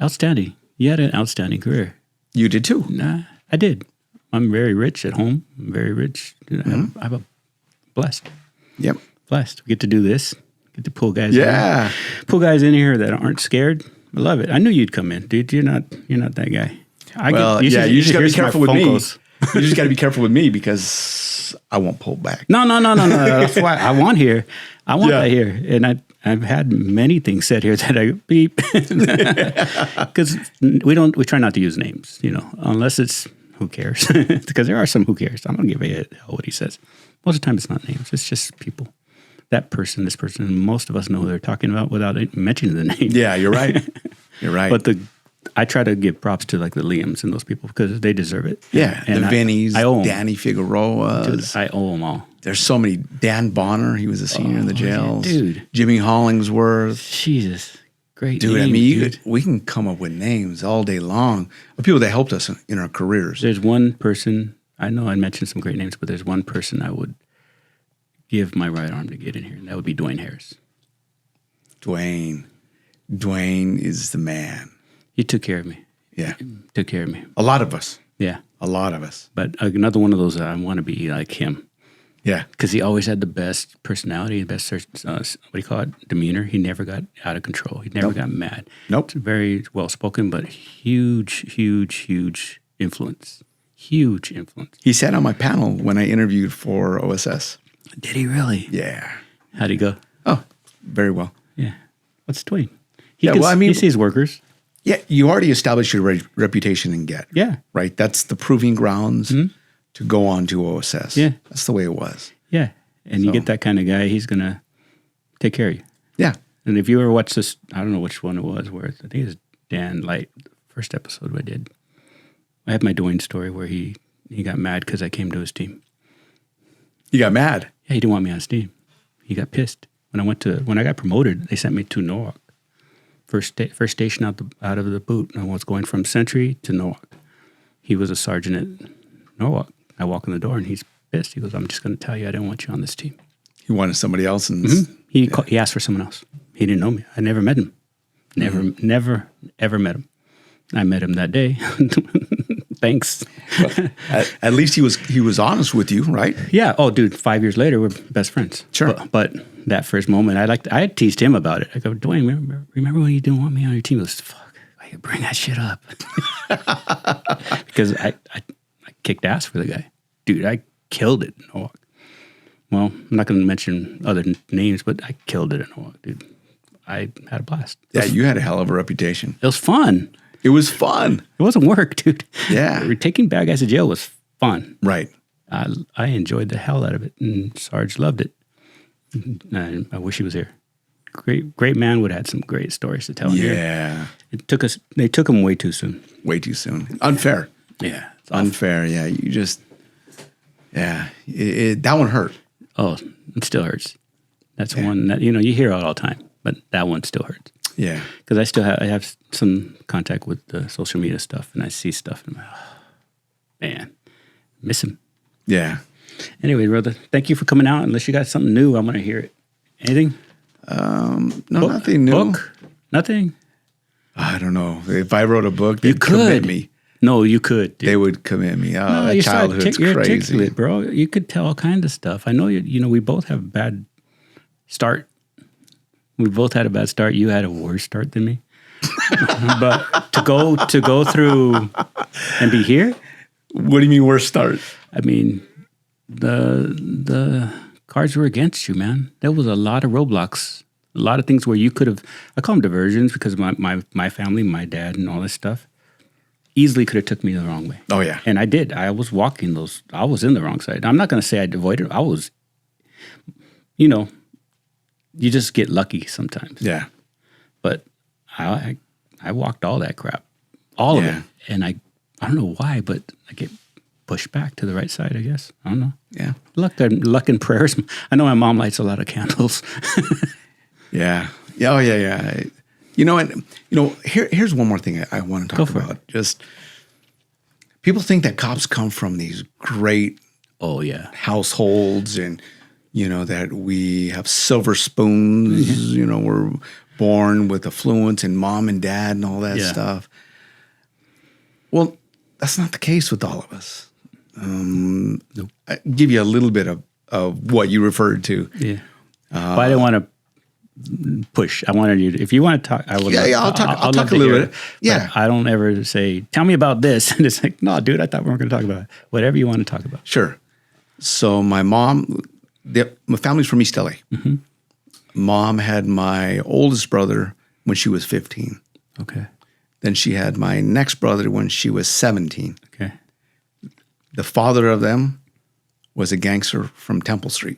Outstanding. You had an outstanding career. You did too. Nah, I did. I'm very rich at home. I'm very rich. I'm blessed. Yep. Blessed. We get to do this. Get to pull guys in. Pull guys in here that aren't scared. I love it. I knew you'd come in, dude. You're not that guy. You just got to be careful with me. You just got to be careful with me because I won't pull back. No. That's why I want that here. And I've had many things said here that I beep. Because we try not to use names, unless it's who cares? Because there are some who cares. I'm going to give a hell what he says. Most of the time it's not names. It's just people. That person, this person. And most of us know who they're talking about without mentioning the name. Yeah, you're right. You're right. But I try to give props to like the Liams and those people because they deserve it. Yeah, and the Vinnies, I owe them. Danny Figueroa. I owe them all. There's so many. Dan Bonner, he was a senior in the jails. Yeah, dude. Jimmy Hollingsworth. Jesus. Great dude, names, I mean, we can come up with names all day long of people that helped us in our careers. There's one person, I know I mentioned some great names, but there's one person I would give my right arm to get in here, and that would be Dwayne Harris. Dwayne is the man. He took care of me. Yeah. Took care of me. A lot of us. Yeah. A lot of us. But another one of those, I want to be like him. Yeah. Because he always had the best personality, the best, what do you call it, demeanor. He never got out of control. He never got mad. Nope. Very well-spoken, but huge influence. Huge influence. He sat on my panel when I interviewed for O.S.S. Did he really? Yeah. How'd he go? Oh, very well. Yeah. What's Dwayne? He sees workers. Yeah, you already established your reputation in Get. Yeah. Right? That's the proving grounds to go on to O.S.S. Yeah. That's the way it was. Yeah. And you get that kind of guy, he's going to take care of you. Yeah. And if you ever watch this, I don't know which one it was, where I think it was Dan Light, the first episode I did. I had my Dwayne story where he got mad because I came to his team. You got mad? Yeah, he didn't want me on his team. He got pissed. When I got promoted, they sent me to Norwalk. First station out of the boot. I was going from Century to Norwalk. He was a sergeant at Norwalk. I walk in the door and he's pissed. He goes, "I'm just going to tell you, I didn't want you on this team." He wanted somebody else, and He asked for someone else. He didn't know me. I never met him. Never, ever met him. I met him that day. Thanks. At least he was honest with you, right? Yeah. Oh, dude. 5 years later, we're best friends. Sure. But that first moment, I had teased him about it. I go, "Dwayne, remember when you didn't want me on your team?" He goes, "Fuck, why you bring that shit up?" Because I kicked ass for the guy, dude. I killed it in Norwalk. Well, I'm not going to mention other names, but I killed it in Norwalk, dude. I had a blast. Yeah, you had a hell of a reputation. It was fun. It was fun. It wasn't work, dude. Yeah. Taking bad guys to jail was fun. Right. I enjoyed the hell out of it, and Sarge loved it. And I wish he was here. Great man, would have had some great stories to tell. Yeah. They took him way too soon. Way too soon. Unfair. Yeah. Unfair. Yeah. You just, yeah. That one hurt. Oh, it still hurts. That's one that, you hear it all the time, but that one still hurts. Yeah. Because I have some contact with the social media stuff, and I see stuff, and I'm like, oh, man, miss him. Yeah. Anyway, brother, thank you for coming out. Unless you got something new, I want to hear it. Anything? No, nothing new. Book? Nothing? I don't know. If I wrote a book, You they'd commit could. me. No, you could. Dude. They would commit me. Oh, No, childhood's you're crazy. articulate, bro. You could tell all kinds of stuff. I know we both have a bad start. We both had a bad start. You had a worse start than me. But to go through and be here. What do you mean worst start? I mean, the cards were against you, man. There was a lot of roadblocks, a lot of things where you could have. I call them diversions because of my family, my dad, and all this stuff. Easily could have took me the wrong way. Oh yeah, and I did. I was walking those. I was in the wrong side. I'm not going to say I avoided. I was, you just get lucky sometimes. Yeah, but I walked all that crap, all of it, and I don't know why, but I get pushed back to the right side. I guess I don't know. Yeah, luck and prayers. I know my mom lights a lot of candles. Yeah. Oh yeah. Here's one more thing I want to talk about. Just people think that cops come from these great households and that we have silver spoons, we're born with affluence and mom and dad and all that stuff. Well, that's not the case with all of us. Nope. I give you a little bit of what you referred to. Yeah. But I didn't want to push. I wanted you to, if you want to talk, I would. Yeah, I'll talk a little bit. Yeah. I don't ever say, "Tell me about this." And it's like, no, dude, I thought we weren't going to talk about it. Whatever you want to talk about. Sure. So my mom, my family's from East LA. Mm-hmm. Mom had my oldest brother when she was 15. Okay. Then she had my next brother when she was 17. Okay. The father of them was a gangster from Temple Street.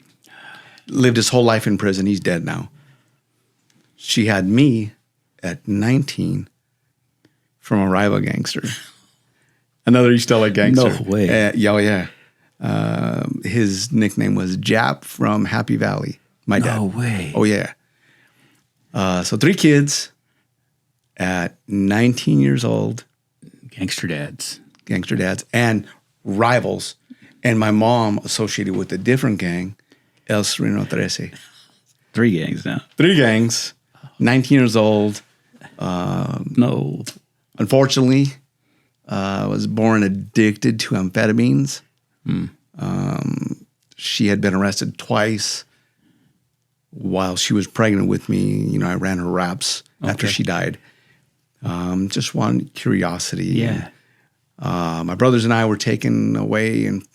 Lived his whole life in prison. He's dead now. She had me at 19 from a rival gangster. Another East LA gangster. No way. Yeah. His nickname was Jap from Happy Valley. My dad. No way. Oh, yeah. So 3 kids at 19 years old. Gangster dads, and rivals. And my mom associated with a different gang, El Sereno 13. 3 gangs now. 3 gangs, 19 years old. No. Unfortunately, was born addicted to amphetamines. She had been arrested twice while she was pregnant with me. You know, I ran her raps after she died. Just one curiosity. Yeah. And, my brothers and I were taken away and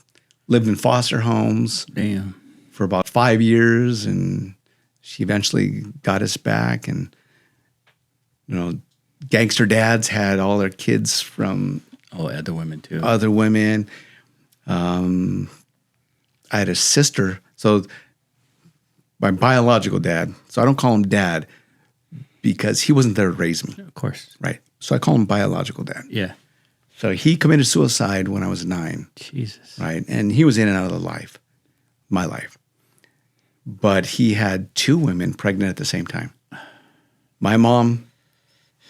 lived in foster homes. Damn. For about 5 years, and she eventually got us back. And, you know, gangster dads had all their kids from other women too. Other women. I had a sister. So my biological dad, so I don't call him dad because he wasn't there to raise me. Of course. Right. So I call him biological dad. Yeah. So he committed suicide when I was 9. Jesus. Right. And he was in and out of my life. But he had 2 women pregnant at the same time. My mom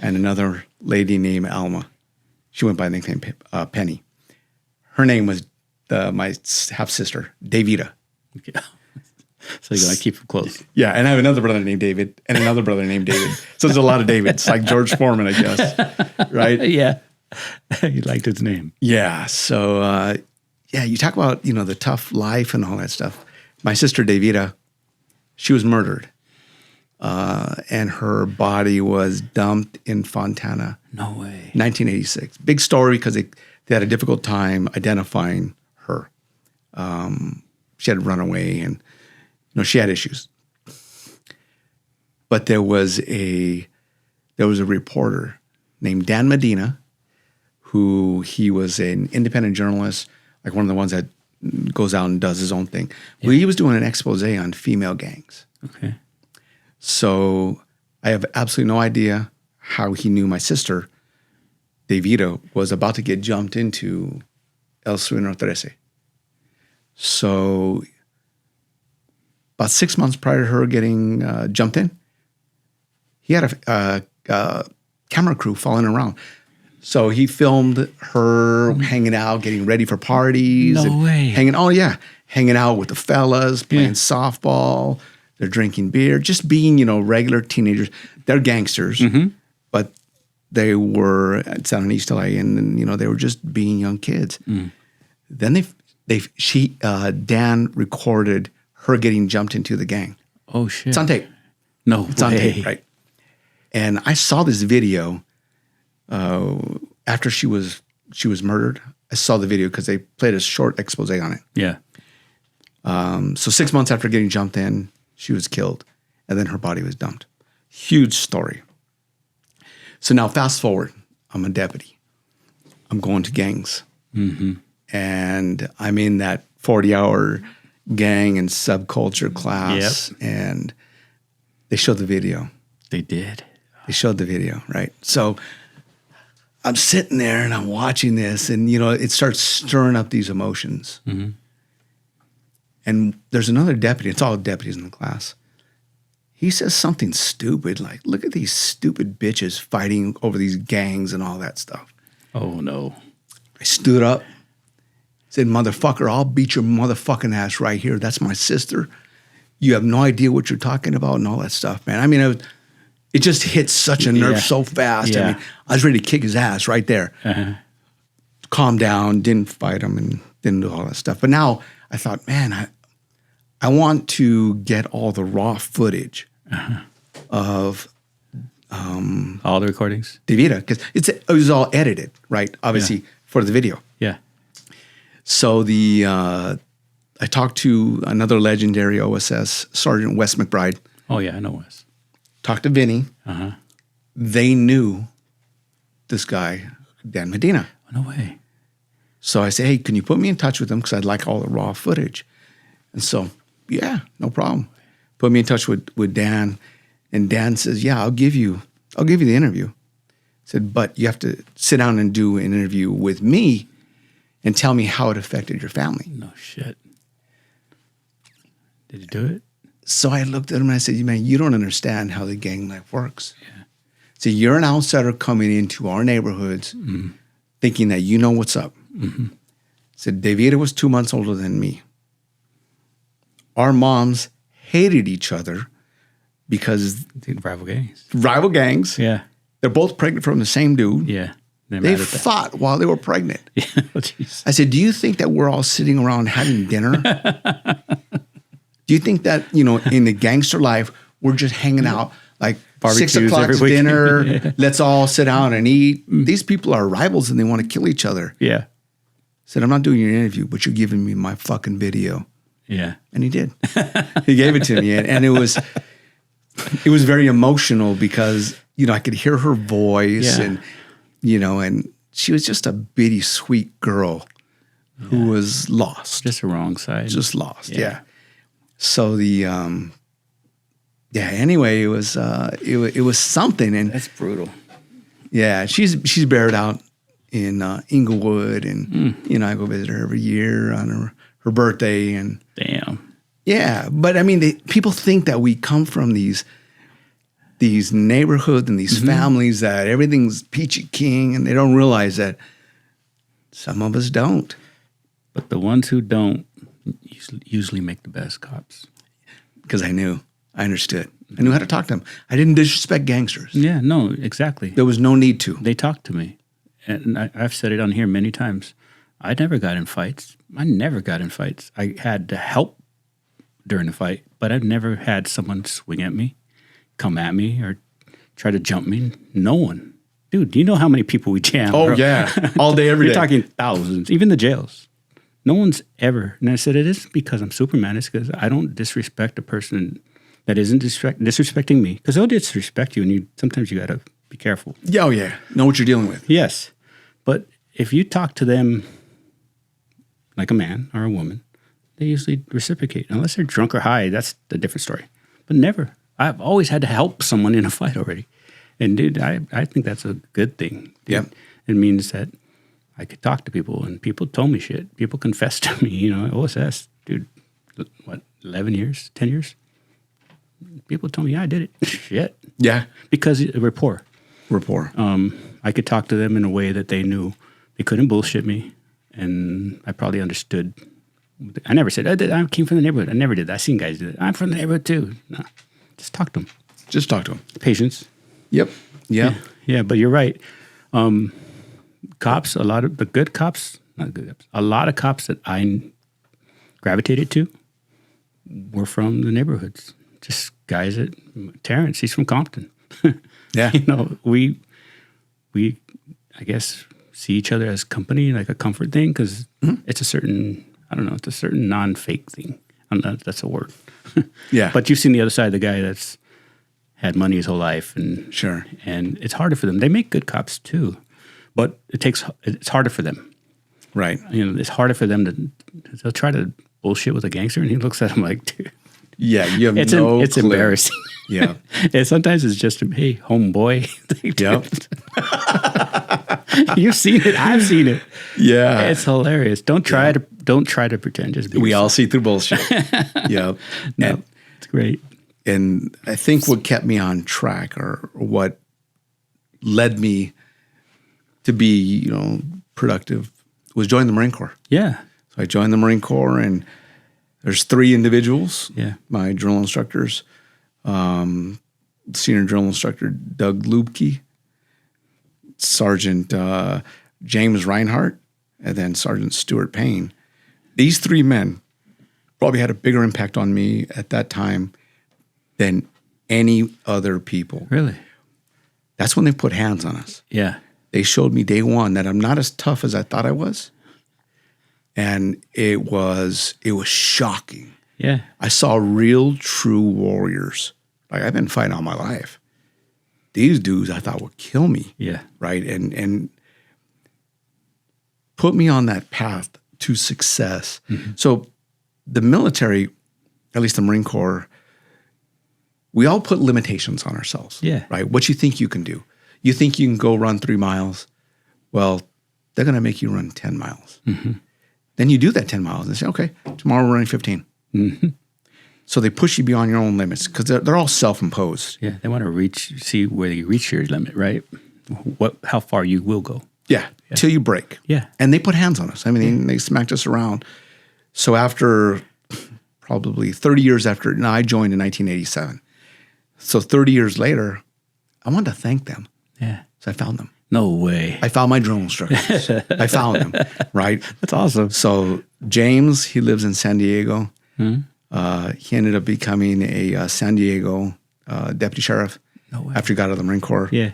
and another lady named Alma. She went by the nickname Penny. Her name was my half-sister, Davida. Okay. So you're going to keep them close. Yeah, and I have another brother named David and another brother named David. So there's a lot of Davids, like George Foreman, I guess. Right? Yeah. He liked his name. Yeah. So, you talk about, you know, the tough life and all that stuff. My sister, Davida, she was murdered. And her body was dumped in Fontana. No way. 1986. Big story because they had a difficult time identifying her. She had run away and, you know, she had issues. But there was a reporter named Dan Medina, who he was an independent journalist, like one of the ones that goes out and does his own thing. Yeah. Well, he was doing an expose on female gangs. Okay. So I have absolutely no idea how he knew my sister, Davida, was about to get jumped into El Sueno 13. So about 6 months prior to her getting jumped in, he had a camera crew following around. So he filmed her hanging out, getting ready for parties. No way. Hanging out with the fellas, playing softball. They're drinking beer, just being, you know, regular teenagers. They're gangsters, but they were at San East LA, and you know, they were just being young kids. Then Dan recorded her getting jumped into the gang. Oh shit! It's on tape. No, it's on tape, right? And I saw this video after she was murdered. I saw the video because they played a short expose on it. Yeah. So 6 months after getting jumped in, she was killed, and then her body was dumped. Huge story. So now fast forward, I'm a deputy. I'm going to gangs. And I'm in that 40-hour gang and subculture class, and they showed the video. They did. They showed the video, right? So I'm sitting there and I'm watching this, and you know, it starts stirring up these emotions. And there's another deputy. It's all deputies in the class. He says something stupid, like, "Look at these stupid bitches fighting over these gangs and all that stuff." Oh no! I stood up, said, "Motherfucker, I'll beat your motherfucking ass right here. That's my sister. You have no idea what you're talking about," and all that stuff, man. I mean, it just hit such a nerve so fast. I mean, I was ready to kick his ass right there. Calm down, didn't fight him, and didn't do all that stuff. But now I thought, man, I want to get all the raw footage of all the recordings, Davida, because it was all edited, right? Obviously for the video. Yeah. So I talked to another legendary O.S.S, Sergeant Wes McBride. Oh yeah, I know Wes. Talked to Vinny. They knew this guy, Dan Medina. Oh, no way. So I said, "Hey, can you put me in touch with him? Because I'd like all the raw footage." And so, yeah, no problem. Put me in touch with Dan. And Dan says, "Yeah, I'll give you the interview." I said, "But you have to sit down and do an interview with me and tell me how it affected your family." No shit. Did you do it? So I looked at him and I said, "Man, you don't understand how the gang life works. So you're an outsider coming into our neighborhoods thinking that you know what's up." I said, "Davida was 2 months older than me. Our moms hated each other because..." Rival gangs. Rival gangs. Yeah. They're both pregnant from the same dude. Yeah. They fought while they were pregnant. Yeah. Oh, geez. I said, do you think that we're all sitting around having dinner? Do you think that, in the gangster life, we're just hanging out like Barbecues 6 o'clock every week. dinner? Yeah. Let's all sit down and eat. These people are rivals and they want to kill each other. Yeah. I said, I'm not doing your interview, but you're giving me my fucking video. Yeah. And he did. He gave it to me. And it was very emotional because, I could hear her voice and she was just a bitty, sweet girl who was lost. Just the wrong side. Just lost. Yeah. So anyway, it was something. And that's brutal. Yeah. She's buried out in Inglewood and, I go visit her every year on her birthday and damn. Yeah. But I mean, people think that we come from these neighborhoods and these families that everything's peachy keen, and they don't realize that some of us don't. But the ones who don't usually make the best cops. Because I understood. I knew how to talk to them. I didn't disrespect gangsters. Yeah, no, exactly. There was no need to. They talked to me. And I've said it on here many times. I never got in fights. I had to help during the fight, but I've never had someone swing at me, come at me, or try to jump me. No one. Dude, do you know how many people we jam? Oh, bro? yeah. All day, every day. You're talking thousands, even the jails. No one's ever. And I said, it isn't because I'm Superman. It's because I don't disrespect a person that isn't disrespecting me. Because they'll disrespect you, and sometimes you got to be careful. Yeah, oh, yeah. Know what you're dealing with. Yes. But if you talk to them like a man or a woman, they usually reciprocate. Unless they're drunk or high, that's a different story. But never. I've always had to help someone in a fight already. And dude, I think that's a good thing. Yep. It means that I could talk to people, and people told me shit. People confessed to me, O.S.S, dude, 11 years, 10 years? People told me, yeah, I did it. Shit. Yeah. Because rapport. Rapport. I could talk to them in a way that they knew they couldn't bullshit me, and I probably understood. I never said, I came from the neighborhood. I never did that. I seen guys do that. I'm from the neighborhood too. No, just talk to them. Just talk to them. Patience. Yep. Yeah. Yeah, but you're right. Cops, a lot of the good cops, not good cops, a lot of cops that I gravitated to were from the neighborhoods. Just guys that, Terrence, he's from Compton. Yeah. We I guess, see each other as company, like a comfort thing, because it's a certain, it's a certain non-fake thing. I don't know if that's a word. Yeah. But you've seen the other side of the guy that's had money his whole life. And sure. And it's harder for them. They make good cops too, but it's harder for them. Right. It's harder for them they'll try to bullshit with a gangster, and he looks at him like, dude. Yeah, you have it's clue. embarrassing. Yeah. And sometimes it's just, hey, homeboy. Yep. You've seen it. I've seen it. Yeah. It's hilarious. Don't try to pretend. Just be we yourself. all see through bullshit. Yep. No, it's great. And I think what kept me on track, or what led me to be, productive, was joining the Marine Corps. Yeah. So I joined the Marine Corps, and there's 3 individuals. Yeah. My drill instructors, senior drill instructor Doug Lubke, Sergeant James Reinhardt, and then Sergeant Stuart Payne. These 3 men probably had a bigger impact on me at that time than any other people. Really? That's when they put hands on us. Yeah. They showed me day one that I'm not as tough as I thought I was. And it was shocking. Yeah. I saw real, true warriors. Like, I've been fighting all my life. These dudes I thought would kill me. Yeah. Right? And put me on that path to success. Mm-hmm. So the military, at least the Marine Corps, we all put limitations on ourselves. Yeah. Right? What you think you can do. You think you can go run 3 miles. Well, they're going to make you run 10 miles. Mm-hmm. Then you do that 10 miles and they say, okay, tomorrow we're running 15. Mm-hmm. So they push you beyond your own limits because they're all self-imposed. Yeah, they want to see where you reach your limit, right? How far you will go. Yeah, till you break. Yeah. And they put hands on us. I mean, they smacked us around. So after probably 30 years after, I joined in 1987. So 30 years later, I wanted to thank them. Yeah. So I found them. No way. I found my drill instructors. I found them, right? That's awesome. So James, he lives in San Diego. He ended up becoming a San Diego deputy sheriff after he got out of the Marine Corps. Yeah.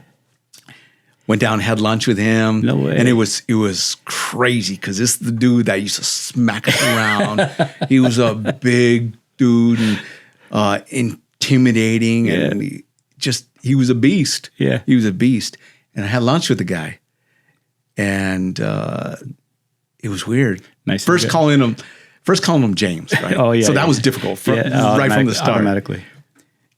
Went down, had lunch with him. No way. And it was crazy because this is the dude that used to smack us around. He was a big dude and intimidating, and he was a beast. Yeah. He was a beast. And I had lunch with the guy, and it was weird. Nice. First calling him James, right? Oh yeah. So that was difficult right from the start. Automatically.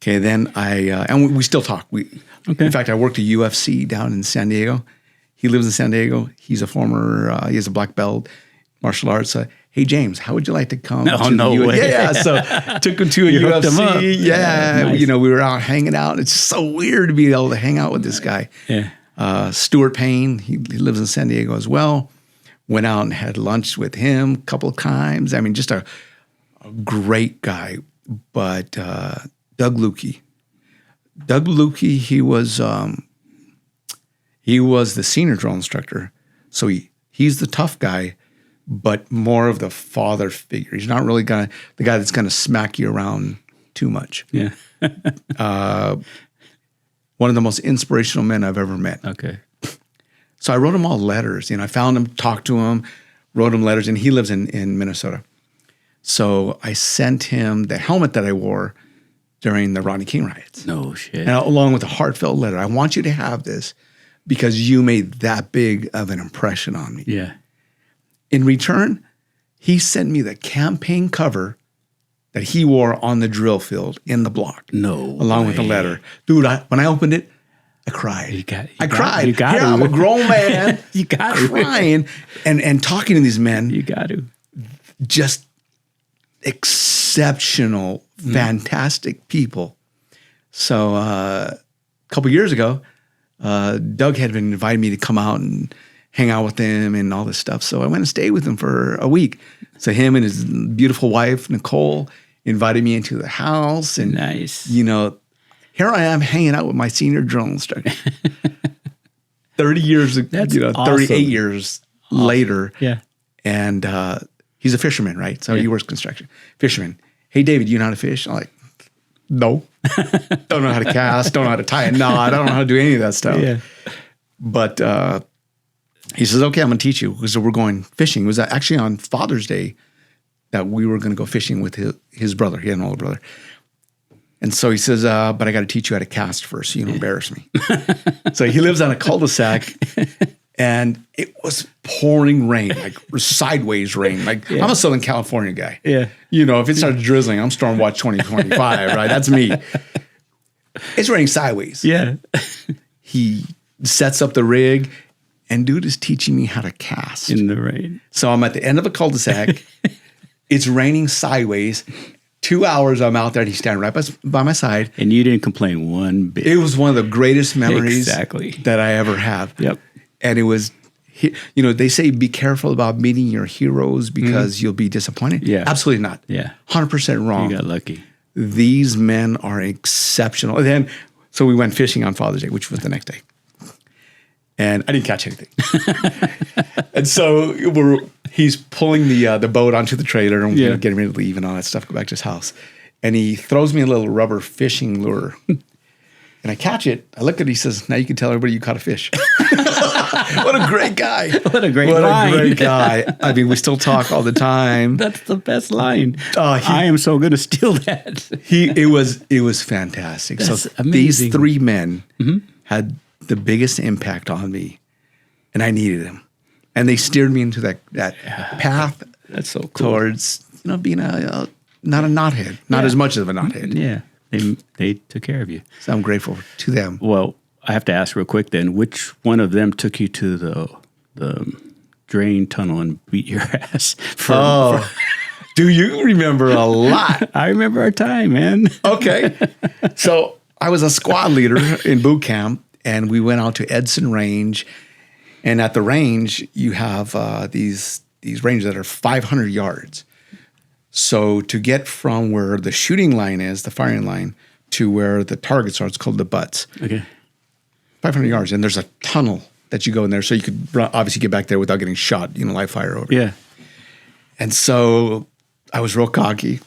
Okay, then and we still talk. In fact, I worked at UFC down in San Diego. He lives in San Diego. He's a former, he has a black belt, martial arts. Hey, James, how would you like to come to the way. Yeah, so took him to a UFC. Yeah, nice. We were out hanging out. It's just so weird to be able to hang out with this guy. Yeah. Stuart Payne, he lives in San Diego as well. Went out and had lunch with him a couple of times. I mean, just a great guy. But Doug Lukey, he was the senior drill instructor. So he's the tough guy, but more of the father figure. He's not really the guy that's gonna smack you around too much. Yeah. One of the most inspirational men I've ever met. Okay. So I wrote him all letters. I found him, talked to him, wrote him letters, and he lives in Minnesota. So I sent him the helmet that I wore during the Rodney King riots. No shit. And along with a heartfelt letter. I want you to have this because you made that big of an impression on me. Yeah. In return, he sent me the campaign cover that he wore on the drill field in the block. Along with the letter. Dude, when I opened it, I cried. I cried. You got to. I'm a grown man. You got to. Crying and talking to these men. You got to. Just exceptional, fantastic people. So a couple years ago, Doug had been inviting me to come out and hang out with him and all this stuff. So I went and stayed with him for a week. So him and his beautiful wife, Nicole, invited me into the house. And, nice. Here I am hanging out with my senior drill instructor. 30 years, That's 38 awesome. years later. Yeah. And he's a fisherman, right? So he works construction. Fisherman. Hey, David, you know how to fish? I'm like, no. Don't know how to cast. Don't know how to tie a knot. I don't know how to do any of that stuff. Yeah. But he says, okay, I'm going to teach you. So we're going fishing. It was actually on Father's Day that we were going to go fishing with his brother. He had an older brother. And so he says, but I got to teach you how to cast first so you don't embarrass me. So he lives on a cul-de-sac, and it was pouring rain, like sideways rain. Like I'm a Southern California guy. Yeah. If it starts drizzling, I'm Storm Watch 2025, right? That's me. It's raining sideways. Yeah. He sets up the rig, and dude is teaching me how to cast. In the rain. So I'm at the end of a cul-de-sac. It's raining sideways. 2 hours I'm out there, and he's standing right by my side. And you didn't complain one bit. It was one of the greatest memories Exactly. that I ever have. Yep. And it was, they say be careful about meeting your heroes because you'll be disappointed. Yeah. Absolutely not. Yeah. 100% wrong. You got lucky. These men are exceptional. And then, so we went fishing on Father's Day, which was the next day. And I didn't catch anything. And so he's pulling the boat onto the trailer and we're getting ready to leave and all that stuff, go back to his house. And he throws me a little rubber fishing lure. And I catch it. I look at it. He says, now you can tell everybody you caught a fish. What a great guy. What a great line. What a great guy. I mean, we still talk all the time. That's the best line. I am so going to steal that. It was fantastic. That's so amazing. These three men had the biggest impact on me, and I needed them. And they steered me into that path. That's so cool. Towards being not a knothead, not as much of a knothead. Yeah, they took care of you. So I'm grateful to them. Well, I have to ask real quick then, which one of them took you to the drain tunnel and beat your ass? Do you remember a lot? I remember our time, man. Okay. So I was a squad leader in boot camp, and we went out to Edson Range. And at the range, you have these ranges that are 500 yards. So to get from where the shooting line is, the firing line, to where the targets are, it's called the butts. Okay. 500 yards. And there's a tunnel that you go in there so you could obviously get back there without getting shot, live fire over. Yeah. And so I was real cocky.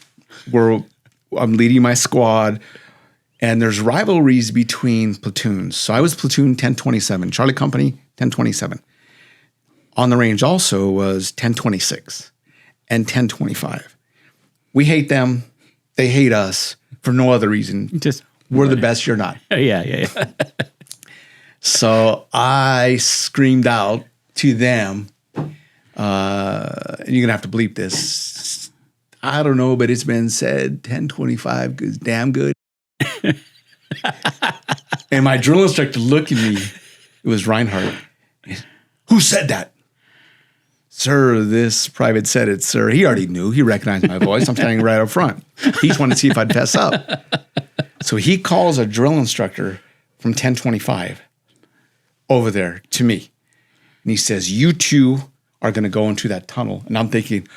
I'm leading my squad, and there's rivalries between platoons. So I was platoon 1027, Charlie Company 1027. On the range also was 1026 and 1025. We hate them. They hate us for no other reason. Just we're the best, you're not. Yeah. So I screamed out to them, and you're going to have to bleep this. I don't know, but it's been said 1025 is damn good. And my drill instructor looked at me. It was Reinhardt. Who said that? Sir, this private said it, sir. He already knew. He recognized my voice. I'm standing right up front. He just wanted to see if I'd fess up. So he calls a drill instructor from 1025 over there to me. And he says, you two are going to go into that tunnel. And I'm thinking,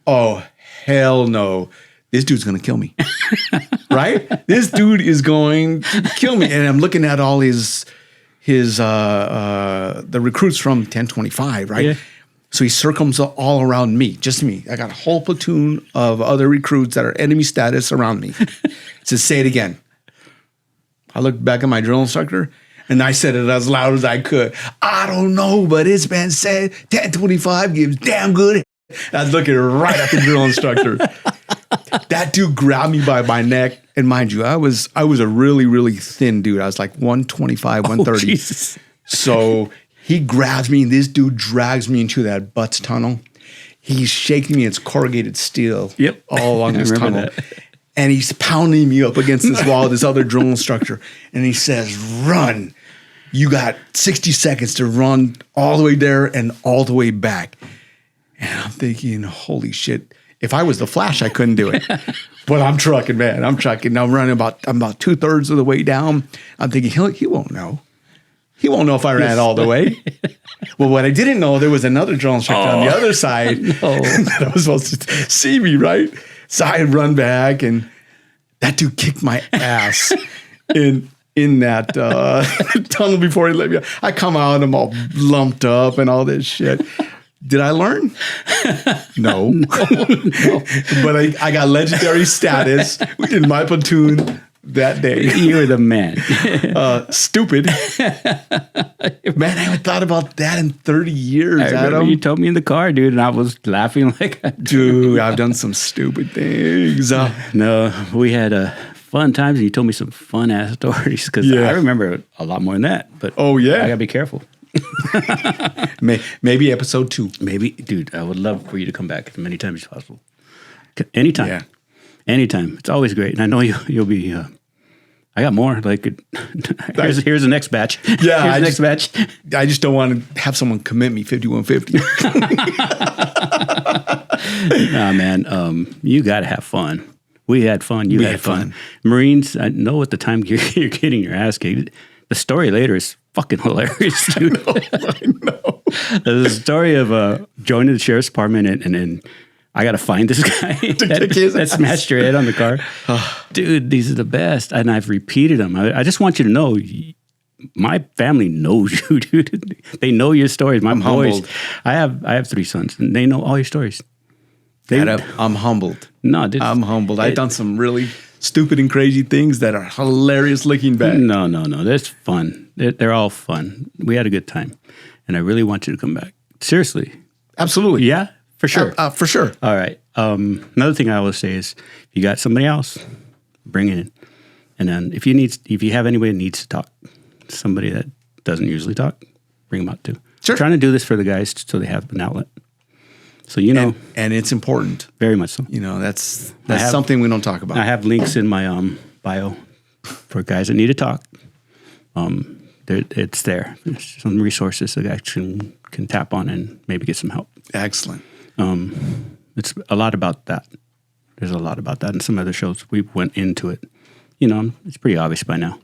oh, hell no. This dude's going to kill me. Right? This dude is going to kill me. And I'm looking at all the recruits from 1025, right? Yeah. So he circles all around me, just me. I got a whole platoon of other recruits that are enemy status around me. Says, say it again. I looked back at my drill instructor, and I said it as loud as I could. I don't know, but it's been said 1025 gives damn good. I was looking right at the drill instructor. That dude grabbed me by my neck, and mind you, I was a really, really thin dude. I was like 125, 130. Jesus. So he grabs me, and this dude drags me into that butts tunnel. He's shaking me. It's corrugated steel all along this tunnel. That. And he's pounding me up against this wall, this other drill instructor. And he says, run. You got 60 seconds to run all the way there and all the way back. And I'm thinking, holy shit. If I was the Flash, I couldn't do it. But I'm trucking, man. I'm trucking. I'm running I'm about 2/3 of the way down. I'm thinking, he won't know. He won't know if I ran all the way. Well, what I didn't know, there was another drill instructor on the other side that was supposed to see me, right? So I run back, and that dude kicked my ass in that tunnel before he let me out. I come out, I'm all lumped up and all this shit. Did I learn? No. But I got legendary status in my platoon that day. You were the man. Stupid. Man, I haven't thought about that in 30 years, Adam. You told me in the car, dude, and I was laughing like dude, I've done some stupid things. No, we had fun times, and you told me some fun-ass stories, because I remember a lot more than that. But I got to be careful. Maybe episode 2. Maybe, dude, I would love for you to come back as many times as possible. Anytime. Yeah. Anytime. It's always great. And I know you'll be, I got more. Like, here's the next batch. Yeah. Here's the next batch. I just don't want to have someone commit me 5150. Nah, man. You got to have fun. We had fun. You had fun. Marines, I know at the time you're getting your ass kicked. The story later is fucking hilarious, dude. I know. There's a story of joining the sheriff's department, and then I got to find this guy that smashed your head on the car. Dude, these are the best. And I've repeated them. I just want you to know, my family knows you, dude. They know your stories. I'm boys. Humbled. I have 3 sons, and they know all your stories. I'm humbled. No, dude. I'm humbled. I've done some really stupid and crazy things that are hilarious looking back. No. That's fun. They're all fun. We had a good time. And I really want you to come back. Seriously. Absolutely. Yeah, for sure. For sure. All right. Another thing I always say is, if you got somebody else, bring it in. And then if you have anybody that needs to talk, somebody that doesn't usually talk, bring them out too. Sure. I'm trying to do this for the guys so they have an outlet. So, and it's important. Very much so. That's something we don't talk about. I have links in my bio for guys that need to talk. It's there. There's some resources that guys can tap on and maybe get some help. Excellent. It's a lot about that. There's a lot about that. In some other shows, we went into it. It's pretty obvious by now.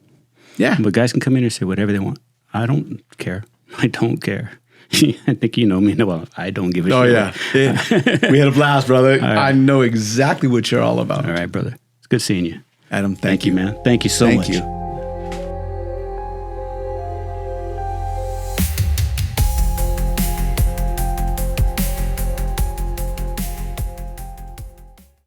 Yeah. But guys can come in and say whatever they want. I don't care. I don't care. I think you know me. Well, I don't give a shit. Oh, yeah. We had a blast, brother. Right. I know exactly what you're all about. All right, brother. It's good seeing you. Adam, thank you, man. Thank you so much. Thank you.